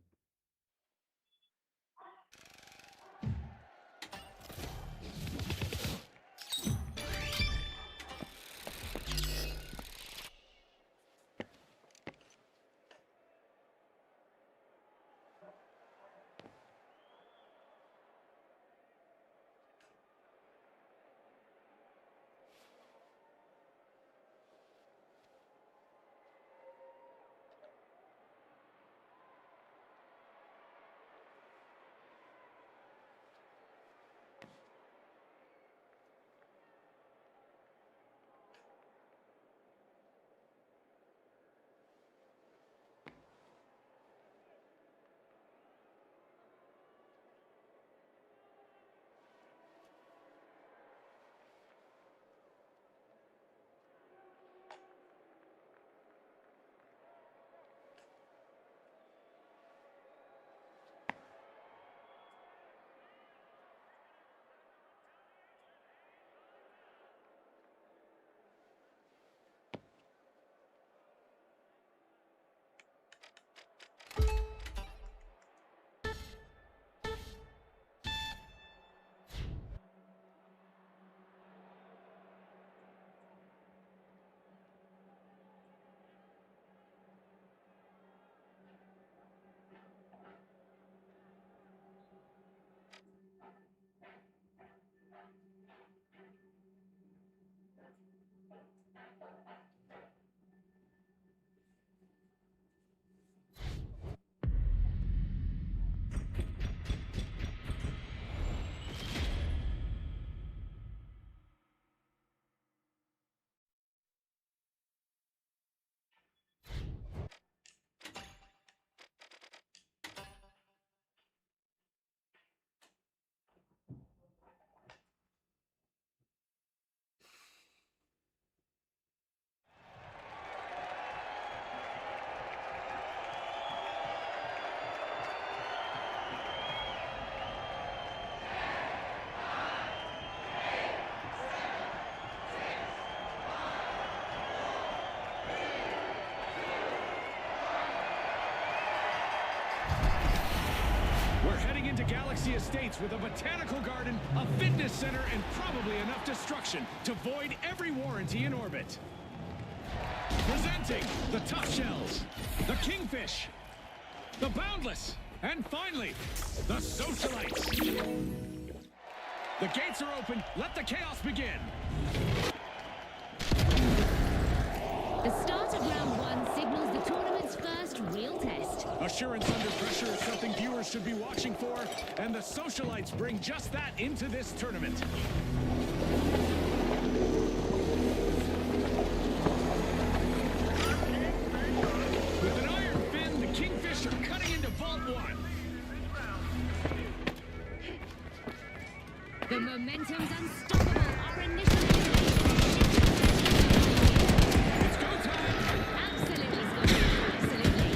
into Galaxy Estates with a botanical garden, a fitness center, and probably enough destruction to void every warranty in orbit. Presenting the Tough Shells, the Kingfish, the Boundless, and finally, the Socialites. The gates are open. Let the chaos begin. The start of round one signals the tournament's first real test. Assurance under pressure is something viewers should be watching for, and the Socialites bring just that into this tournament. With an iron fin, the Kingfish are cutting into Vault 1. The momentum's unstoppable. Our initial It's go time! absolutely Scott. Absolutely.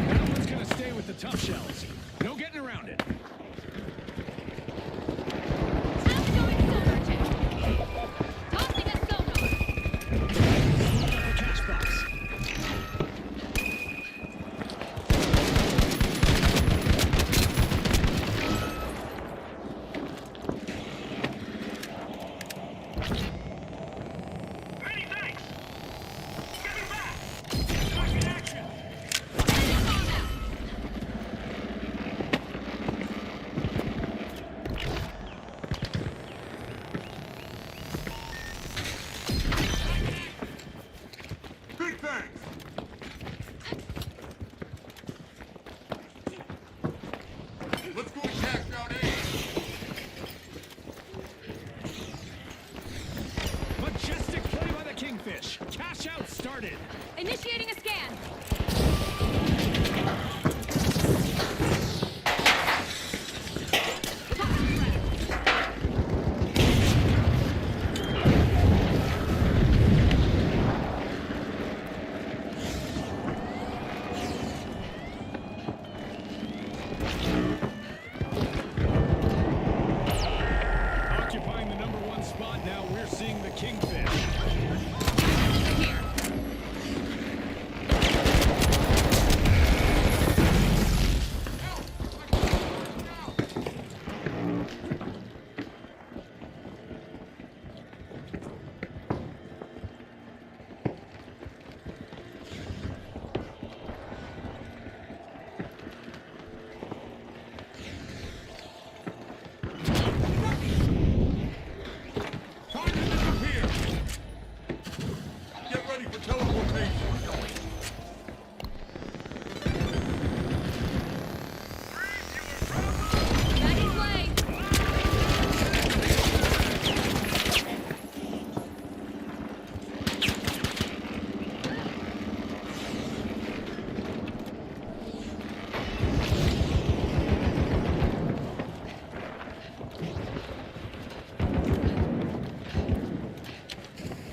That one's gonna stay with the Tough Shells. No getting around it. Outgoing sonar check. Tossing a sonar. The cash box. Many thanks. Get me back. Back in action. Big thanks. Let's go to Cashout A. Majestic play by the Kingfish. Cash out started. Initiating a scan. Occupying the number one spot now, we're seeing the Kingfish. Here. Time to disappear. Get ready for teleportation. Back in play.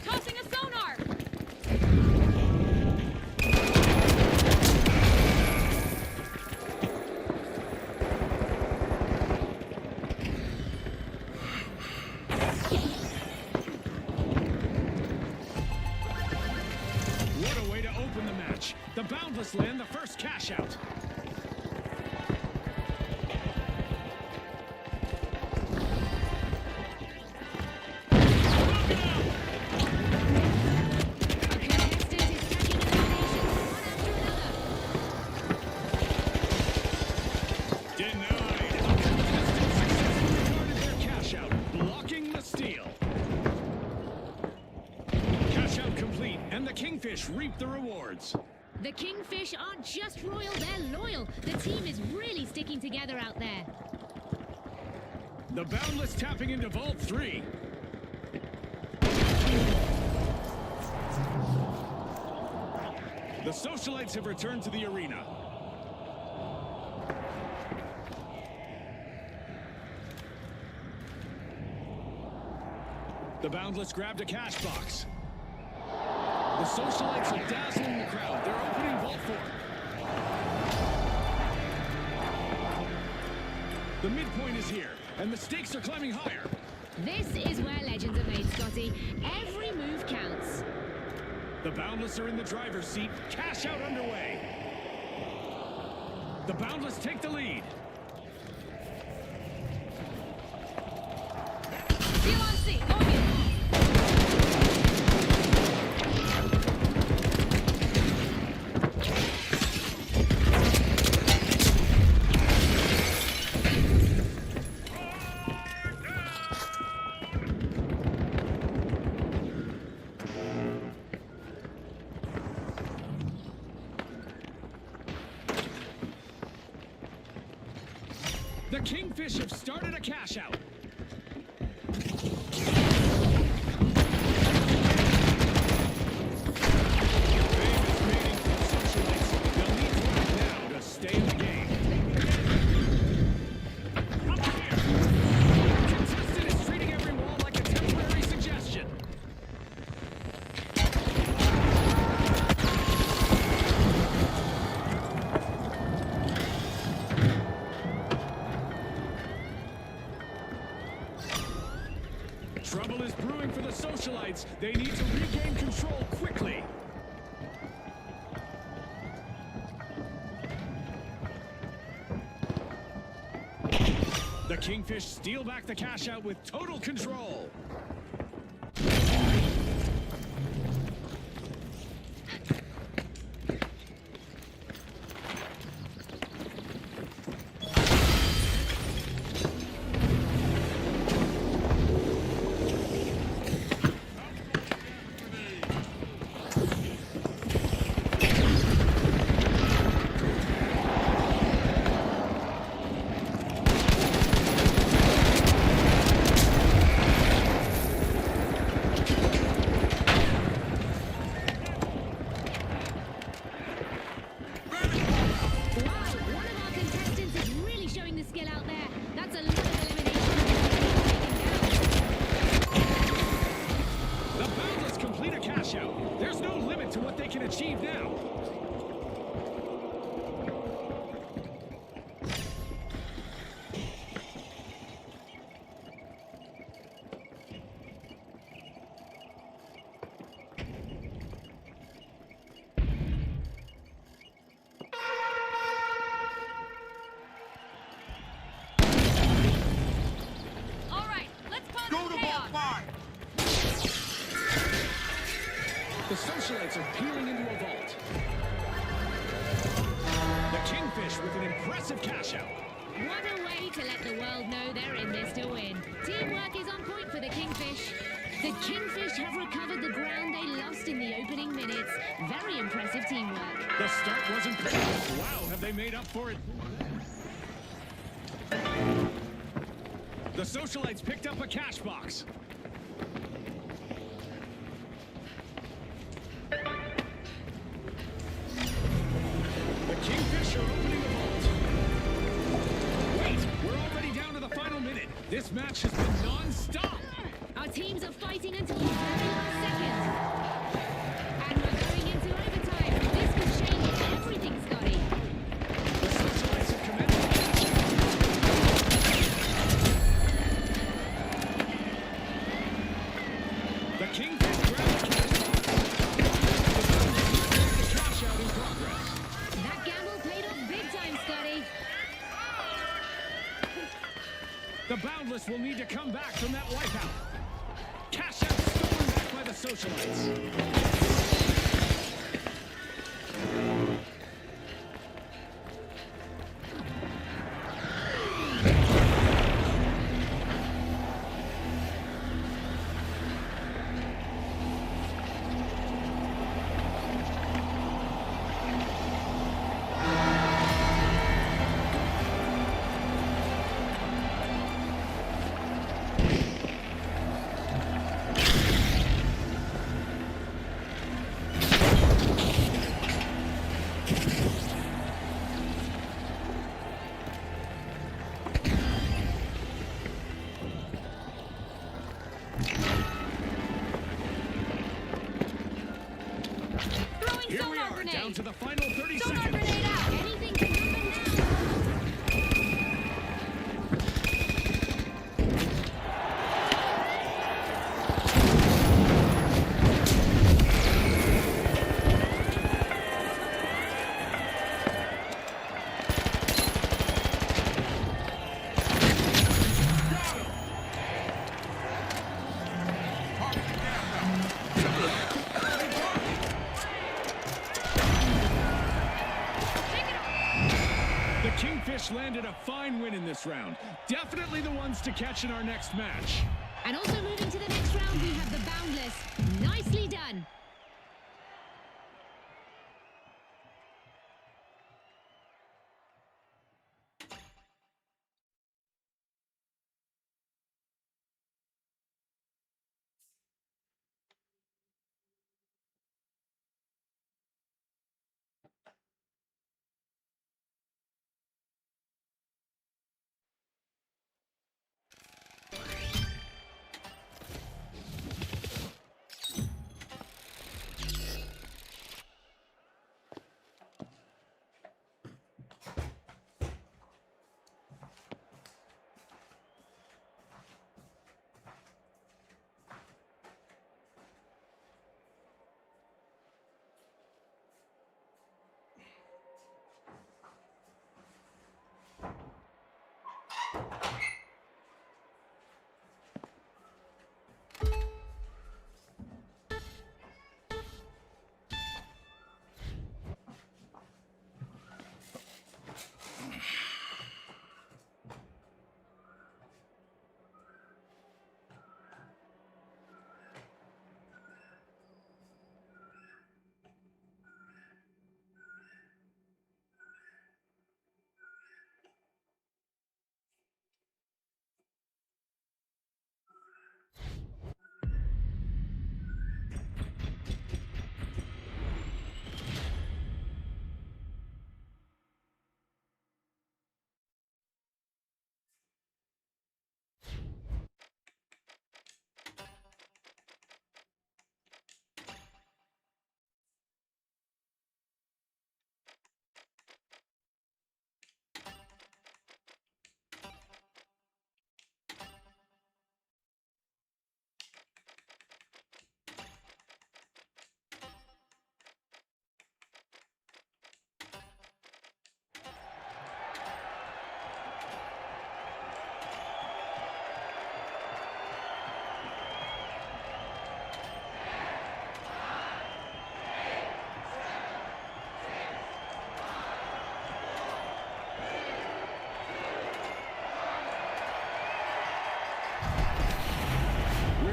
Tossing a sonar. What a way to open the match. The Boundless land the first cash out. Contestant is stacking eliminations one after another. Denied. A contestant successfully guarded their cash out, blocking the steal. Cash out complete, and the Kingfish reap the rewards. The Kingfish aren't just royal, they're loyal. The team is really sticking together out there. The Boundless tapping into Vault 3. The Socialites have returned to the arena. The Boundless grabbed a cash box. The Socialites are dazzling the crowd. They're opening Vault 4. The midpoint is here, and the stakes are climbing higher. This is where legends are made, Scotty. Every move counts. The Boundless are in the driver's seat. Cash out underway. The Boundless take the lead. Deal on C. Going in. The Kingfish have started a cash out. Trouble is brewing for the Socialites. They need to regain control quickly. The Kingfish steal back the cash out with total control. Achieve now. All right, let's pause Go the to chaos. ball 5. The Socialites are peeling into a vault. The Kingfish with an impressive cash out. What a way to let the world know they're in this to win. Teamwork is on point for the Kingfish. The Kingfish have recovered the ground they lost in the opening minutes. Very impressive teamwork. The start wasn't pretty. Wow, have they made up for it? The Socialites picked up a cash box. The Kingfish are opening the vault. Wait, we're already down to the final minute. This match has been non-stop. Our teams are fighting until the very last second. And we're going into overtime. This could change everything, Scotty. The Socialites have commenced. The Kingfish grab the cash box. The cash out in progress. That gamble paid off big time, Scotty. The Boundless will need to come back from that wipeout. Cash out stolen back by the Socialites. Throwing Here we sonar are, grenade. down to the final 30 Sonar seconds. grenade out. Anything can happen now. Fish landed a fine win in this round. Definitely the ones to catch in our next match. And also moving to the next round, we have the Boundless. Nicely done.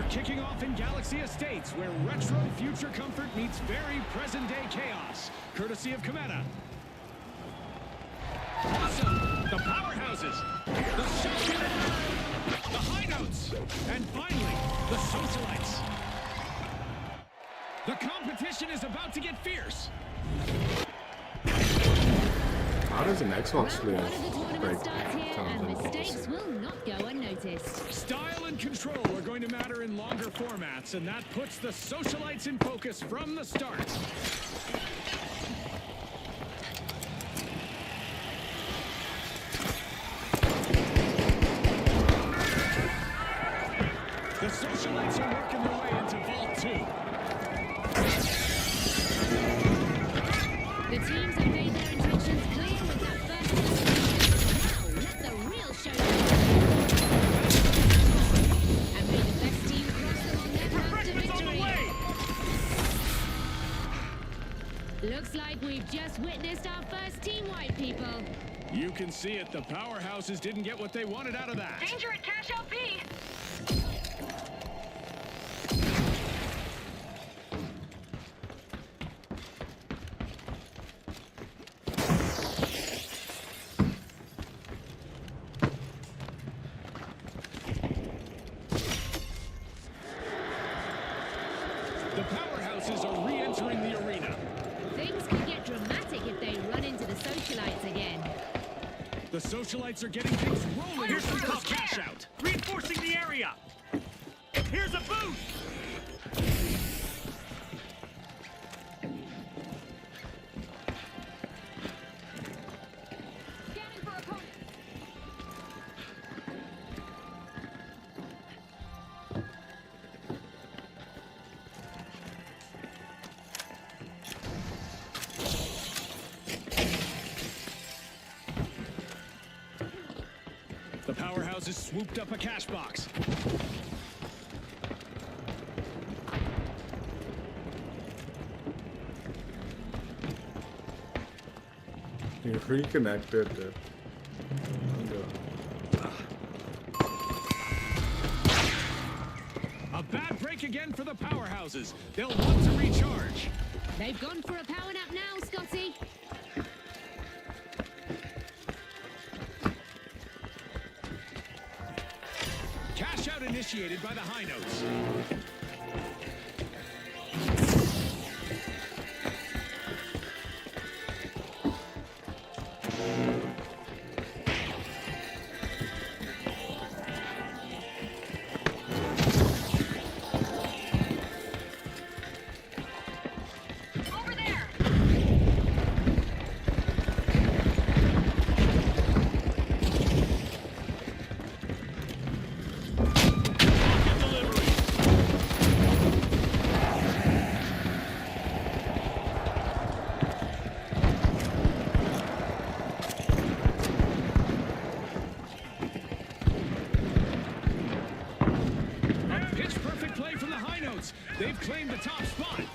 Kicking off in Galaxy Estates, where retro future comfort meets very present-day chaos, courtesy of Cometa. Awesome! The powerhouses, the shotgun, the high notes, and finally, the socialites. The competition is about to get fierce. How does an Xbox Round one player of the tournament break starts here, sounds and impossible? mistakes will not go unnoticed. Style and control are going to matter in longer formats, and that puts the socialites in focus from the start. The socialites are working their way into Vault 2. The teams have made their intentions clear with that first. Now, let the real show begin. And may the best team cross them on their path to Refreshments on the victory. way! Looks like we've just witnessed our first team wipe, people. You can see it. The powerhouses didn't get what they wanted out of that. Danger at Cashout B! The powerhouses are re-entering the arena. Things could get dramatic if they run into the socialites again. The socialites are getting things rolling. Here's some with tough this cash out. Reinforcing the area. Here's a boost. Scanning for opponent. The powerhouses swooped up a cash box. You're reconnected. A bad break again for the powerhouses. They'll want to recharge. They've gone for a power nap now, Scotty. Cash out initiated by the high notes. Over there! A pitch-perfect play from the high notes. They've claimed the top spot. No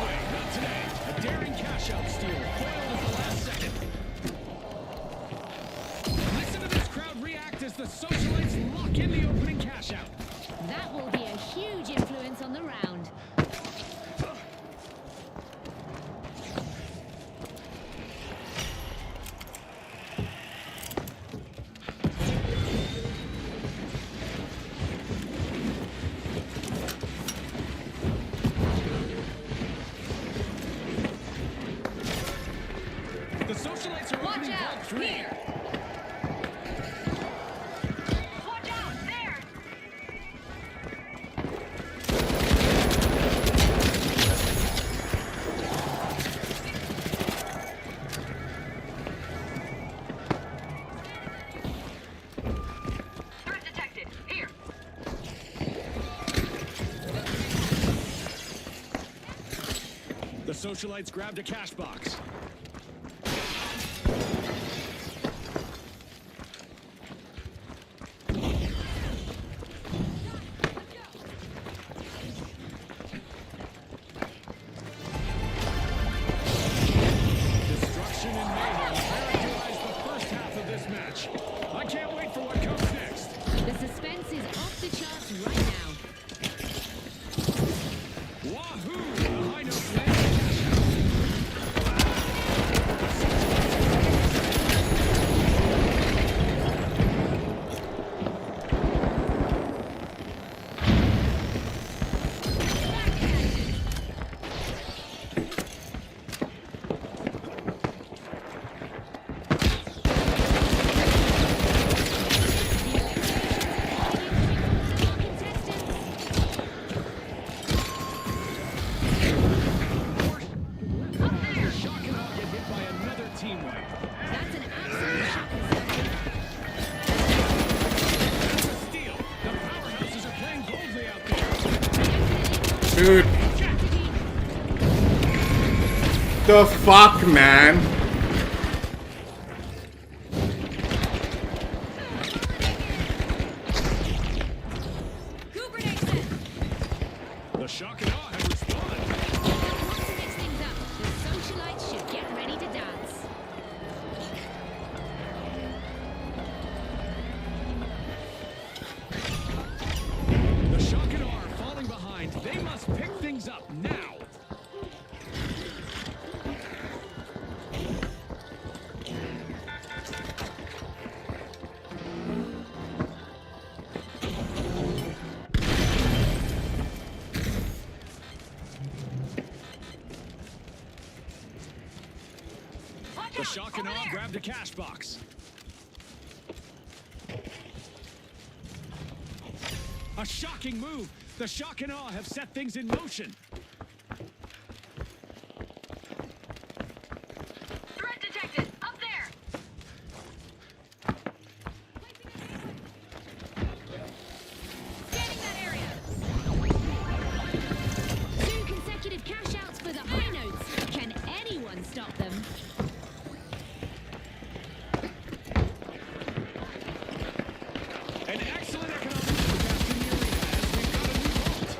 way, not today. A daring cash-out steal, foiled at the last second. Listen to this crowd react as the socialites lock in the opening cash-out. That will be a huge influence on the round. The socialites are Watch opening out! vault 3. Here! Watch out! There! Threat detected. Here! The socialites grabbed a cash box. Destruction and mayhem characterize the first half of this match. I can't wait for what comes next. The suspense is off the charts right now. Wahoo! The high notes land the cash out. Shock and awe get hit by another team wipe. That's an absolute shocker, Scotty. That's a steal. The powerhouses are playing boldly out there. Dude, the fuck, man? Goo grenade set! The shock and awe have responded. They'll want to mix things up. The socialites should get ready to dance. The shock and awe are falling behind. They must pick things up now. Watch The out! shock and Over awe there! grabbed a cash box. A shocking move. The shock and awe have set things in motion. Threat detected! Up there! Scanning that area! 2 consecutive cash outs for the high notes. Can anyone stop them? An excellent economic forecast in the arena as we've got a new vault.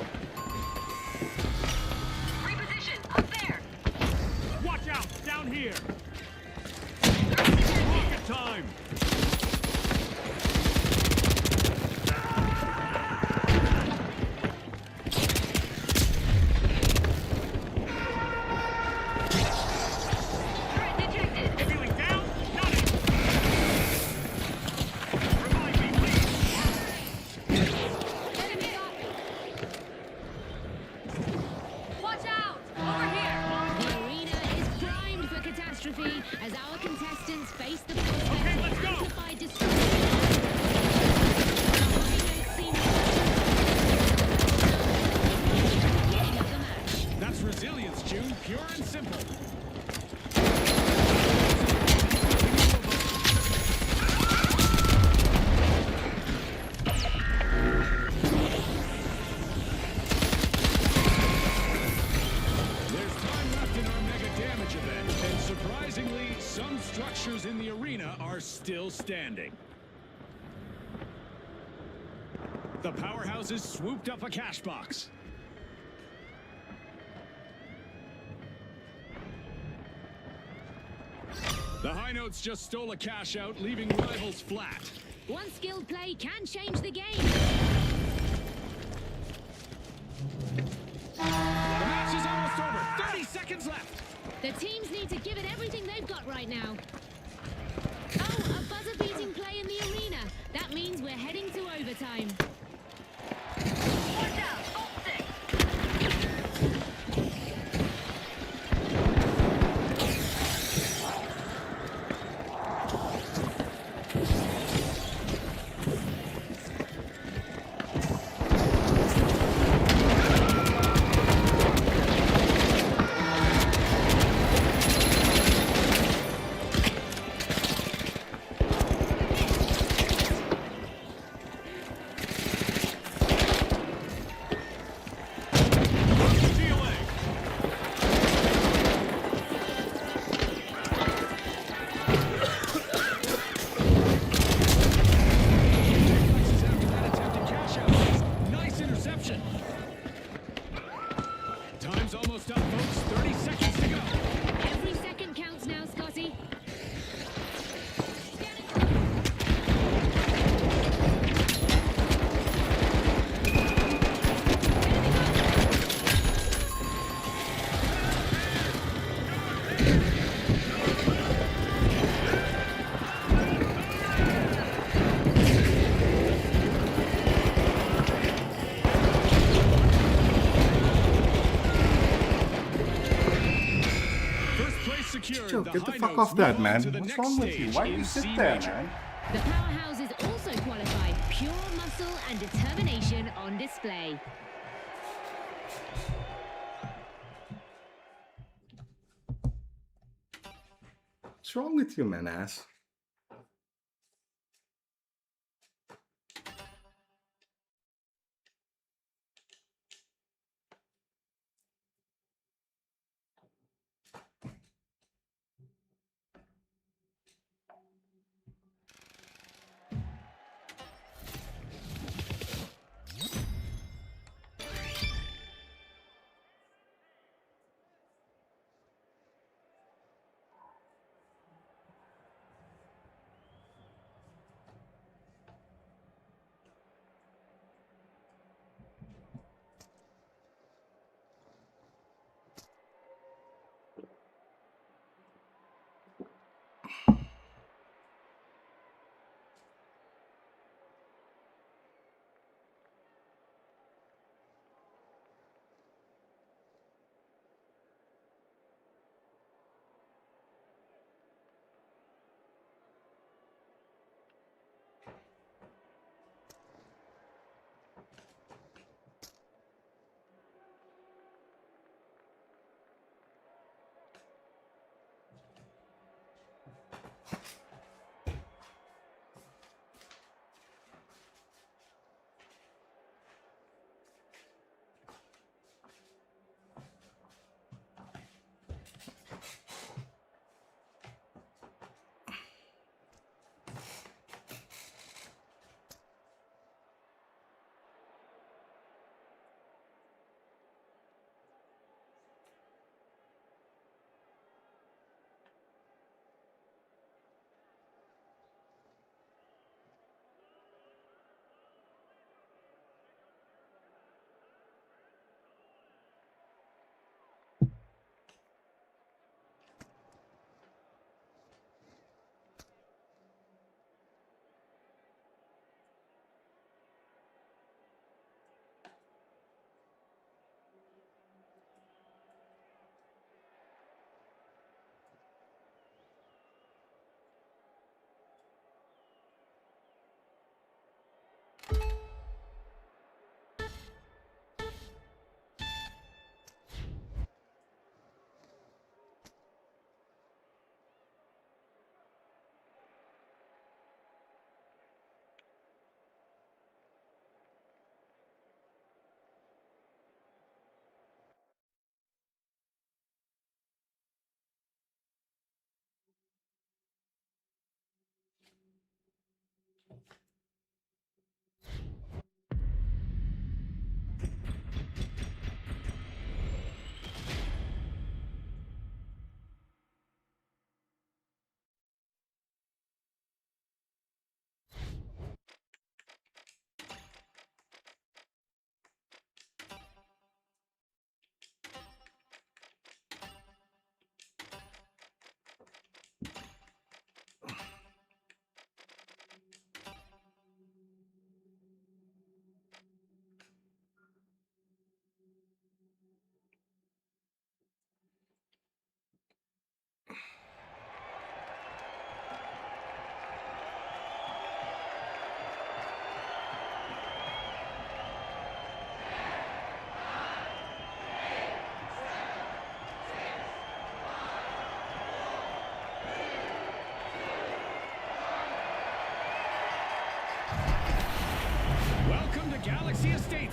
trophy as our contestants face the prospect Okay, of let's go. amplified destruction. The high notes seem beginning of the match. That's resilience, June. Pure and simple. There's time left in our mega damage event, and surprisingly, some structures in the arena are still standing. The powerhouses swooped up a cash box. The High Notes just stole a cash out, leaving rivals flat. One skilled play can change the game. The match is almost over. 30 seconds left. The teams need to give it everything they've got right now. Oh, a buzzer-beating play in the arena. That means we're heading to overtime. Watch out! Optic! DOA. Reflexes after that attempted cash out. Nice interception. Time's almost up, folks. 30 seconds to go. Every second counts now, Scotty. First place secured. Joe, get the High fuck Notes off that, move on man. to the What's next wrong with you? stage Why do in you sit C there, Major. man? The powerhouses also qualify. Pure muscle and determination on display. What's wrong with you, man, ass?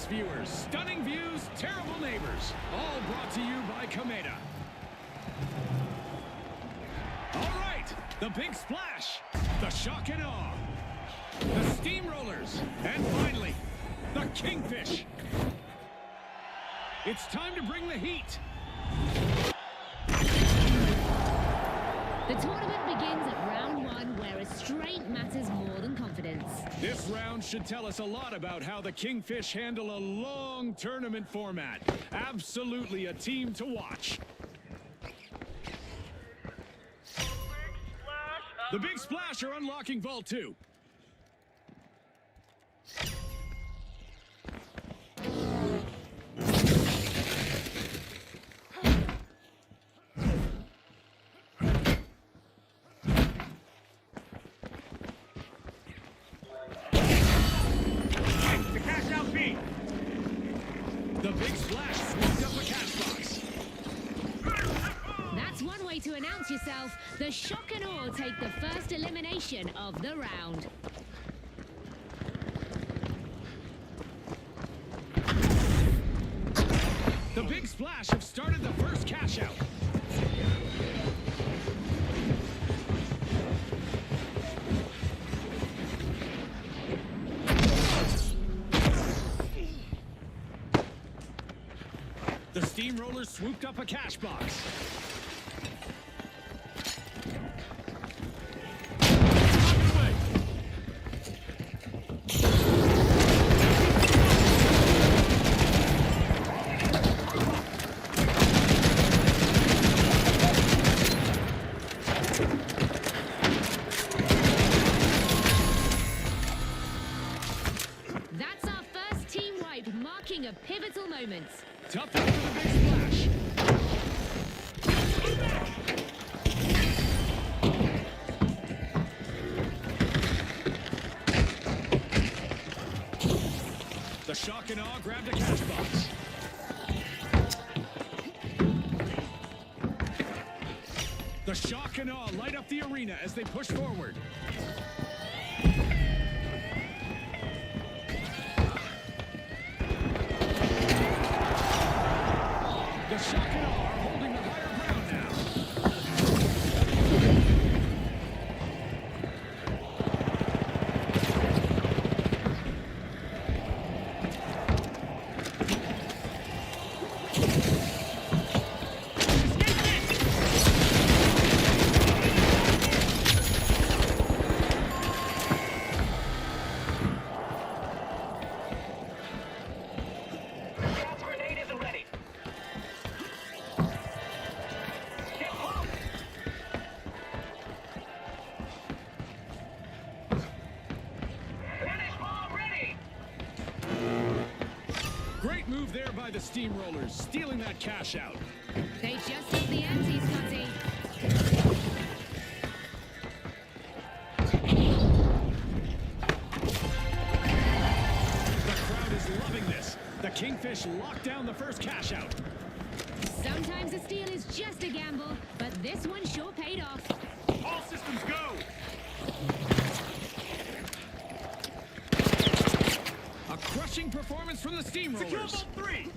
viewers, stunning views, terrible neighbors. All brought to you by Kameda. All right, the big splash, the shock and awe, the steamrollers, and finally, the kingfish. It's time to bring the heat. The tournament begins at round 1, where restraint matters more than confidence. This round should tell us a lot about how the Kingfish handle a long tournament format. Absolutely a team to watch. The Big Splash are unlocking Vault 2. The Cashout B. The Big Splash swooped up a cash box. That's one way to announce yourself. The shock and awe take the first elimination of the round. The Big Splash have started the first cash out. The Steamrollers swooped up a cash box. That's our first team wipe, marking a pivotal moment. Tough out for the Big Splash. The shock and awe grabbed a cash box. The shock and awe light up the arena as they push forward. The shock and awe are holding the higher ground now. Gas grenade isn't ready. Get close. Finish bomb ready. Great move there by the Steamrollers, stealing that cash out. They just up the ante, Scotty. The crowd is loving this. The Kingfish locked down the first cash out. Sometimes a steal is just a gamble, but this one sure paid off. All systems go. A crushing performance from the Secure Steamrollers. Vault 3.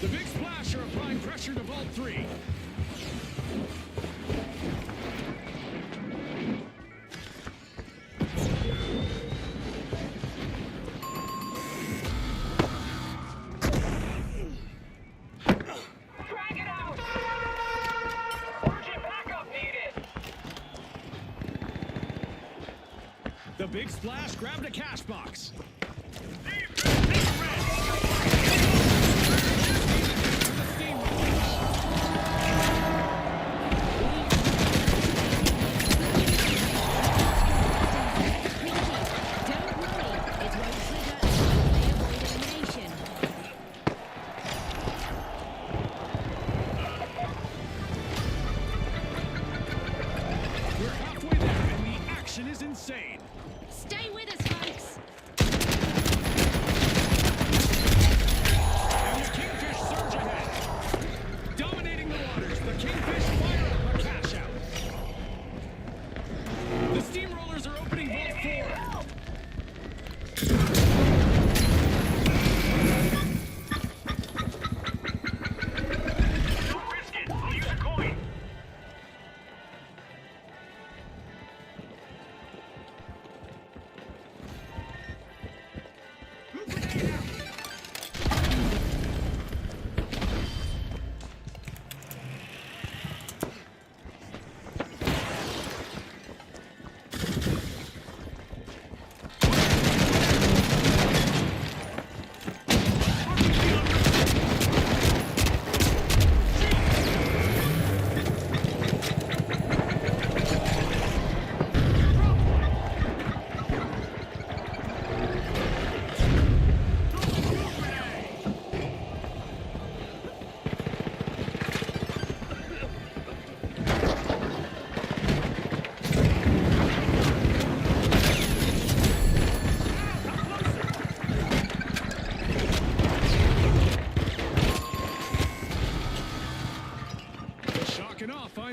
The Big Splash are applying pressure to Vault 3. Drag it out. Urgent backup needed. The Big Splash grabbed a cash box. The Steamrollers. Don't worry, it won't trigger until they avoid elimination. We're halfway there, and the action is insane. Stay with us, folks.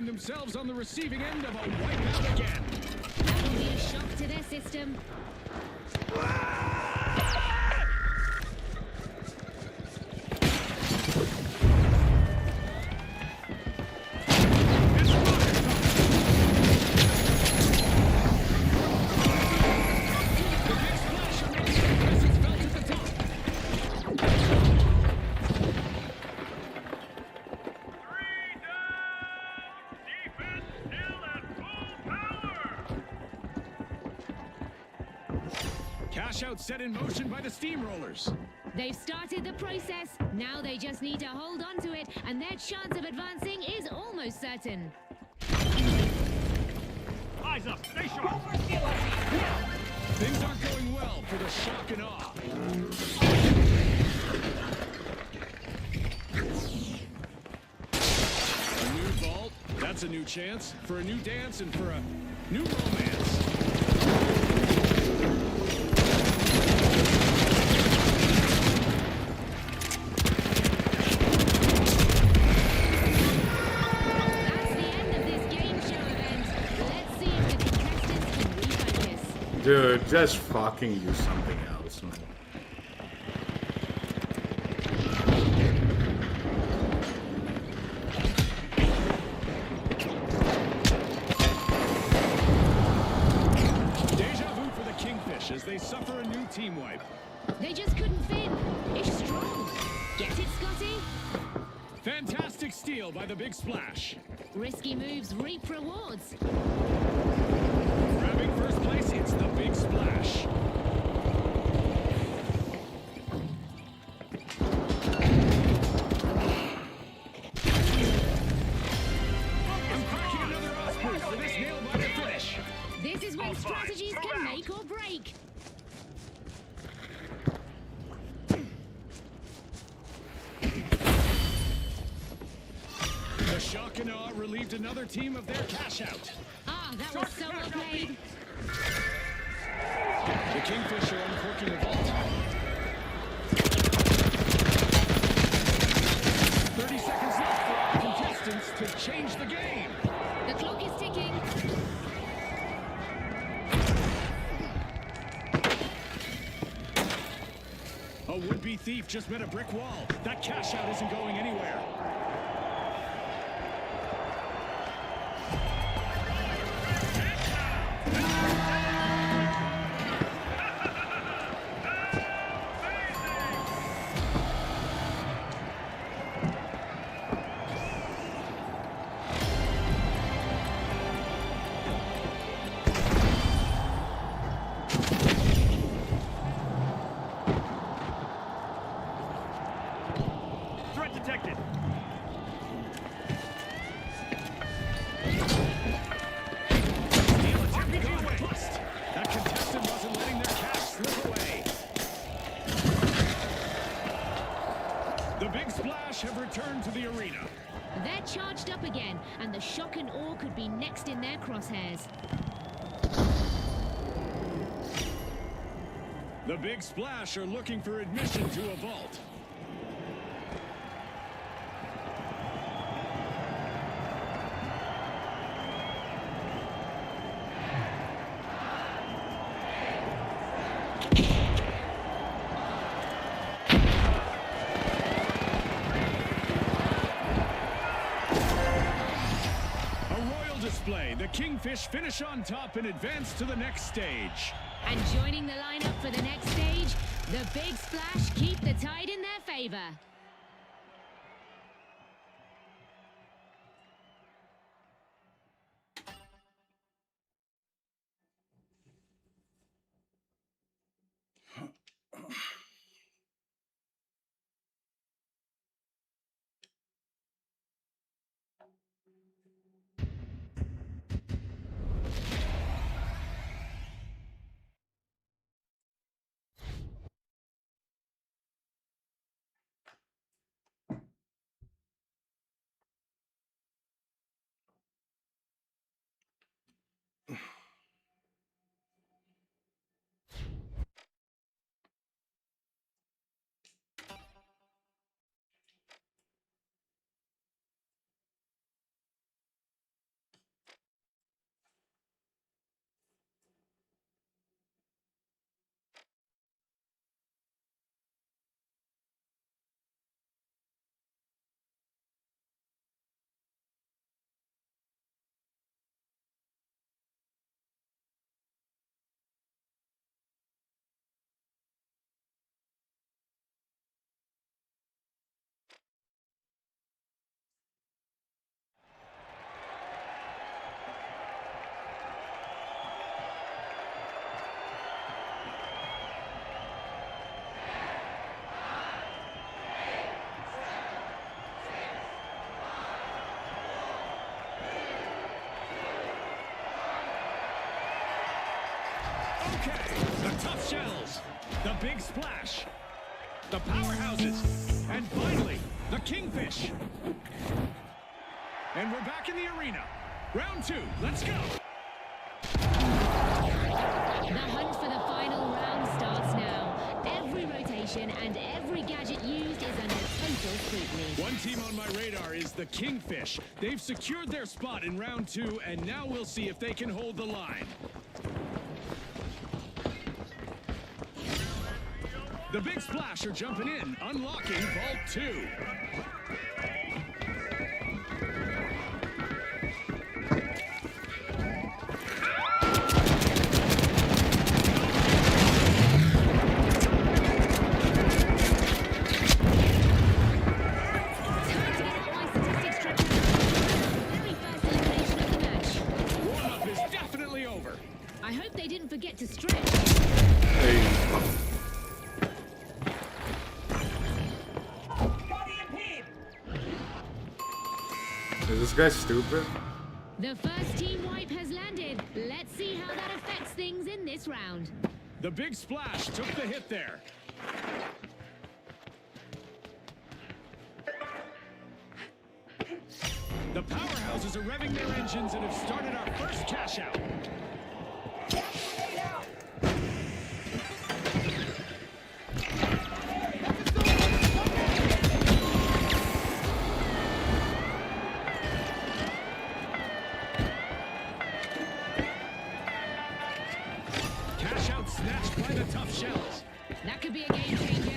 find themselves on the receiving end of a wipeout again. That will be a shock to their system. Three down. Defense still at full power. Cashout set in motion by the Steamrollers. They've started the process. Now they just need to hold on to it, and their chance of advancing is almost certain. Eyes up. Stay sharp. Things aren't going well for the shock and awe. A new vault, that's a new chance for a new dance and for a new romance. That's the end of this game show event. Let's see if the contestants can refocus. Dude, just fucking use something else, man. Deja vu for the Kingfish as they suffer a new team wipe. They just couldn't fin. It's strong. Get it, Scotty? Fantastic steal by the Big Splash. Risky moves reap rewards. Grabbing first place, it's the Big Splash. I'm cracking another osprey for this nail-biter finish. This is when strategies can make or break. The shock and awe relieved another team of their cash out. Ah, that was so well played. The Kingfish are uncorking a vault. 30 seconds left for our contestants to change the game. The clock is ticking. A would-be thief just met a brick wall. That cash out isn't going anywhere. Threat detected. Steal attempt gone bust. That contestant wasn't letting their cash slip away. The Big Splash have returned to the arena. They're charged up again, and the shock and awe could be next in their crosshairs. The Big Splash are looking for admission to a vault. A royal display. The Kingfish finish on top and advance to the next stage. And joining the lineup for the next stage, the Big Splash keep the tide in their favor. Okay, the tough shells, the big splash, the powerhouses, and finally, the kingfish. And we're back in the arena. Round 2, let's go. The hunt for the final round starts now. Every rotation and every gadget used is under total scrutiny. One team on my radar is the Kingfish. They've secured their spot in round 2, and now we'll see if they can hold the line. The Big Splash are jumping in, unlocking Vault 2. Time to get out my statistics tracker. Very first elimination of the match. Warm-up is definitely over. I hope they didn't forget to stretch. Hey. Is this guy stupid? The first team wipe has landed. Let's see how that affects things in this round. The Big Splash took the hit there. The powerhouses are revving their engines and have started our first cash out. Cash out snatched by the tough shells. That could be a game changer.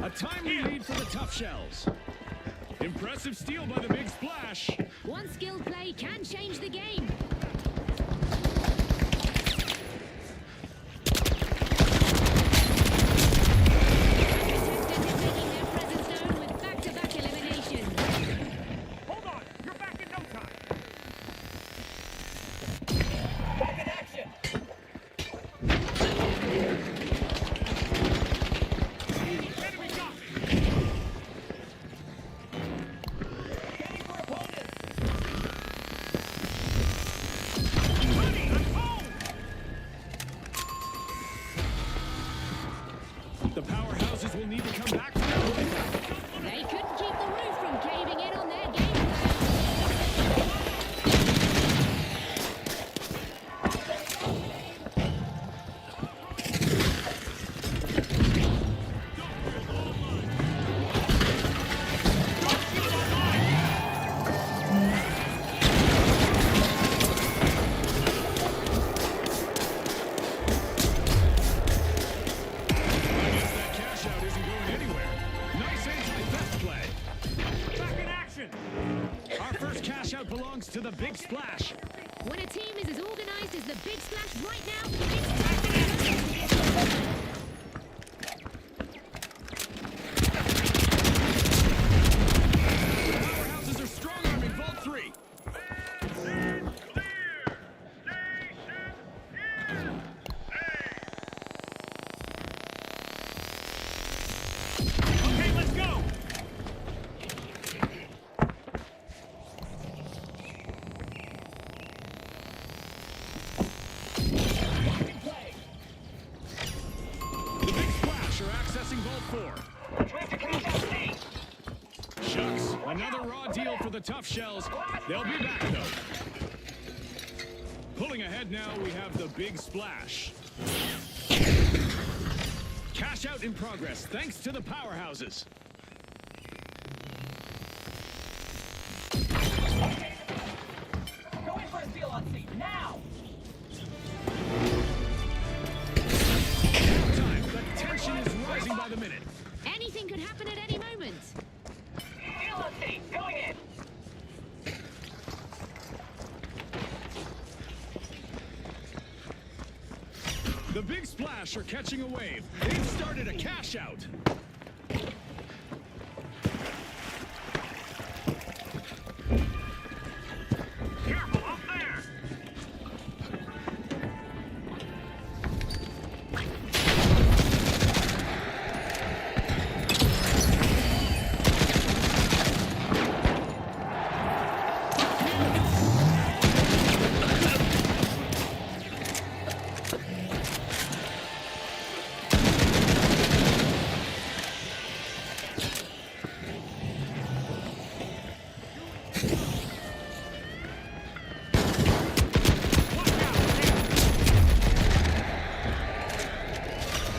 A timely lead for the tough shells. Impressive steal by the Big Splash. One skilled play can change the game. Contestants making their presence known with back-to-back eliminations. Hold on. You're back in no time. Enemy got me. Honey, I'm home. The powerhouses will need to come back for their wipeout. They couldn't keep the roof from caving in on their game plan. That cash out isn't going anywhere. Nice anti-theft play. Back in action. Our first cash out belongs to the Big Splash. When a team is as organized as the Big Splash right now, it's Powerhouses are strong-arming Vault 3. Okay, let's go. The Big Splash are accessing Vault 4. Shucks, another raw deal for the tough shells. They'll be back, though. Pulling ahead now, we have the Big Splash. Cash out in progress, thanks to the powerhouses. Go in for a steal on seat, now! Time, the tension is rising by the minute. anything could happen at any moment. Steal on seat, going in! The Big Splash are catching a wave. They've started a cash out. Careful up there!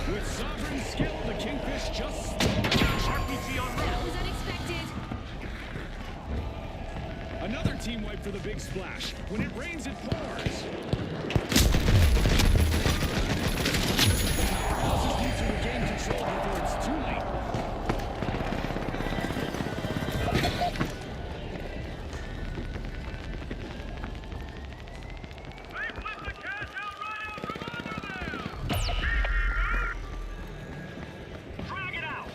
With sovereign skill, the Kingfish just RPG on route! That was unexpected. another team wipe for the Big Splash. When it rains, it pours. Houses need to regain control before it's too late. They flipped the cash out right out from under them! Drag it out!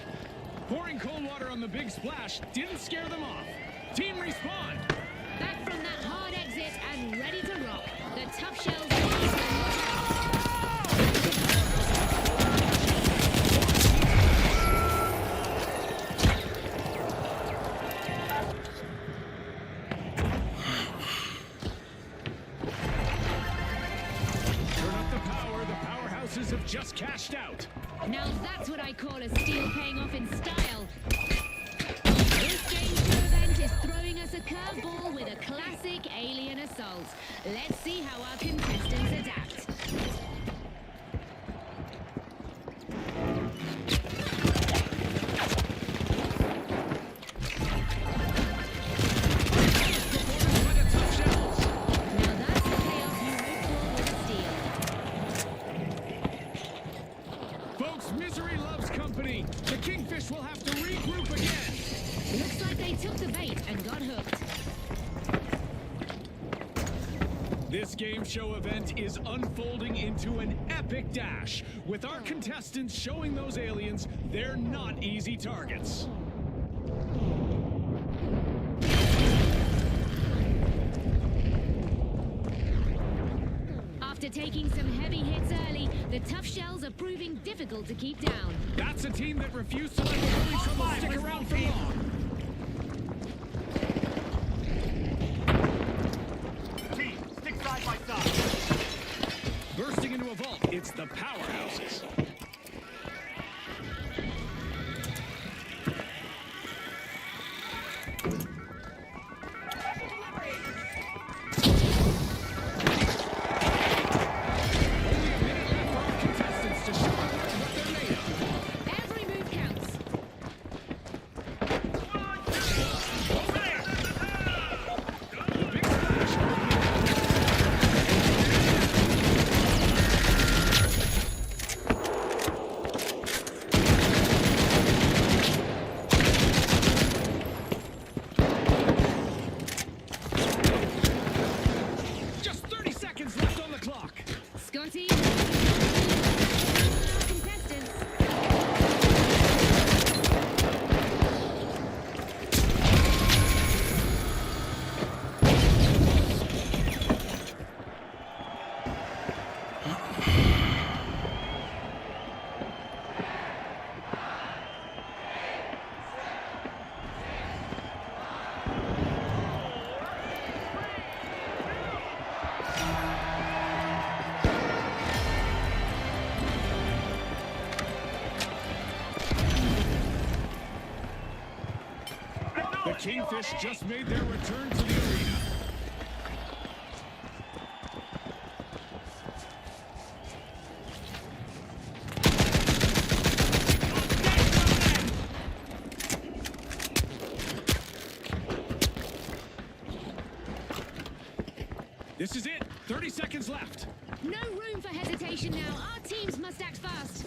Pouring cold water on the Big Splash didn't scare them off. Team respawn. Back from that hard exit and ready to rock. The tough shells. Turn up the power. The powerhouses have just cashed out. Now that's what I call a steal paying off in style. This game show event is throwing us a curveball with a classic alien assault. Let's see how our contestants adapt. Performance by the tough shells. Now that's the chaos you hope for with a steal. Folks, misery loves company. The Kingfish will have to regroup again. Looks like they took the bait and got hooked. This game show event is unfolding into an epic dash, with our contestants showing those aliens they're not easy targets. After taking some heavy hits early, the tough shells are proving difficult to keep down. That's a team that refused to let the early trouble stick around for long. Team, stick side by side! Bursting into a vault, it's the powerhouses. Only a minute left for our contestants to show our world what they're made of. Every move counts. The Big Splash. Just 30 seconds left on the clock. Scotty. Contestants. The Kingfish just made their return to the arena. This is it. 30 seconds left. No room for hesitation now. Our teams must act fast.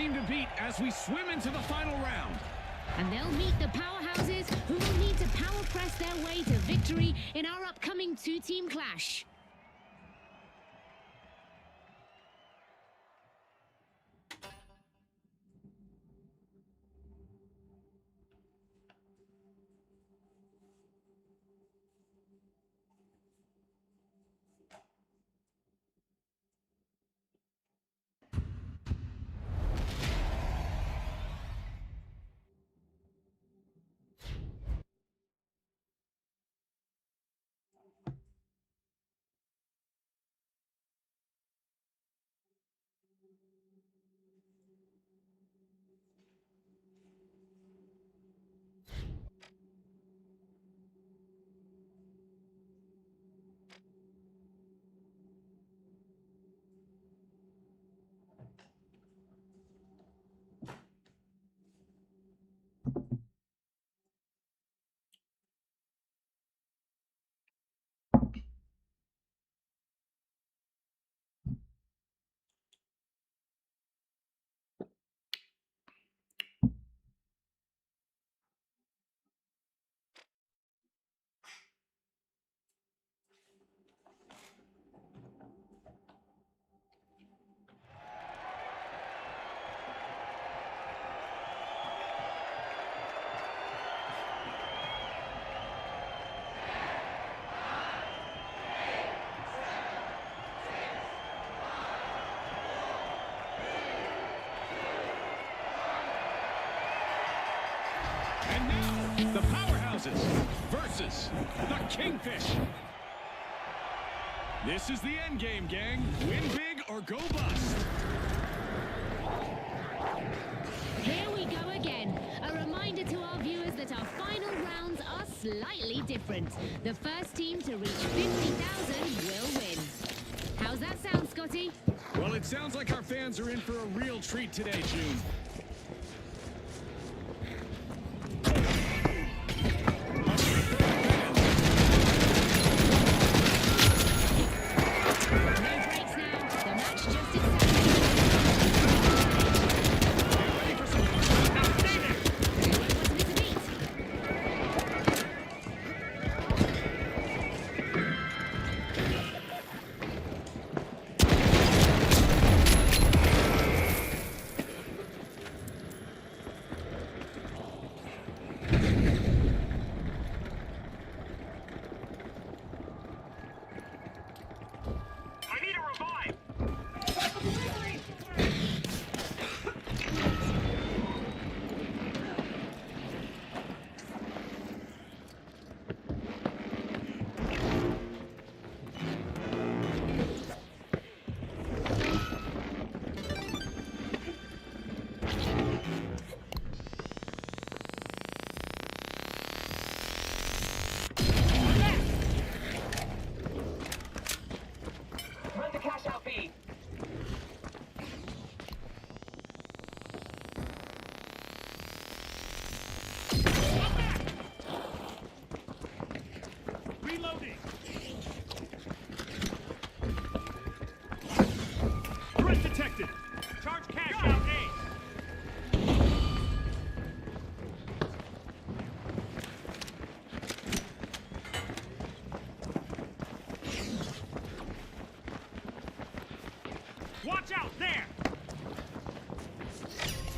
team to beat as we swim into the final round. And they'll meet the powerhouses who will need to power press their way to victory in our upcoming two-team clash. And now, the powerhouses versus the Kingfish. This is the end game, gang. Win big or go bust. Here we go again. A reminder to our viewers that our final rounds are slightly different. The first team to reach 50,000 will win. How's that sound, Scotty? Well, it sounds like our fans are in for a real treat today, June. No breaks now. The match just is Ready for some Now stay there. What's it to beat? I need a revive. Run the Cashout feed. Reloading. Threat detected. Charge cash out A. Watch out there.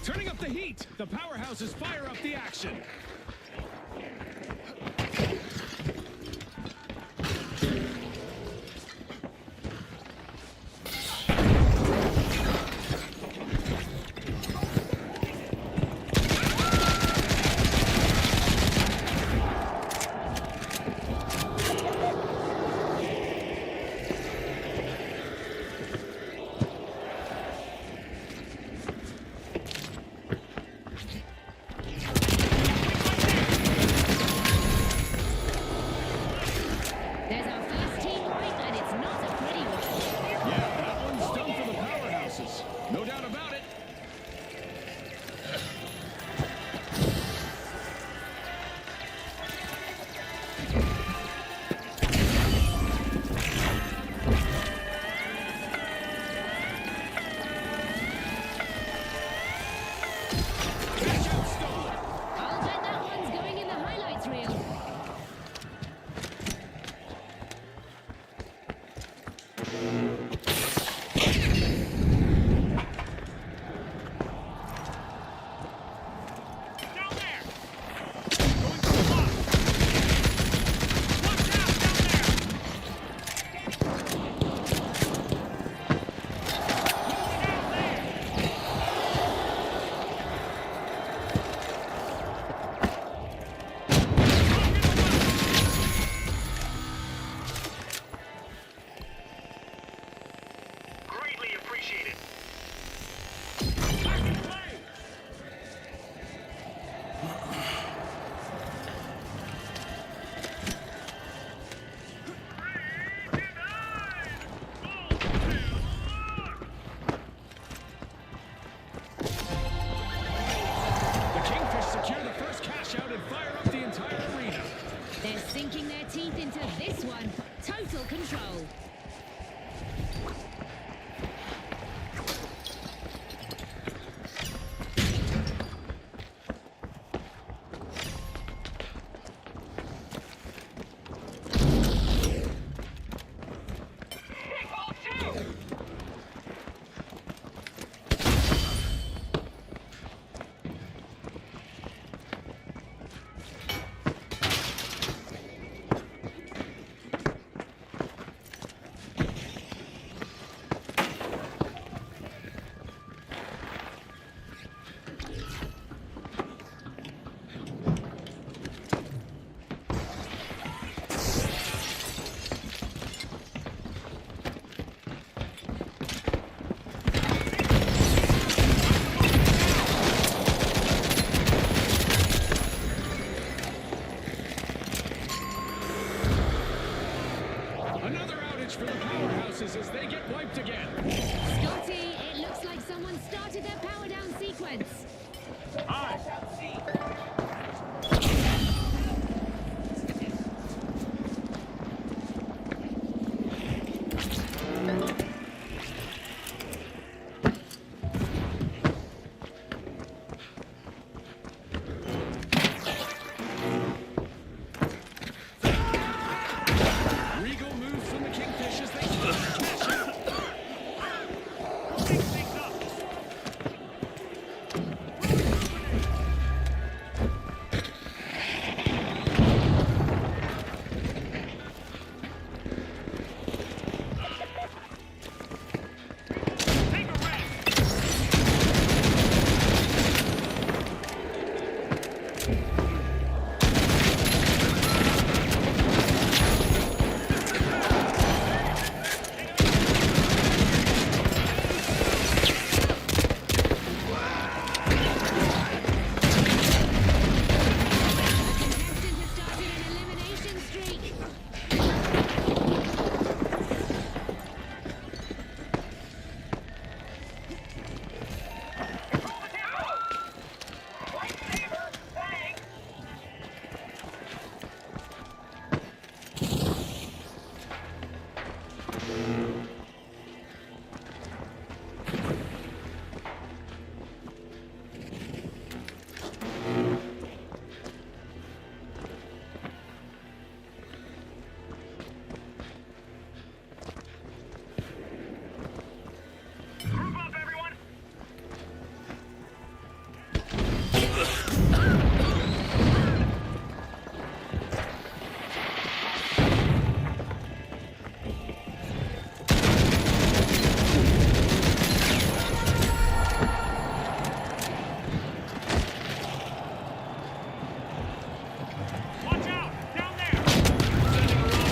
Turning up the heat, the powerhouses fire up the action. this one. Total control. Hit ball two! Another outage for the powerhouses as they get wiped again. Scotty, it looks like someone started their power down sequence. On. Cashout C. Regal moves from the Kingfish as they start to cash out. Mix things up. Take a rest. Contestant has started an elimination streak. Lightsaber! Thanks! Group up, everyone. Watch out! Down there! Sending around.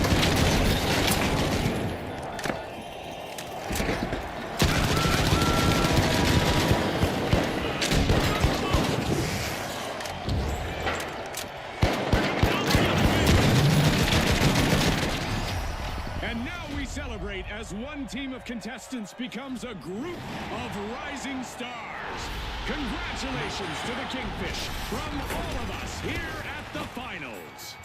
And now we celebrate as one team of contestants becomes a group of rising stars. Congratulations to the Kingfish from all of us here at the finals.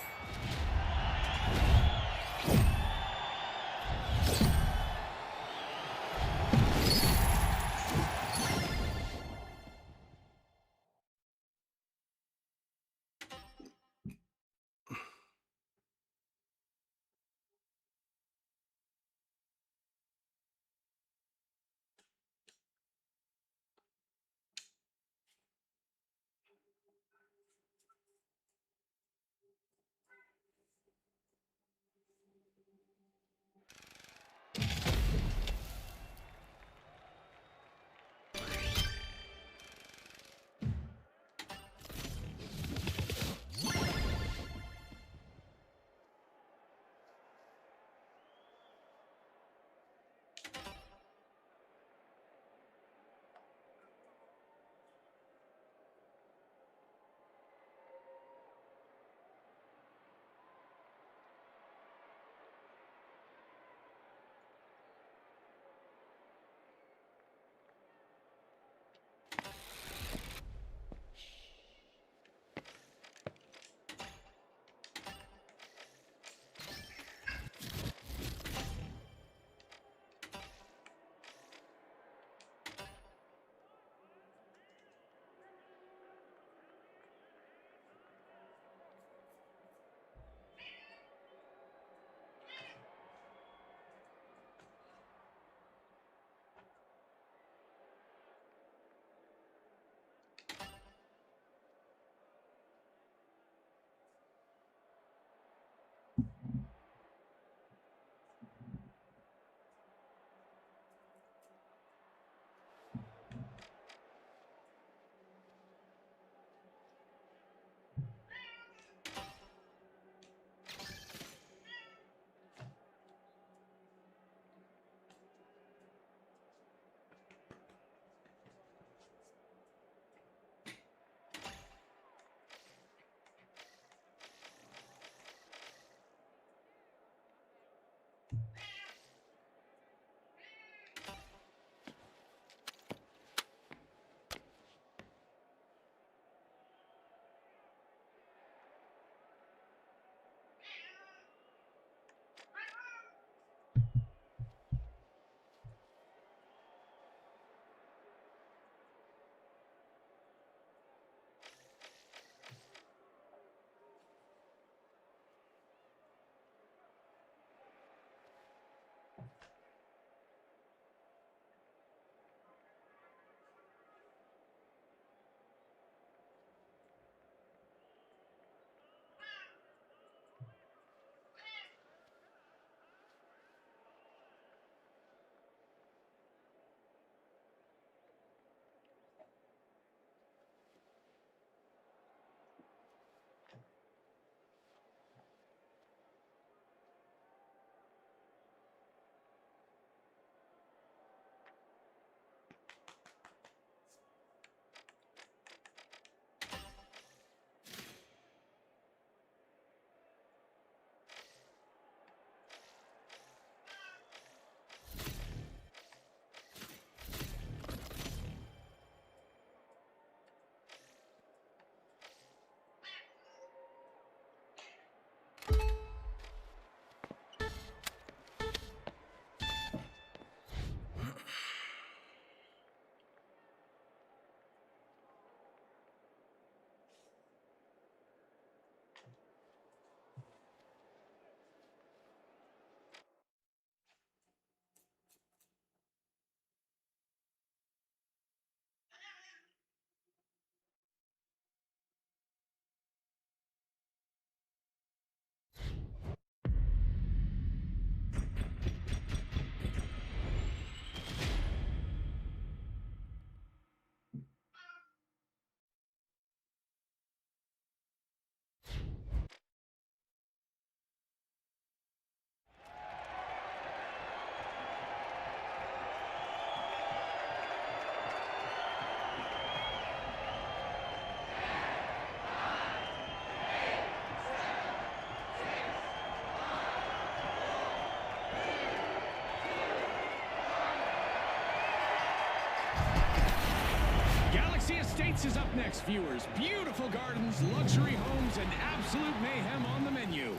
Estates is up next, viewers. Beautiful gardens, luxury homes, and absolute mayhem on the menu.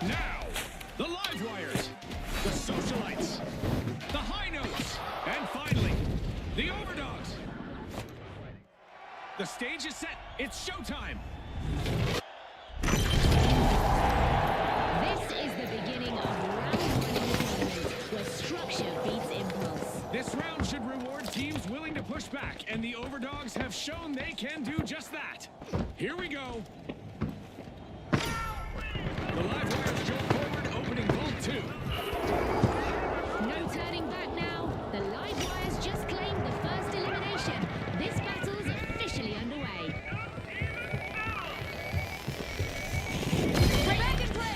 Now, the live wires, the socialites, the high notes, and finally, the overdogs. The stage is set. It's showtime. This is the beginning of round one in the tournament, where structure beats impulse. This round should reward teams willing to push back, and the overdogs have shown they can do just that. Here we go. The live wires jump forward, opening vault 2. No turning back now. The live wires just claimed the first elimination. This battle's officially underway. We're back in play!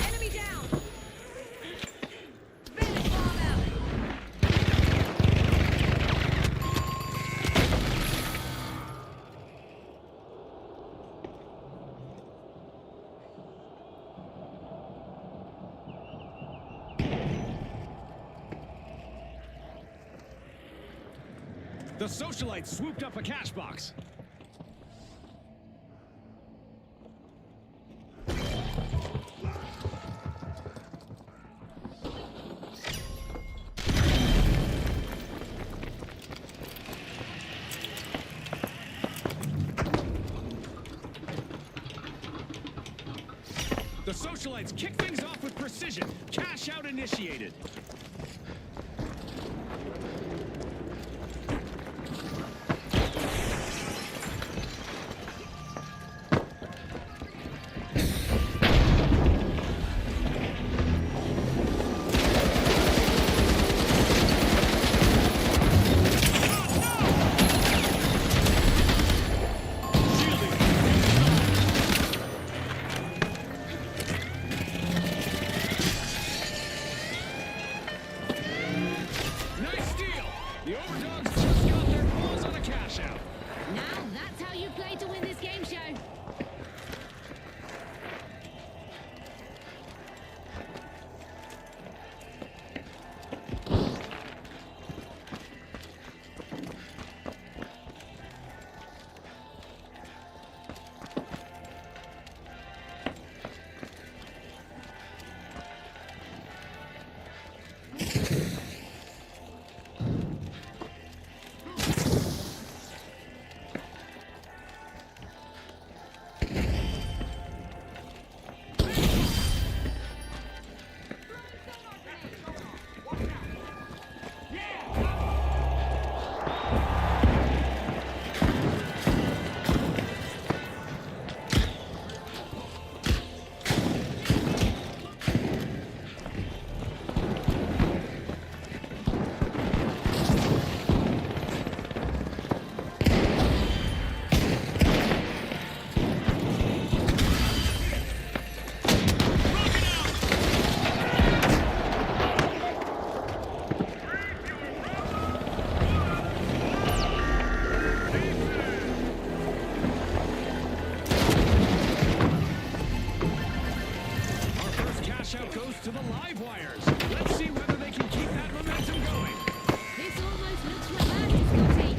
Enemy down! Bandit bomb out! The socialites swooped up a cash box. The socialites kick things off with precision. Cash out initiated. Nice steal. The overdogs just got their paws on a cash out. Now that's how you play to win this game show. Our first cash out goes to the live wires. Let's see whether they can keep that momentum going. This almost looks dramatic, Scotty.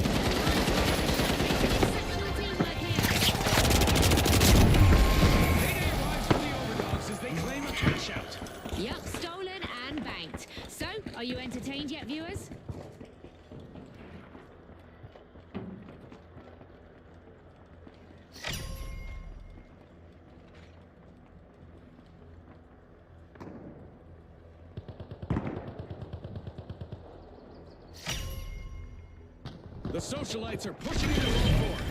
Exceptional teamwork here. Payday arrives for the overdogs as they claim a cash out. Yup, stolen and banked. So, are you entertained yet, viewers? The socialites are pushing into row 4.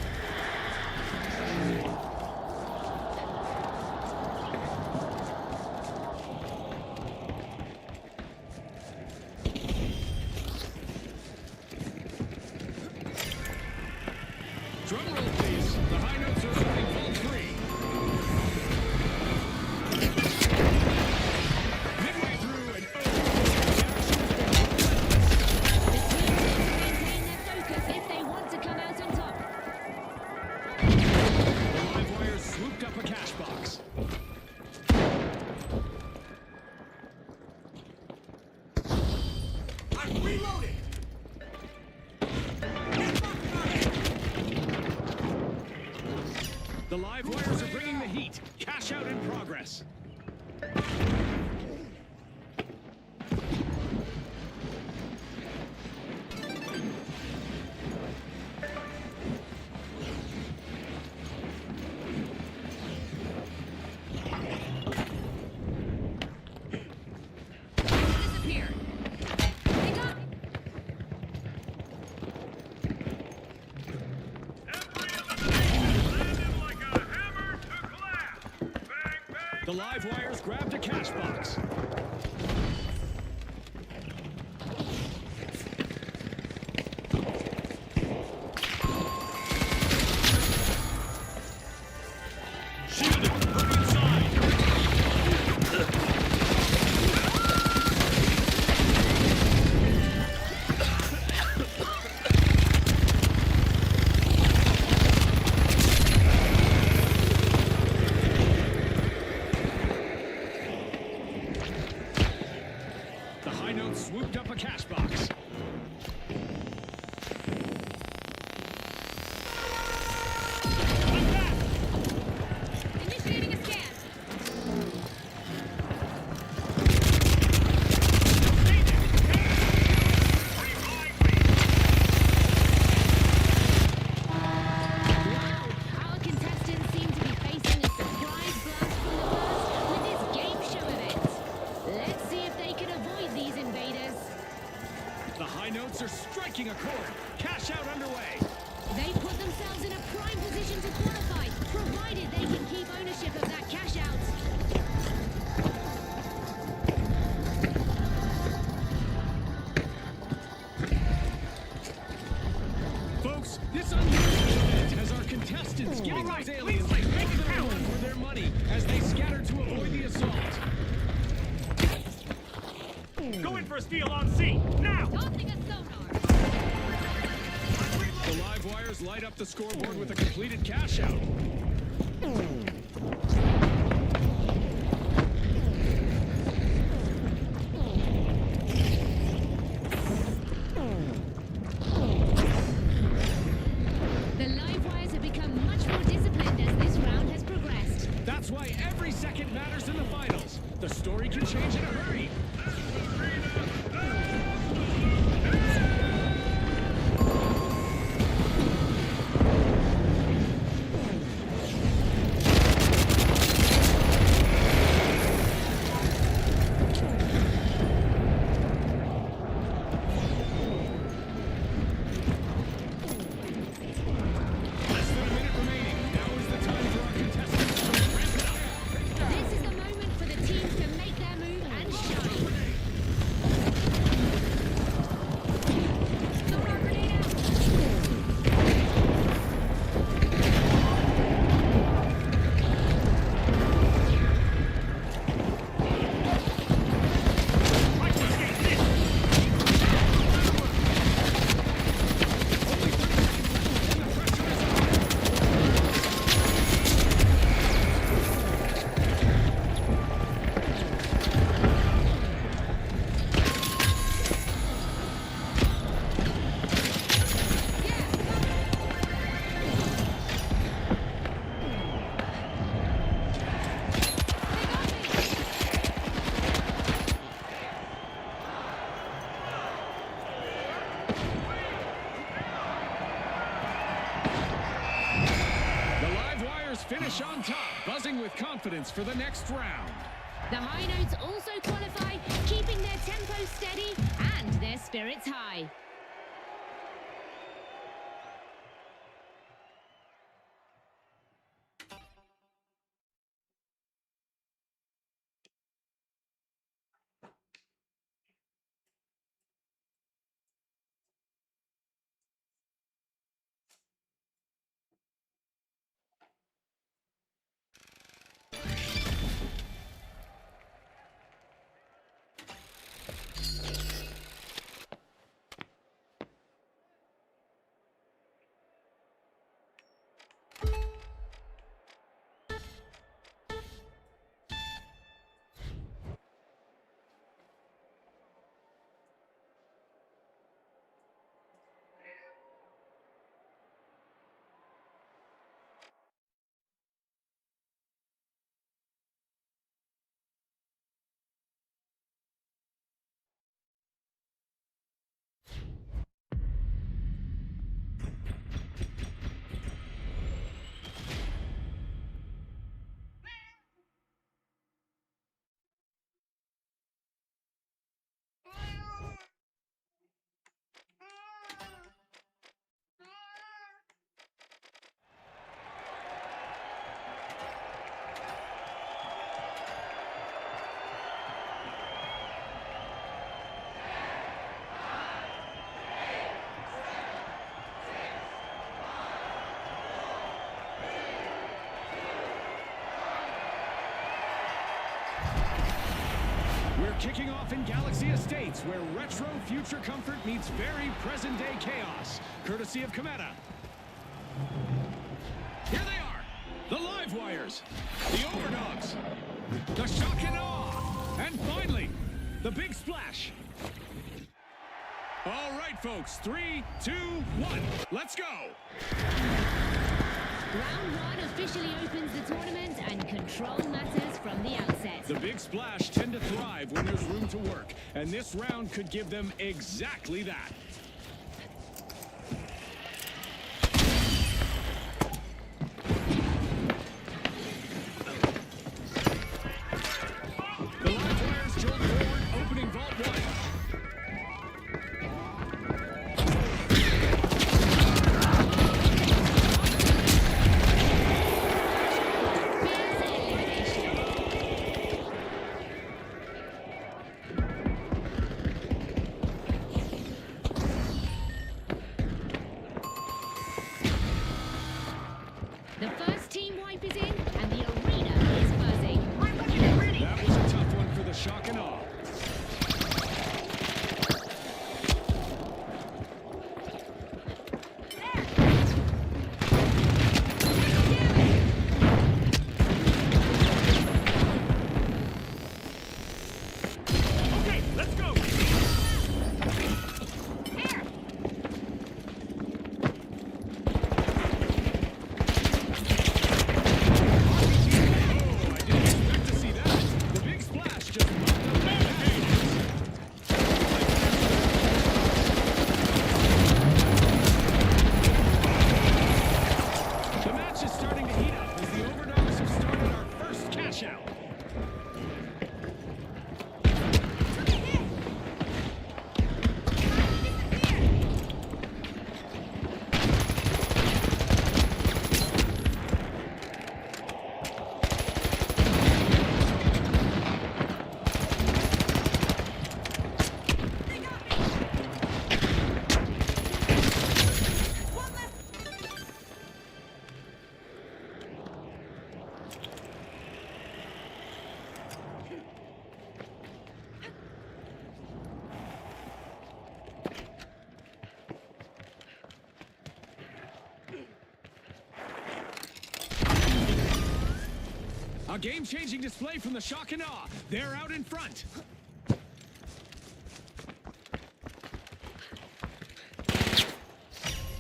Drum roll, please. The high notes are starting vault 3. Midway through and Maintain their focus if they want to come out on top. the live wires swooped up a cash box. I'm reloading. The live wires are bringing the heat. Cash out in progress. Disappear. Pick up. Landed like a hammer to glass. Bang, bang. The live wires grabbed a cash box. Shielded. Look inside. Cashout underway. They put themselves in a prime position to qualify, provided they can keep ownership of that cash out. Folks, this unusual event has our contestants giving All right, those aliens please, make it more than a count. run for their money as they scatter to avoid the assault. Go in for a steal on C. Now! Tossing a sonar. The live wires light up the scoreboard with a completed cash out. The live wires have become much more disciplined as this round has progressed. That's why every second matters in the finals. The story can change in a hurry. Less than a minute remaining. Now is the time for our contestants to ramp it up. This is the moment for the teams to make their move and shine. Sonar grenade out. Try to escape this. The live wires finish on top, buzzing with confidence for the next round. The high notes also qualify, keeping their tempo steady and their spirits high. We're kicking off in Galaxy Estates, where retro future comfort meets very present-day chaos, courtesy of Cometa. Here they are, the live wires, the overdogs, the shock and awe, and finally, the big splash. All right, folks, 3, 2, 1, let's go. Round one officially opens the tournament and control matters from the outset. The big splash tend to thrive when there's room to work, and this round could give them exactly that. The live wires jolt forward, opening vault one. The first team wipe is in, and the arena is buzzing. I'm looking at ready. That was a tough one for the shock and awe. Okay, let's go. Here. Oh, I didn't expect to see that. The big splash just mopped up that pass. The match is starting to heat up as the Overdogs have started our first cash out. A game-changing display from the shock and awe. They're out in front.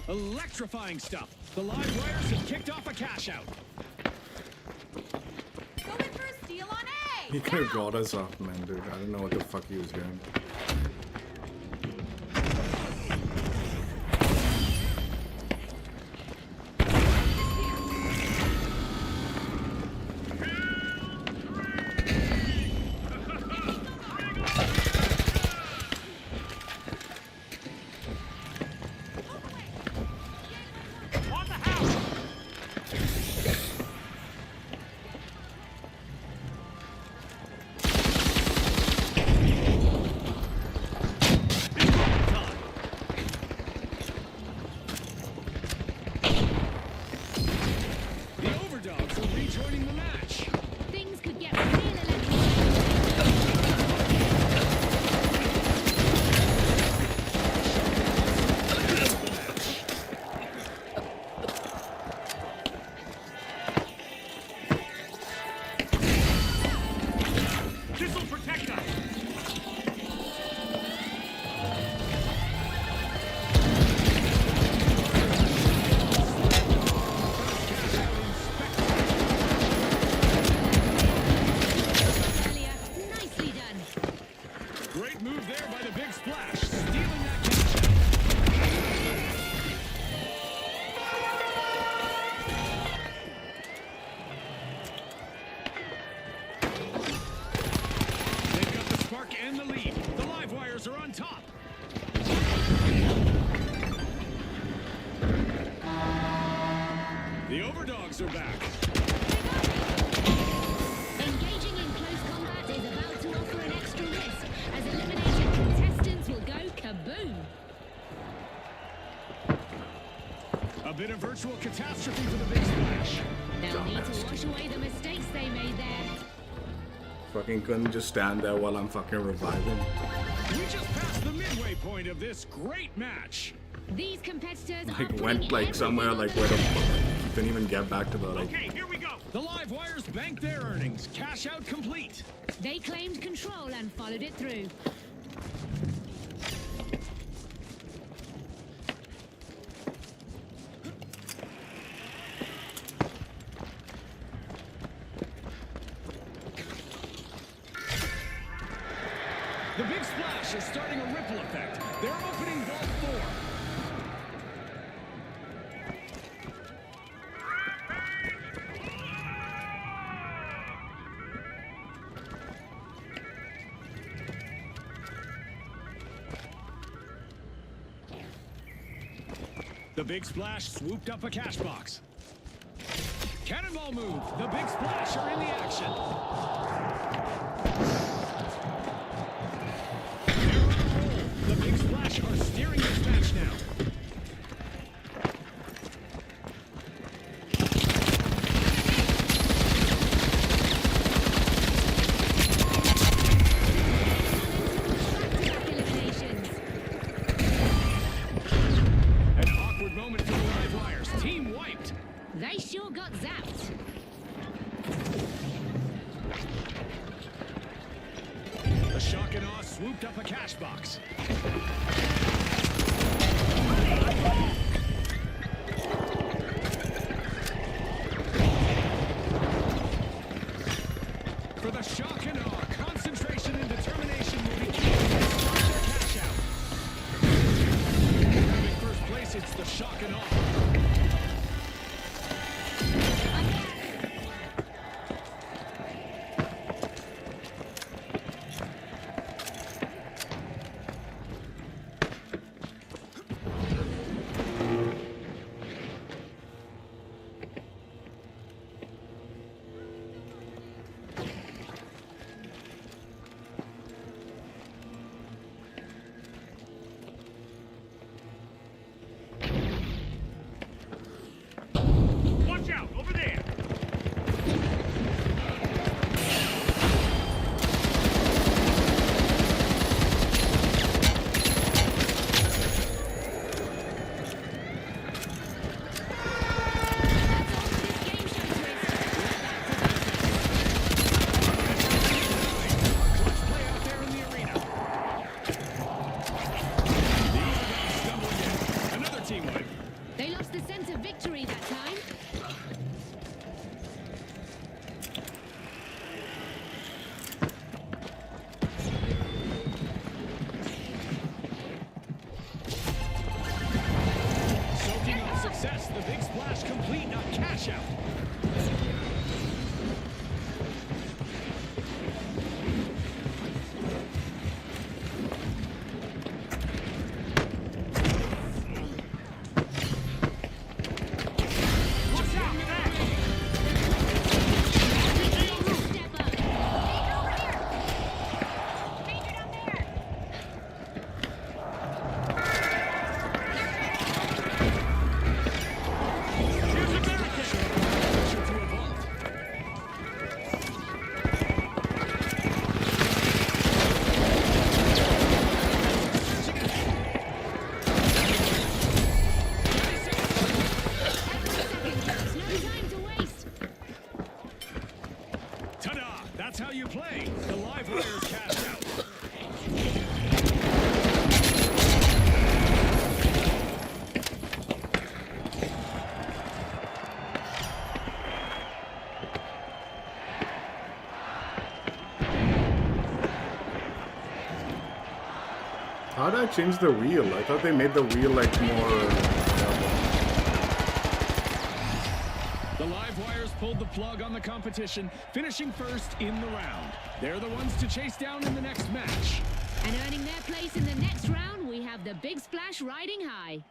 Electrifying stuff. The live wires have kicked off a cash out. Going for a steal on A. He could have got us off, man, dude. I don't know what the fuck he was doing. On the house. It's roll time. The Overdogs are rejoining the match. Things could get real electric. This'll protect us. Earlier, nicely done. Great move there by the big splash, stealing that cash out. They've got the spark and the lead. The live wires are on top. The Overdogs are back. Engaging in close combat is about to offer an extra risk, as eliminated contestants will go kaboom. A bit of virtual catastrophe for the big splash. They'll need to wash away the mistakes they made there. Fucking couldn't just stand there while I'm fucking reviving. We just passed the midway point of this great match. These competitors are Like putting went like everything somewhere on like the where the line. fuck didn't even get back to the like. Okay, here we go. The live wires bank their earnings. Cash out complete. They claimed control and followed it through. The big splash is starting a ripple effect. They're opening vault 4. The big splash swooped up a cash box. Cannonball move. The big splash are in the action. They're on a roll. The big splash are steering this match now. Team wiped. They sure got zapped. The shock and awe swooped up a cash box. For the shock and awe, concentration and determination will be key to their cash out. Grabbing first place, it's the shock and awe. Watch out, over there! That's all for this game show twist. Clutch play out there in the arena. The underdog stumble again. Another team wipe. They lost the sense of victory that time. Soaking up success, the big splash complete, not cash out. Watch out, thanks! Step up. Danger down there! Here's a barricade! Pressure to a vault. There's no time to waste. Ta-da! That's how you play. The live wires cash out. How did I change the wheel? I thought they made the wheel like more. The live wires pulled the plug on the competition, finishing first in the round. They're the ones to chase down in the next match. And earning their place in the next round, we have the Big Splash riding high.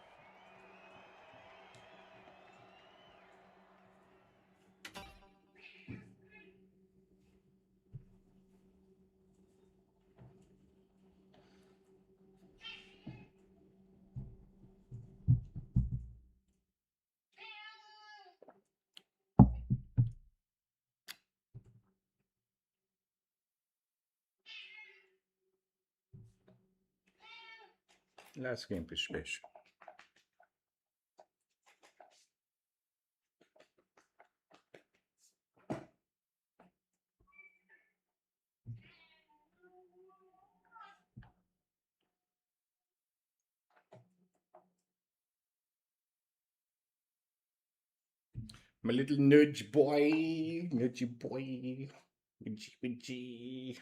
Last game is special. My little nudge boy, nudgy boy, witchy witchy.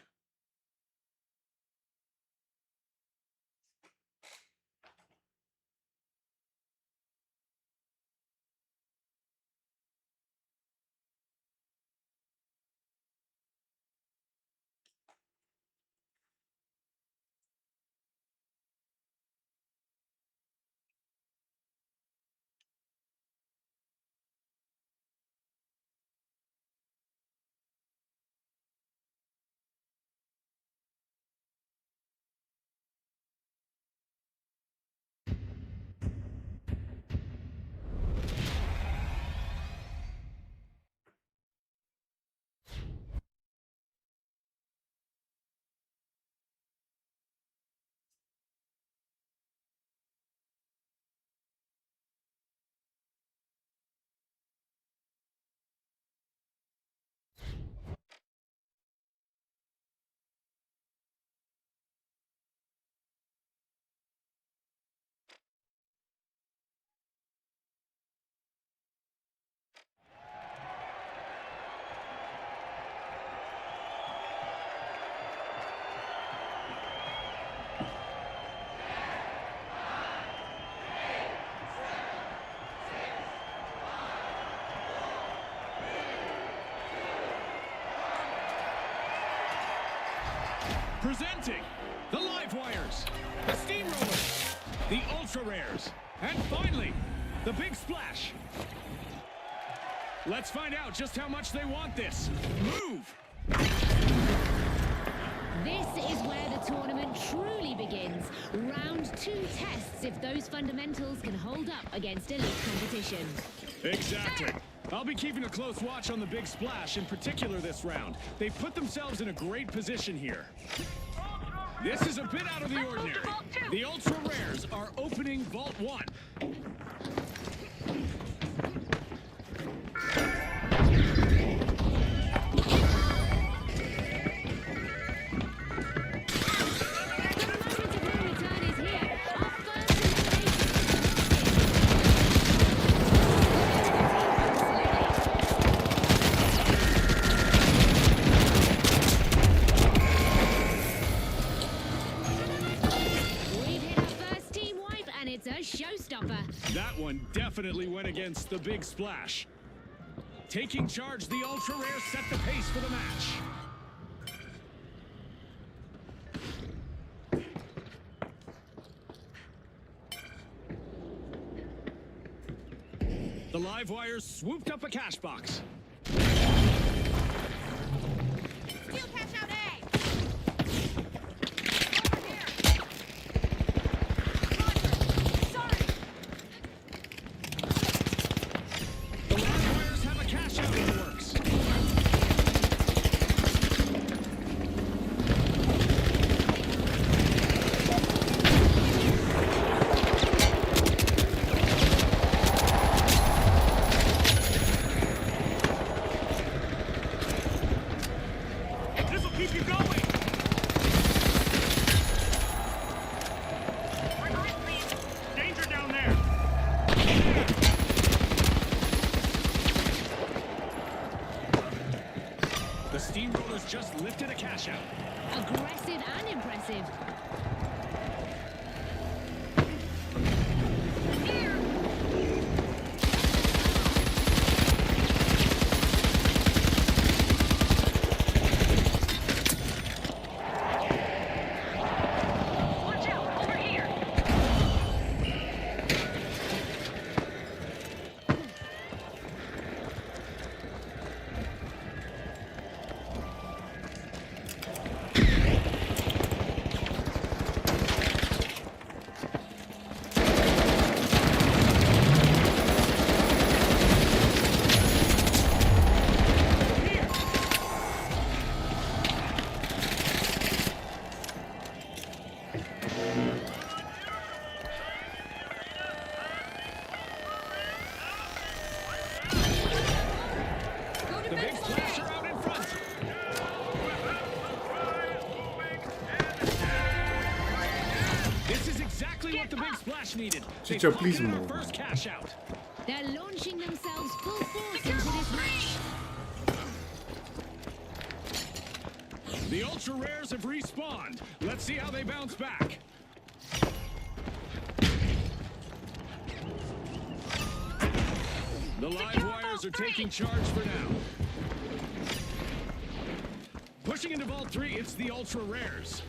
Presenting the Live Wires, the Steamrollers, the Ultra Rares, and finally, the Big Splash. Let's find out just how much they want this. Move! This is where the tournament truly begins. Round 2 tests if those fundamentals can hold up against elite competition. Exactly. I'll be keeping a close watch on the Big Splash, in particular this round. They've put themselves in a great position here. This is a bit out of the ordinary. The Ultra Rares are opening Vault 1. That one definitely went against the Big Splash. Taking charge, the Ultra Rares set the pace for the match. The Live Wires swooped up a cash box. Steal Cashout A! Over here! Sorry! The Live Wires have a cash out in the works. This'll keep you going! Reverse, please. Danger down there! The Steamrollers just lifted a cash out. Aggressive and impressive. Here! Watch out! Over here! Go The Big defensive Splash A! are out in front. This is exactly what the Big Splash needed. They Chicho, please pocketed our move. first cash out. They're launching themselves full force into this match. The Ultra Rares have respawned. Let's see how they bounce back. The Live Wires are taking charge for now. Pushing into Vault 3, it's the Ultra Rares.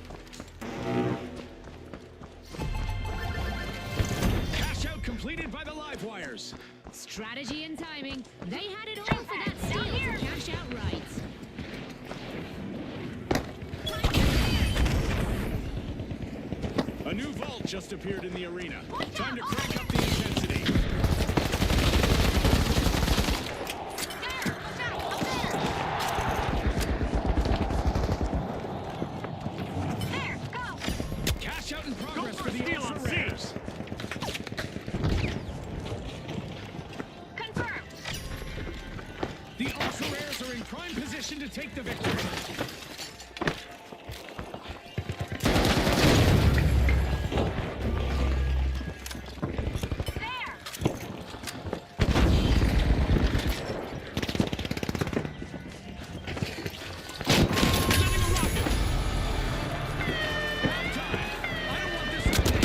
Cash out completed by the Live Wires. Strategy and timing. They had it all for that steal to cash out right. A new vault just appeared in the arena. Time to crank up the intensity. There! Watch out! Up there! There! Go! Cash out in progress Go for for the steal Ultra on C. Rares. Confirmed! The Ultra Rares are in prime position to take the victory. There! Sending a rocket. Wrong time. I don't want this one to end.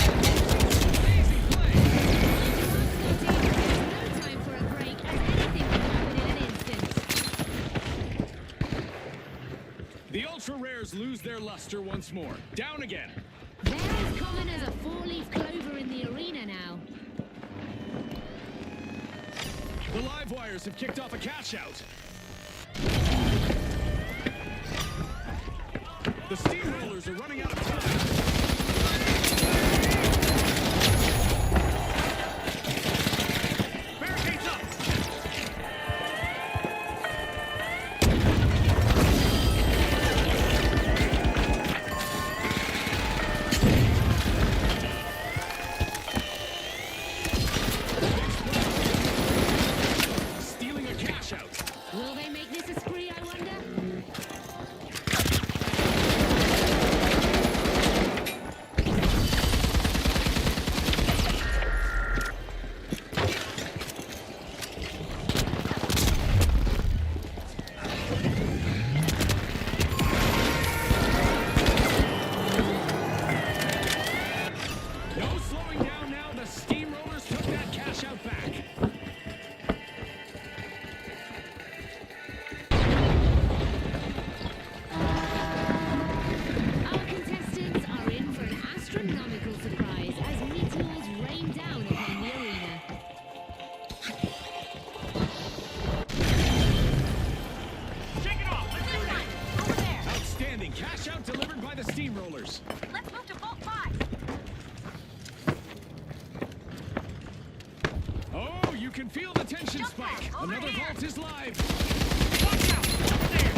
Amazing play. No time for a break, as anything can happen in an instant. The steamrollers lose their luster once more. Down again. They're as common as a four-leaf clover in the arena now. The live wires have kicked off a cash-out. The steamrollers are running out of time. Barricades up! Stealing a cash-out. Will they make this a spree, I wonder? No slowing down now. The steamrollers took that cash-out back. Our contestants are in for an astronomical surprise as meteors rain down upon the arena. Shake it off! Let's do This this! one. Over there. Outstanding cash-out delivered by the steamrollers. Let's move to Vault 5. Oh, you can feel the tension Jump spike. pad, over Another here. vault is live. Watch out! Up there!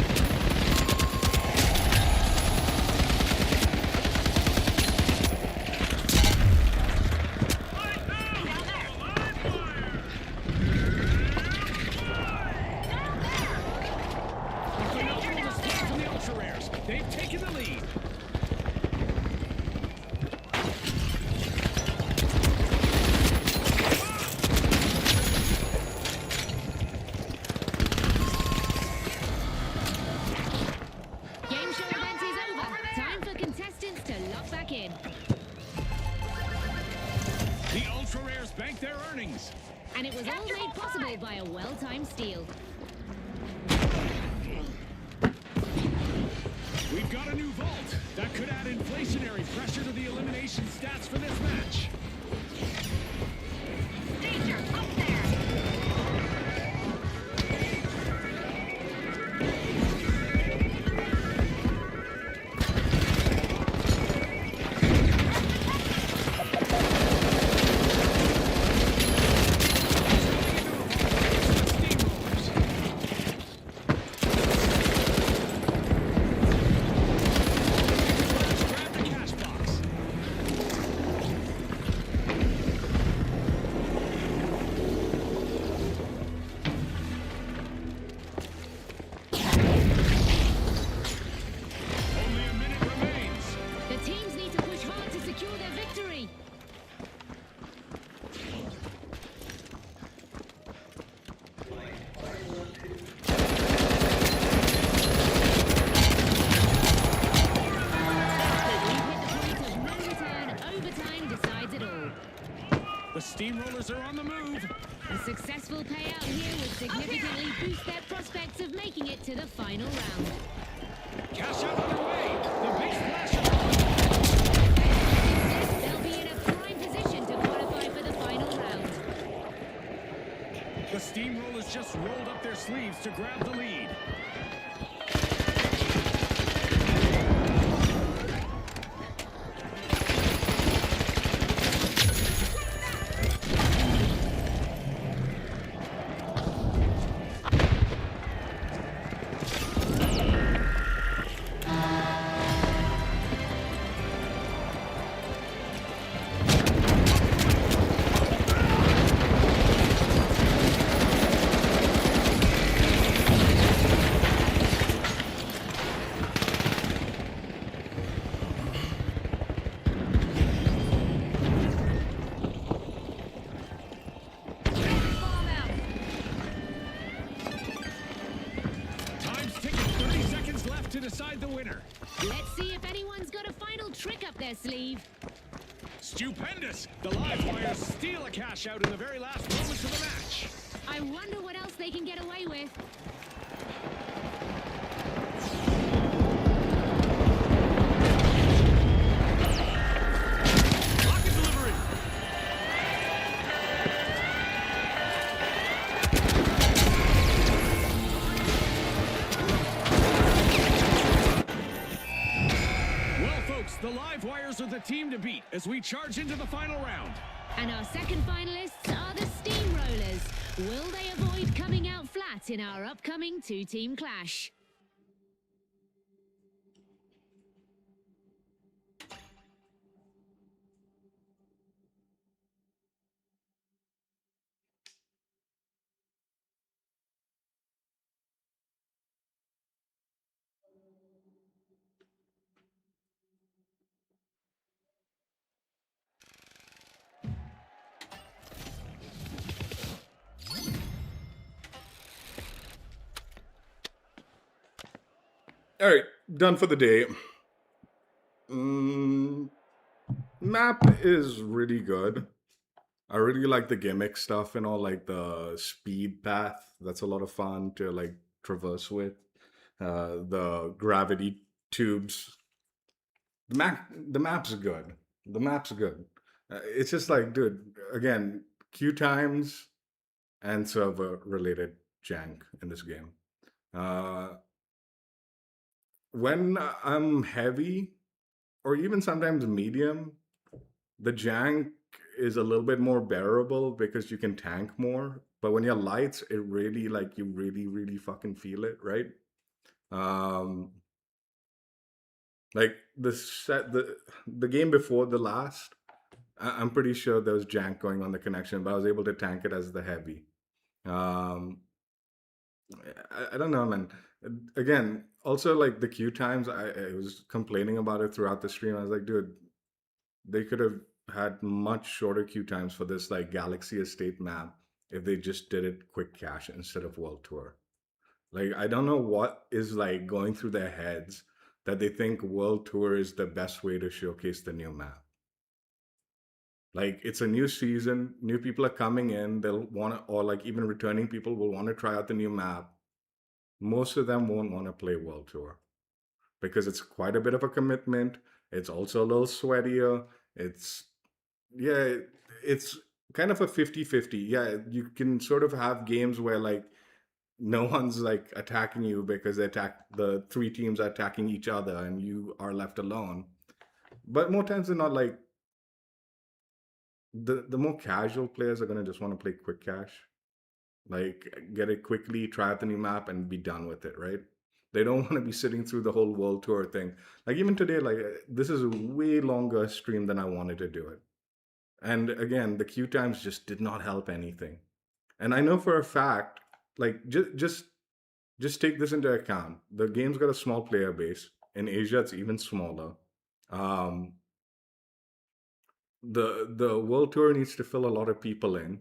Light down! Down there. Live wire! Down there. A phenomenal display from the ultra rares. They've taken the lead. Game show event is over. Time for contestants to lock back in. The ultra rares bank their earnings. And it was all made possible by a well-timed steal. We've got a new vault that could add inflationary pressure to the elimination stats for this match. Danger. Up there. Steamrollers. Grab the cash box. Only a minute remains. The teams need to push hard to secure their victory. We've hit the point of no return. Overtime decides it all. The steamrollers are on the move. A successful payout here would significantly boost their prospects of making it to the final round. Cash out underway. The big splash is They'll be in a prime position to qualify for the final round. The steamrollers just rolled up their sleeves to grab the lead. Bomb out. Time's ticking. 30 seconds left to decide the winner. Let's see if anyone's got a final trick up their sleeve. Stupendous! The live wires steal a cash out in the very last moments of the match. I wonder what else they can get away with. the team to beat as we charge into the final round. And our second finalists are the Steamrollers. Will they avoid coming out flat in our upcoming two-team clash? All right, done for the day. Mm, map is really good. I really like the gimmick stuff and all, like the speed path. That's a lot of fun to like traverse with. The gravity tubes. The map's good. The map's good. It's just like, dude, again, queue times and server related jank in this game. Uh, when I'm heavy or even sometimes medium, the jank is a little bit more bearable because you can tank more. But when you're lights, it really like you really fucking feel it, right? Um, like the game before the last, I'm pretty sure there was jank going on the connection, but I was able to tank it as the heavy. Um, I don't know, man. Again, also like the queue times, I was complaining about it throughout the stream. I was like, dude, they could have had much shorter queue times for this like Galaxy Estate map if they just did it quick cache instead of World Tour. Like I don't know what is like going through their heads that they think World Tour is the best way to showcase the new map. Like it's a new season, new people are coming in, they'll want to, or like even returning people will want to try out the new map. Most of them won't want to play World Tour because it's quite a bit of a commitment. It's also a little sweatier. It's yeah, it's kind of a 50-50. Yeah, you can sort of have games where like no one's like attacking you because the three teams are attacking each other and you are left alone. But more times than not, like the more casual players are gonna just want to play quick cache. Like get it quickly, try out the new map and be done with it, right? They don't want to be sitting through the whole world tour thing. Like even today, like this is a way longer stream than I wanted to do it. And again, the queue times just did not help anything. And I know for a fact, like just take this into account. The game's got a small player base. In Asia, it's even smaller. Um, the world tour needs to fill a lot of people in,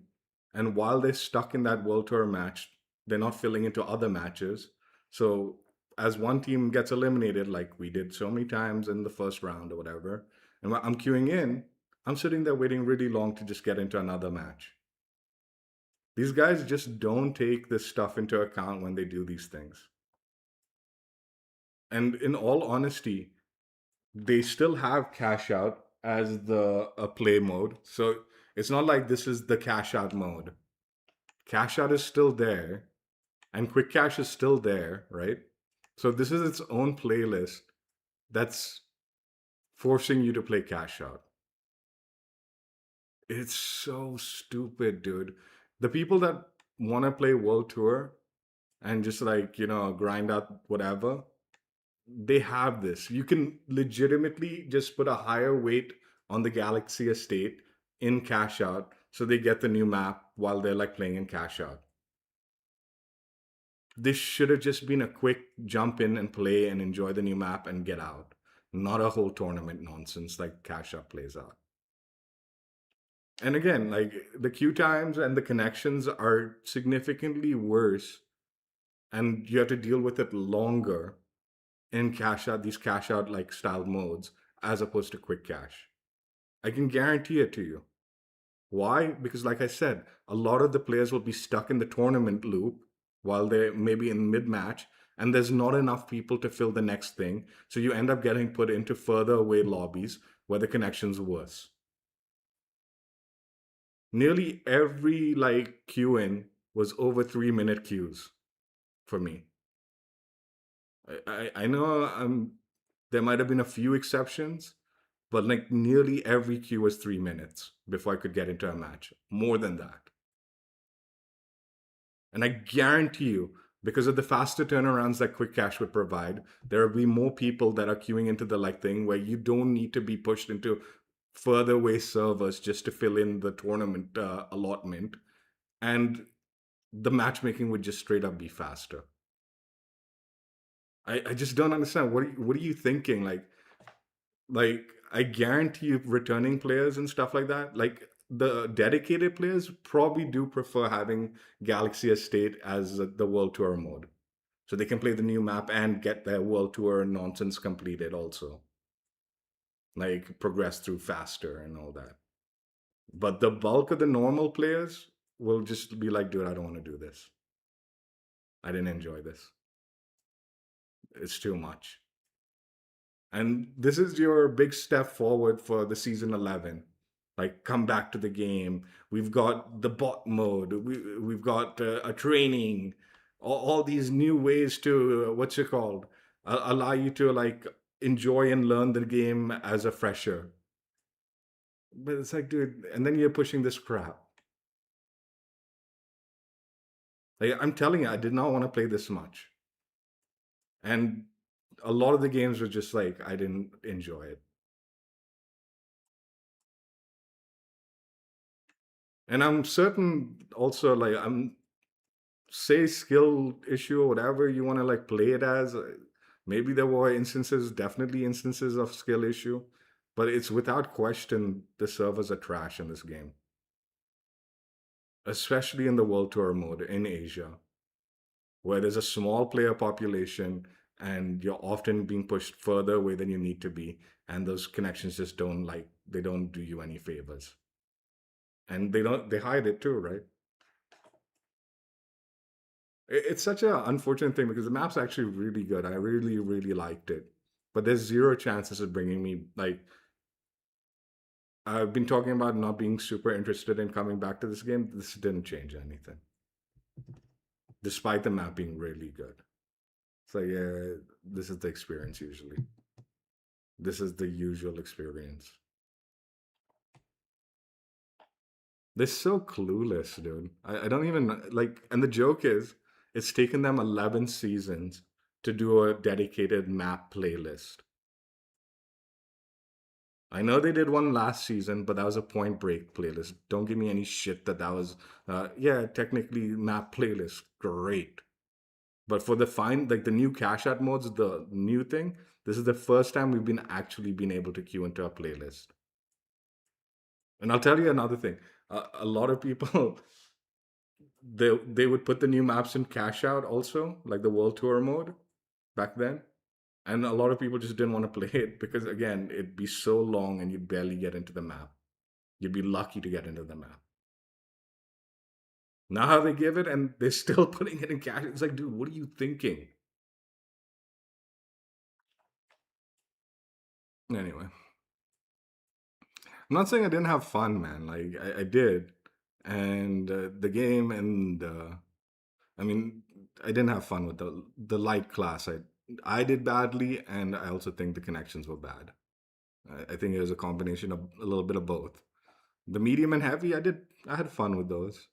and while they're stuck in that world tour match, they're not filling into other matches. So as one team gets eliminated, like we did so many times in the first round or whatever, and when I'm queuing in, I'm sitting there waiting really long to just get into another match. These guys just don't take this stuff into account when they do these things. And in all honesty, they still have cash out as the a play mode. So it's not like this is the cash out mode. Cash out is still there and quick cash is still there, right? So this is its own playlist that's forcing you to play cash out. It's so stupid, dude. The people that want to play World Tour and just like, grind out whatever, they have this. You can legitimately just put a higher weight on the Galaxy Estate in Cash Out so they get the new map while they're like playing in Cash Out. This should have just been a quick jump in and play and enjoy the new map and get out, not a whole tournament nonsense like Cash Out plays out. And again, like the queue times and the connections are significantly worse, and you have to deal with it longer in these cash out like style modes as opposed to quick cash. I can guarantee it to you. Why? Because like I said, a lot of the players will be stuck in the tournament loop while they're maybe in mid-match and there's not enough people to fill the next thing. So you end up getting put into further away lobbies where the connection's worse. Nearly every like queue in was over 3-minute queues for me. I know there might have been a few exceptions, but like nearly every queue was 3 minutes before I could get into a match. More than that. And I guarantee you, because of the faster turnarounds that Quick Cash would provide, there will be more people that are queuing into the like thing where you don't need to be pushed into further away servers just to fill in the tournament allotment. And the matchmaking would just straight up be faster. I just don't understand. What are you thinking? Like I guarantee you returning players and stuff like that, like the dedicated players probably do prefer having Galaxy Estate as the World Tour mode. So they can play the new map and get their World Tour nonsense completed also. Like progress through faster and all that. But the bulk of the normal players will just be like, dude, I don't want to do this. I didn't enjoy this. It's too much. And this is your big step forward for the season 11. Like, come back to the game. We've got the bot mode. We've got a training. All these new ways to, what's it called? Allow you to, like, enjoy and learn the game as a fresher. But it's like, dude, and then you're pushing this crap. Like, I'm telling you, I did not want to play this much. And a lot of the games were just like, I didn't enjoy it. And I'm certain also, like, I'm say skill issue or whatever you want to like play it as. Maybe there were instances, definitely instances of skill issue, but it's without question the servers are trash in this game, especially in the World Tour mode in Asia, where there's a small player population and you're often being pushed further away than you need to be, and those connections just don't like they don't do you any favors, and they hide it too, right? It's such an unfortunate thing because the map's actually really good. I really, really liked it. But there's zero chances of bringing me, like, I've been talking about not being super interested in coming back to this game. This didn't change anything, despite the map being really good. So, yeah, this is the experience usually. This is the usual experience. They're so clueless, dude. I don't even like, and the joke is, it's taken them 11 seasons to do a dedicated map playlist. I know they did one last season, but that was a Point Break playlist. Don't give me any shit that was, yeah, technically map playlist, great. But for the fine, like the new Cashout modes, the new thing, this is the first time we've been actually been able to queue into a playlist. And I'll tell you another thing. A lot of people they would put the new maps in Cashout also, like the World Tour mode back then. And a lot of people just didn't want to play it because again, it'd be so long and you'd barely get into the map. You'd be lucky to get into the map. Now how they give it and they're still putting it in cash. It's like, dude, what are you thinking? Anyway, I'm not saying I didn't have fun, man. Like I did, and the game and I mean, I didn't have fun with the light class. I did badly, and I also think the connections were bad. I think it was a combination of a little bit of both. The medium and heavy, I had fun with those.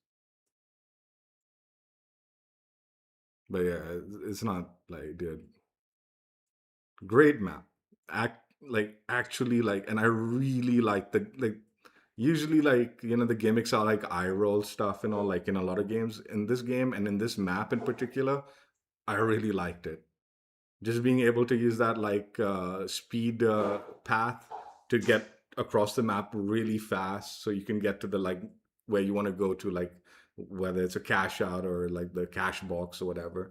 But yeah, it's not like, dude, great map. Actually like, and I really like the like. Usually, like the gimmicks are like eye roll stuff and all, like in a lot of games. In this game and in this map in particular, I really liked it. Just being able to use that like speed path to get across the map really fast, so you can get to the like where you want to go to, like whether it's a cash out or like the cash box or whatever,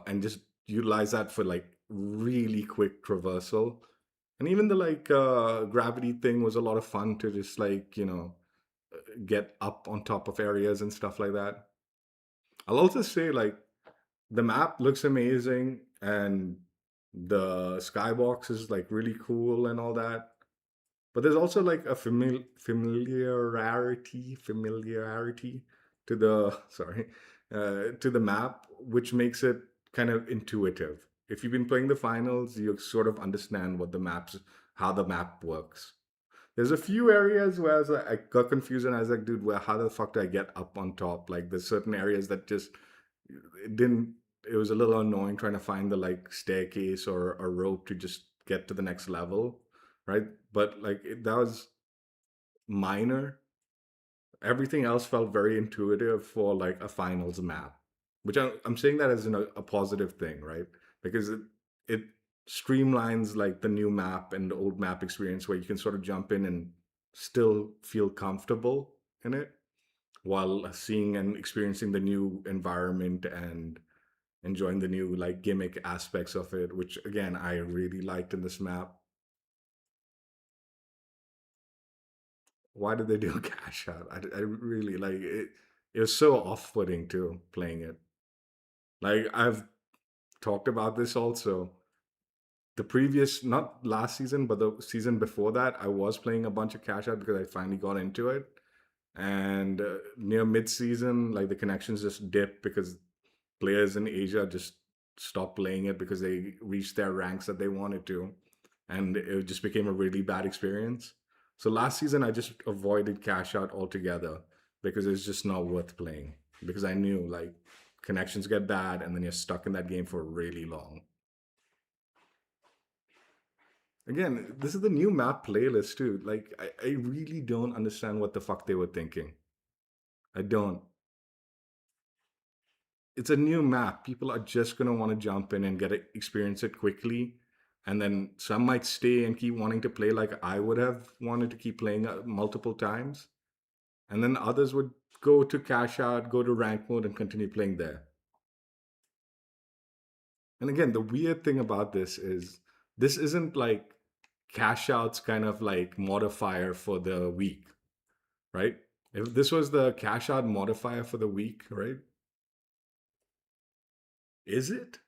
and just utilize that for like really quick traversal. And even the like gravity thing was a lot of fun to just like get up on top of areas and stuff like that. I'll also say like the map looks amazing and the skybox is like really cool and all that, but there's also like a familiarity to the sorry to the map, which makes it kind of intuitive. If you've been playing the finals, you sort of understand what the maps how the map works. There's a few areas where I got confused and I was like, dude, where how the fuck do I get up on top? Like there's certain areas that just it didn't it was a little annoying trying to find the like staircase or a rope to just get to the next level, right? But like that was minor. Everything else felt very intuitive for like a finals map, which I'm saying that as a positive thing, right? Because it streamlines like the new map and the old map experience where you can sort of jump in and still feel comfortable in it while seeing and experiencing the new environment and enjoying the new like gimmick aspects of it, which again I really liked in this map. Why did they do a cash out? I really like it. It was so off-putting too playing it. Like I've talked about this also. The previous, not last season, but the season before that, I was playing a bunch of cash out because I finally got into it. And near mid-season, like the connections just dipped because players in Asia just stopped playing it because they reached their ranks that they wanted to, and it just became a really bad experience. So last season, I just avoided cash out altogether because it's just not worth playing because I knew like connections get bad and then you're stuck in that game for really long. Again, this is the new map playlist too. Like I really don't understand what the fuck they were thinking. I don't. It's a new map. People are just gonna want to jump in and get it, experience it quickly, and then some might stay and keep wanting to play like I would have wanted to keep playing multiple times, and then others would go to cash out, go to rank mode, and continue playing there. And again, the weird thing about this isn't like cash out's kind of like modifier for the week, right? If this was the cash out modifier for the week, right? Is it?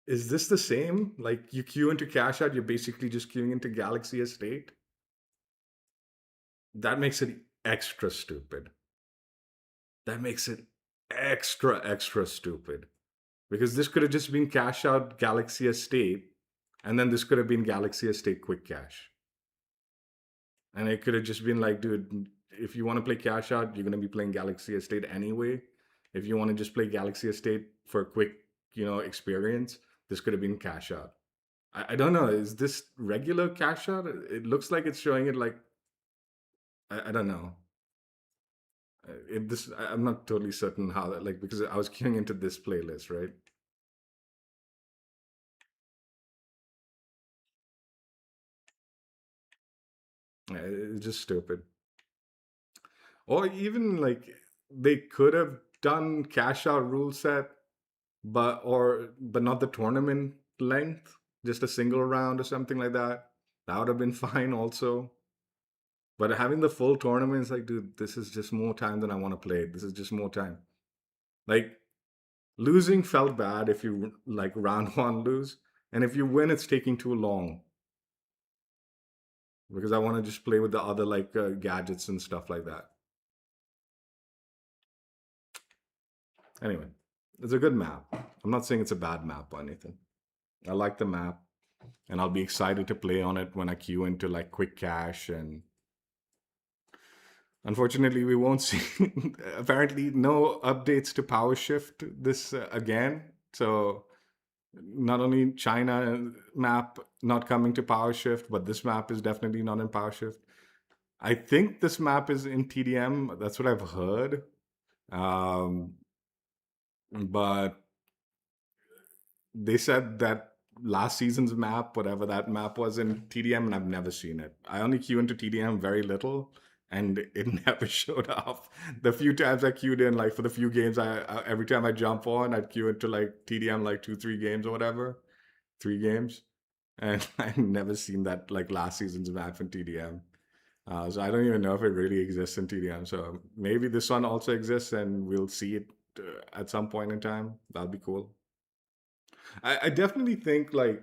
Is this the same? Like you queue into cash out, you're basically just queuing into Galaxy Estate? That makes it extra stupid. That makes it extra stupid. Because this could have just been cash out Galaxy Estate, and then this could have been Galaxy Estate Quick Cash. And it could have just been like, dude, if you want to play cash out, you're going to be playing Galaxy Estate anyway. If you want to just play Galaxy Estate for a quick, experience, this could have been cash out. I don't know. Is this regular cash out? It looks like it's showing it like I don't know. I'm not totally certain how that like because I was queuing into this playlist, right? It's just stupid. Or even like they could have done cash out rule set, but not the tournament length, just a single round or something like that. That would have been fine also. But having the full tournament is like, dude, this is just more time than I want to play. This is just more time. Like losing felt bad if you like round one lose, and if you win, it's taking too long because I want to just play with the other like gadgets and stuff like that. Anyway, it's a good map. I'm not saying it's a bad map or anything. I like the map, and I'll be excited to play on it when I queue into like quick cash. And unfortunately, we won't see apparently no updates to power shift this again. So not only China map not coming to power shift, but this map is definitely not in power shift. I think this map is in TDM. That's what I've heard. But they said that last season's map, whatever that map was in TDM, and I've never seen it. I only queue into TDM very little, and it never showed up. The few times I queued in, like for the few games, I every time I jump on, I'd queue into like TDM, like 2-3 games or whatever, 3 games, and I've never seen that like last season's map in TDM. So I don't even know if it really exists in TDM. So maybe this one also exists, and we'll see it at some point in time. That'll be cool. I definitely think like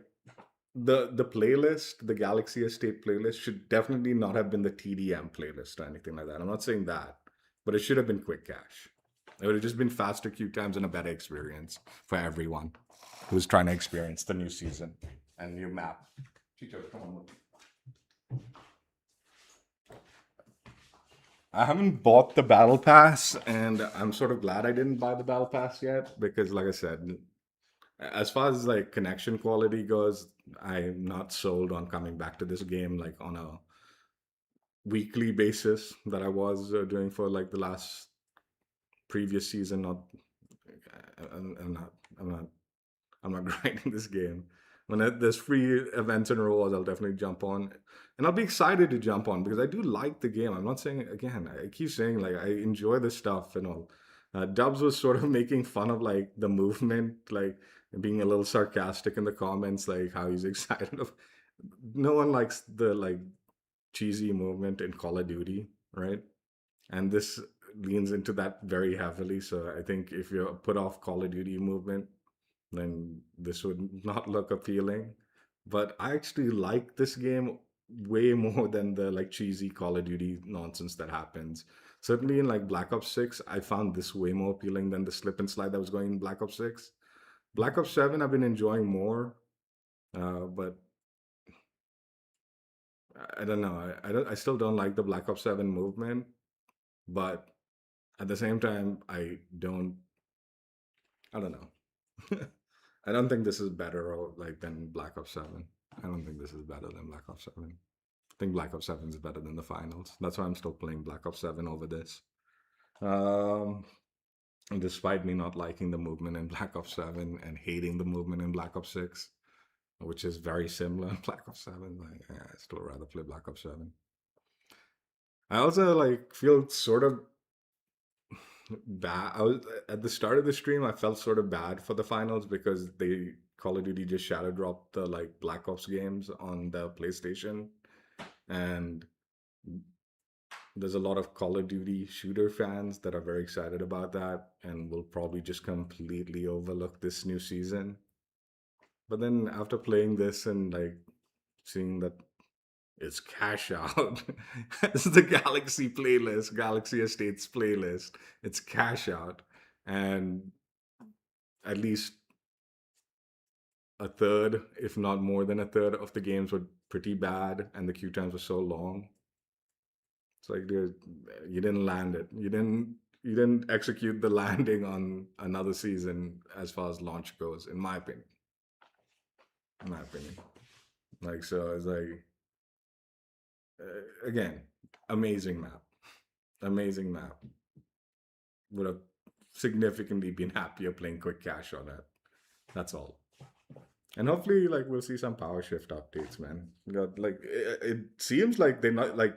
the playlist, the Galaxy Estate playlist, should definitely not have been the TDM playlist or anything like that. I'm not saying that, but it should have been Quick Cash. It would have just been faster queue times and a better experience for everyone who's trying to experience the new season and new map. Chicho, come on. I haven't bought the battle pass, and I'm sort of glad I didn't buy the battle pass yet because, like I said, as far as like connection quality goes, I'm not sold on coming back to this game like on a weekly basis that I was doing for like the last previous season. Not, I'm not, I'm not, I'm not grinding this game. When there's free events and rewards, I'll definitely jump on, and I'll be excited to jump on because I do like the game. I'm not saying again. I keep saying like I enjoy the stuff and all. Dubs was sort of making fun of like the movement, like being a little sarcastic in the comments, like how he's excited of. No one likes the like cheesy movement in Call of Duty, right? And this leans into that very heavily. So I think if you put off Call of Duty movement, then this would not look appealing. But I actually like this game way more than the like cheesy Call of Duty nonsense that happens. Certainly in like Black Ops 6, I found this way more appealing than the slip and slide that was going in Black Ops 6. Black Ops 7, I've been enjoying more, but I don't know. I still don't like the Black Ops 7 movement, but at the same time, I don't know. I don't think this is better or like than Black Ops 7. I don't think this is better than Black Ops 7. I think Black Ops 7 is better than the finals. That's why I'm still playing Black Ops 7 over this. Um, and despite me not liking the movement in Black Ops 7 and hating the movement in Black Ops 6, which is very similar in Black Ops 7, like, yeah, I still rather play Black Ops 7. I also like feel sort of bad. I was at the start of the stream. I felt sort of bad for the finals because they Call of Duty just shadow dropped the like Black Ops games on the PlayStation, and there's a lot of Call of Duty shooter fans that are very excited about that and will probably just completely overlook this new season. But then after playing this and like seeing that it's cash out. It's the Galaxy playlist, Galaxy Estates playlist. It's cash out. And at least a third, if not more than a third, of the games were pretty bad, and the queue times were so long. It's like, dude, you didn't land it. You didn't execute the landing on another season as far as launch goes, in my opinion. In my opinion. Like, so it's like, again, amazing map. Amazing map. Would have significantly been happier playing quick cash on it. That's all. And hopefully, like we'll see some power shift updates, man. Like it seems like they're not like.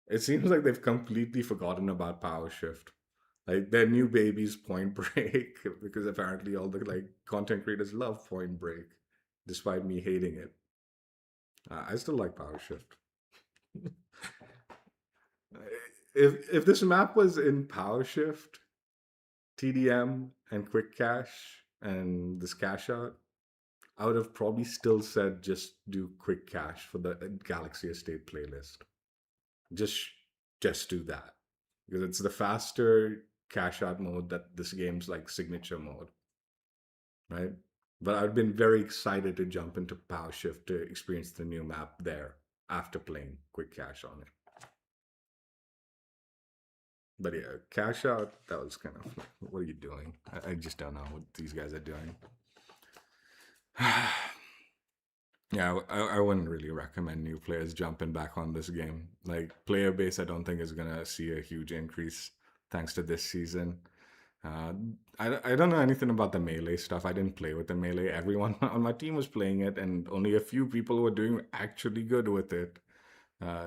It seems like they've completely forgotten about power shift. Like their new baby's Point Break, because apparently all the like content creators love Point Break, despite me hating it. I still like power shift. If this map was in power shift, TDM and quick cache and this cash out, I would have probably still said just do quick cache for the Galaxy Estate playlist. Just just do that because it's the faster cash out mode that this game's like signature mode, right? But I've been very excited to jump into Power Shift to experience the new map there after playing quick cache on it. But yeah, cash out, that was kind of like, what are you doing? I just don't know what these guys are doing. Yeah, I wouldn't really recommend new players jumping back on this game. Like, player base, I don't think is going to see a huge increase thanks to this season. Uh, I don't know anything about the melee stuff. I didn't play with the melee. Everyone on my team was playing it, and only a few people were doing actually good with it.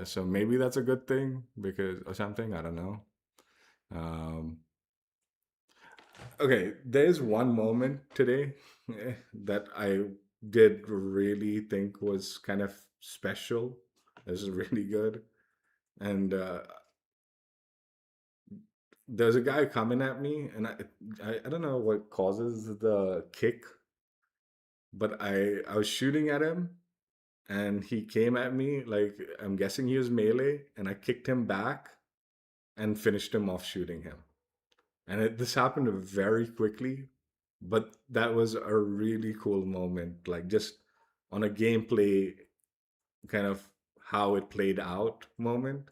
So maybe that's a good thing because or something. I don't know. Um, okay, there's one moment today that I did really think was kind of special. This is really good. And there's a guy coming at me, and I don't know what causes the kick, but I was shooting at him, and he came at me like I'm guessing he was melee, and I kicked him back and finished him off shooting him. this happened very quickly, but that was a really cool moment. Like just on a gameplay kind of how it played out moment.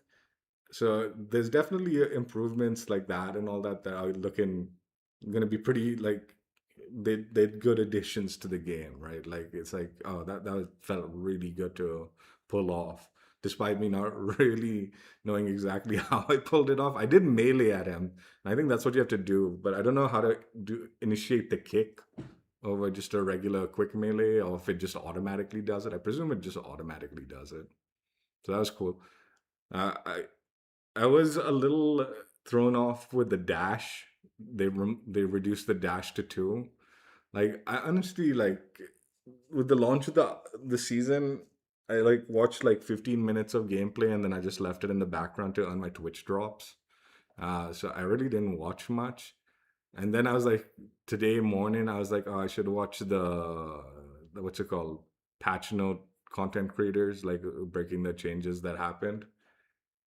So there's definitely improvements like that and all that that are looking going to be pretty like they're good additions to the game, right? Like it's like oh that felt really good to pull off, despite me not really knowing exactly how I pulled it off. I did melee at him, and I think that's what you have to do, but I don't know how to do initiate the kick over just a regular quick melee or if it just automatically does it. I presume it just automatically does it. So that was cool. I was a little thrown off with the dash. They reduced the dash to two. Like I honestly like with the launch of the season, I like watched like 15 minutes of gameplay and then I just left it in the background to earn my Twitch drops. So I really didn't watch much. And then I was like, today morning, I was like, oh, I should watch the what's it called, patch note content creators, like breaking the changes that happened.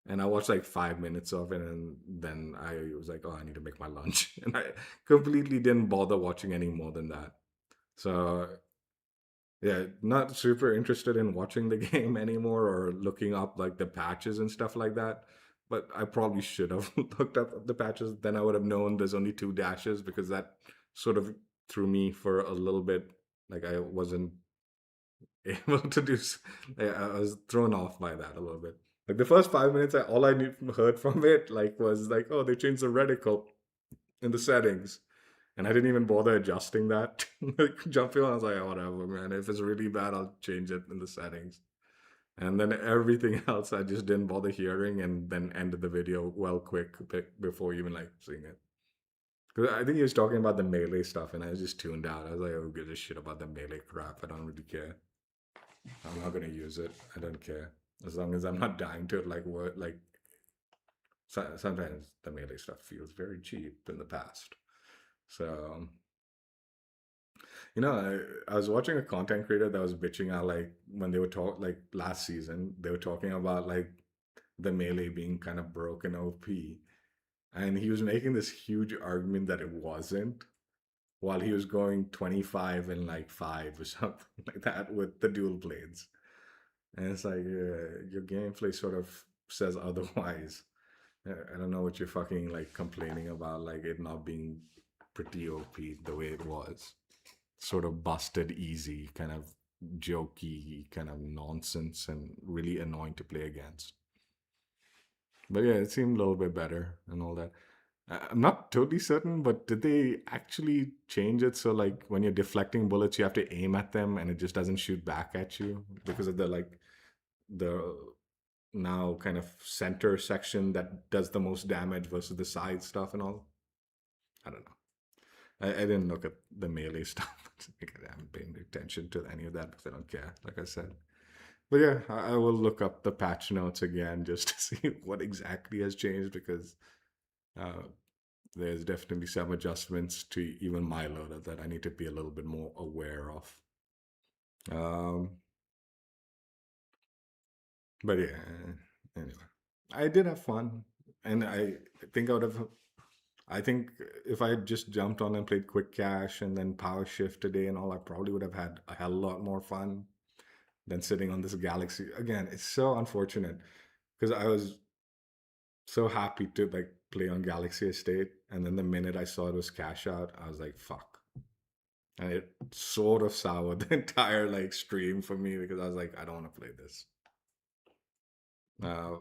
And I watched like 5 minutes of it, and then I was like, oh, I need to make my lunch, and I completely didn't bother watching any more than that. So yeah, not super interested in watching the game anymore or looking up like the patches and stuff like that. But I probably should have looked up the patches. Then I would have known there's only two dashes because that sort of threw me for a little bit. Like I wasn't able to do. I was thrown off by that a little bit. Like the first 5 minutes, all I heard from it like was like, oh, they changed the reticle in the settings, and I didn't even bother adjusting that. Like jumping on, I was like, oh, whatever, man. If it's really bad, I'll change it in the settings. And then everything else, I just didn't bother hearing, and then ended the video well quick before even like seeing it. Because I think he was talking about the melee stuff, and I just tuned out. I was like, oh, give a shit about the melee crap. I don't really care. I'm not gonna use it. I don't care as long as I'm not dying to it. Like what? Like sometimes the melee stuff feels very cheap in the past. So I was watching a content creator that was bitching out like when they were talk like last season they were talking about like the melee being kind of broken OP, and he was making this huge argument that it wasn't, while he was going 25 and like 5 or something like that with the dual blades. And it's like, your gameplay sort of says otherwise. I don't know what you're fucking like complaining about, like it not being pretty OP the way it was. Sort of busted easy, kind of jokey, kind of nonsense, and really annoying to play against. But yeah, it seemed a little bit better and all that. I'm not totally certain, but did they actually change it so like when you're deflecting bullets, you have to aim at them and it just doesn't shoot back at you because of the now kind of center section that does the most damage versus the side stuff and all? I don't know. I didn't look at the melee stuff. I haven't paid attention to any of that because I don't care, like I said. But yeah, I will look up the patch notes again just to see what exactly has changed because uh, there's definitely some adjustments to even my loader that I need to be a little bit more aware of. Um, but yeah, anyway, I did have fun, and I think I would have. I think if I had just jumped on and played Quick Cash and then Power Shift today and all, I probably would have had a hell of a lot more fun than sitting on this Galaxy. Again, it's so unfortunate because I was so happy to like play on Galaxy Estate, and then the minute I saw it was Cashout, I was like, "Fuck!" And it sort of soured the entire like stream for me because I was like, "I don't want to play this." Uh,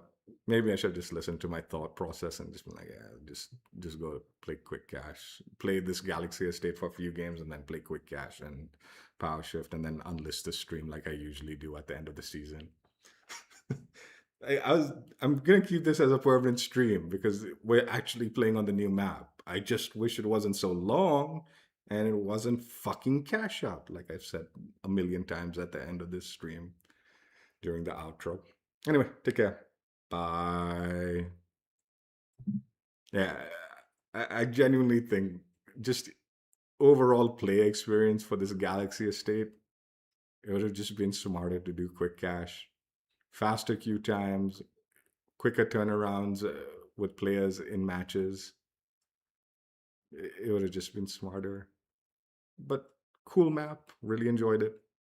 Maybe I should just listen to my thought process and just be like, "Yeah, just go play Quick Cash, play this Galaxy Estate for a few games, and then play Quick Cash and Power Shift, and then unlist the stream like I usually do at the end of the season." I'm gonna keep this as a permanent stream because we're actually playing on the new map. I just wish it wasn't so long and it wasn't fucking cash out, like I've said a million times at the end of this stream during the outro. Anyway, take care. Bye. Yeah, I genuinely think just overall play experience for this Galaxy Estate, it would have just been smarter to do quick cash, faster queue times, quicker turnarounds with players in matches. it would have just been smarter. But cool map. Really enjoyed it.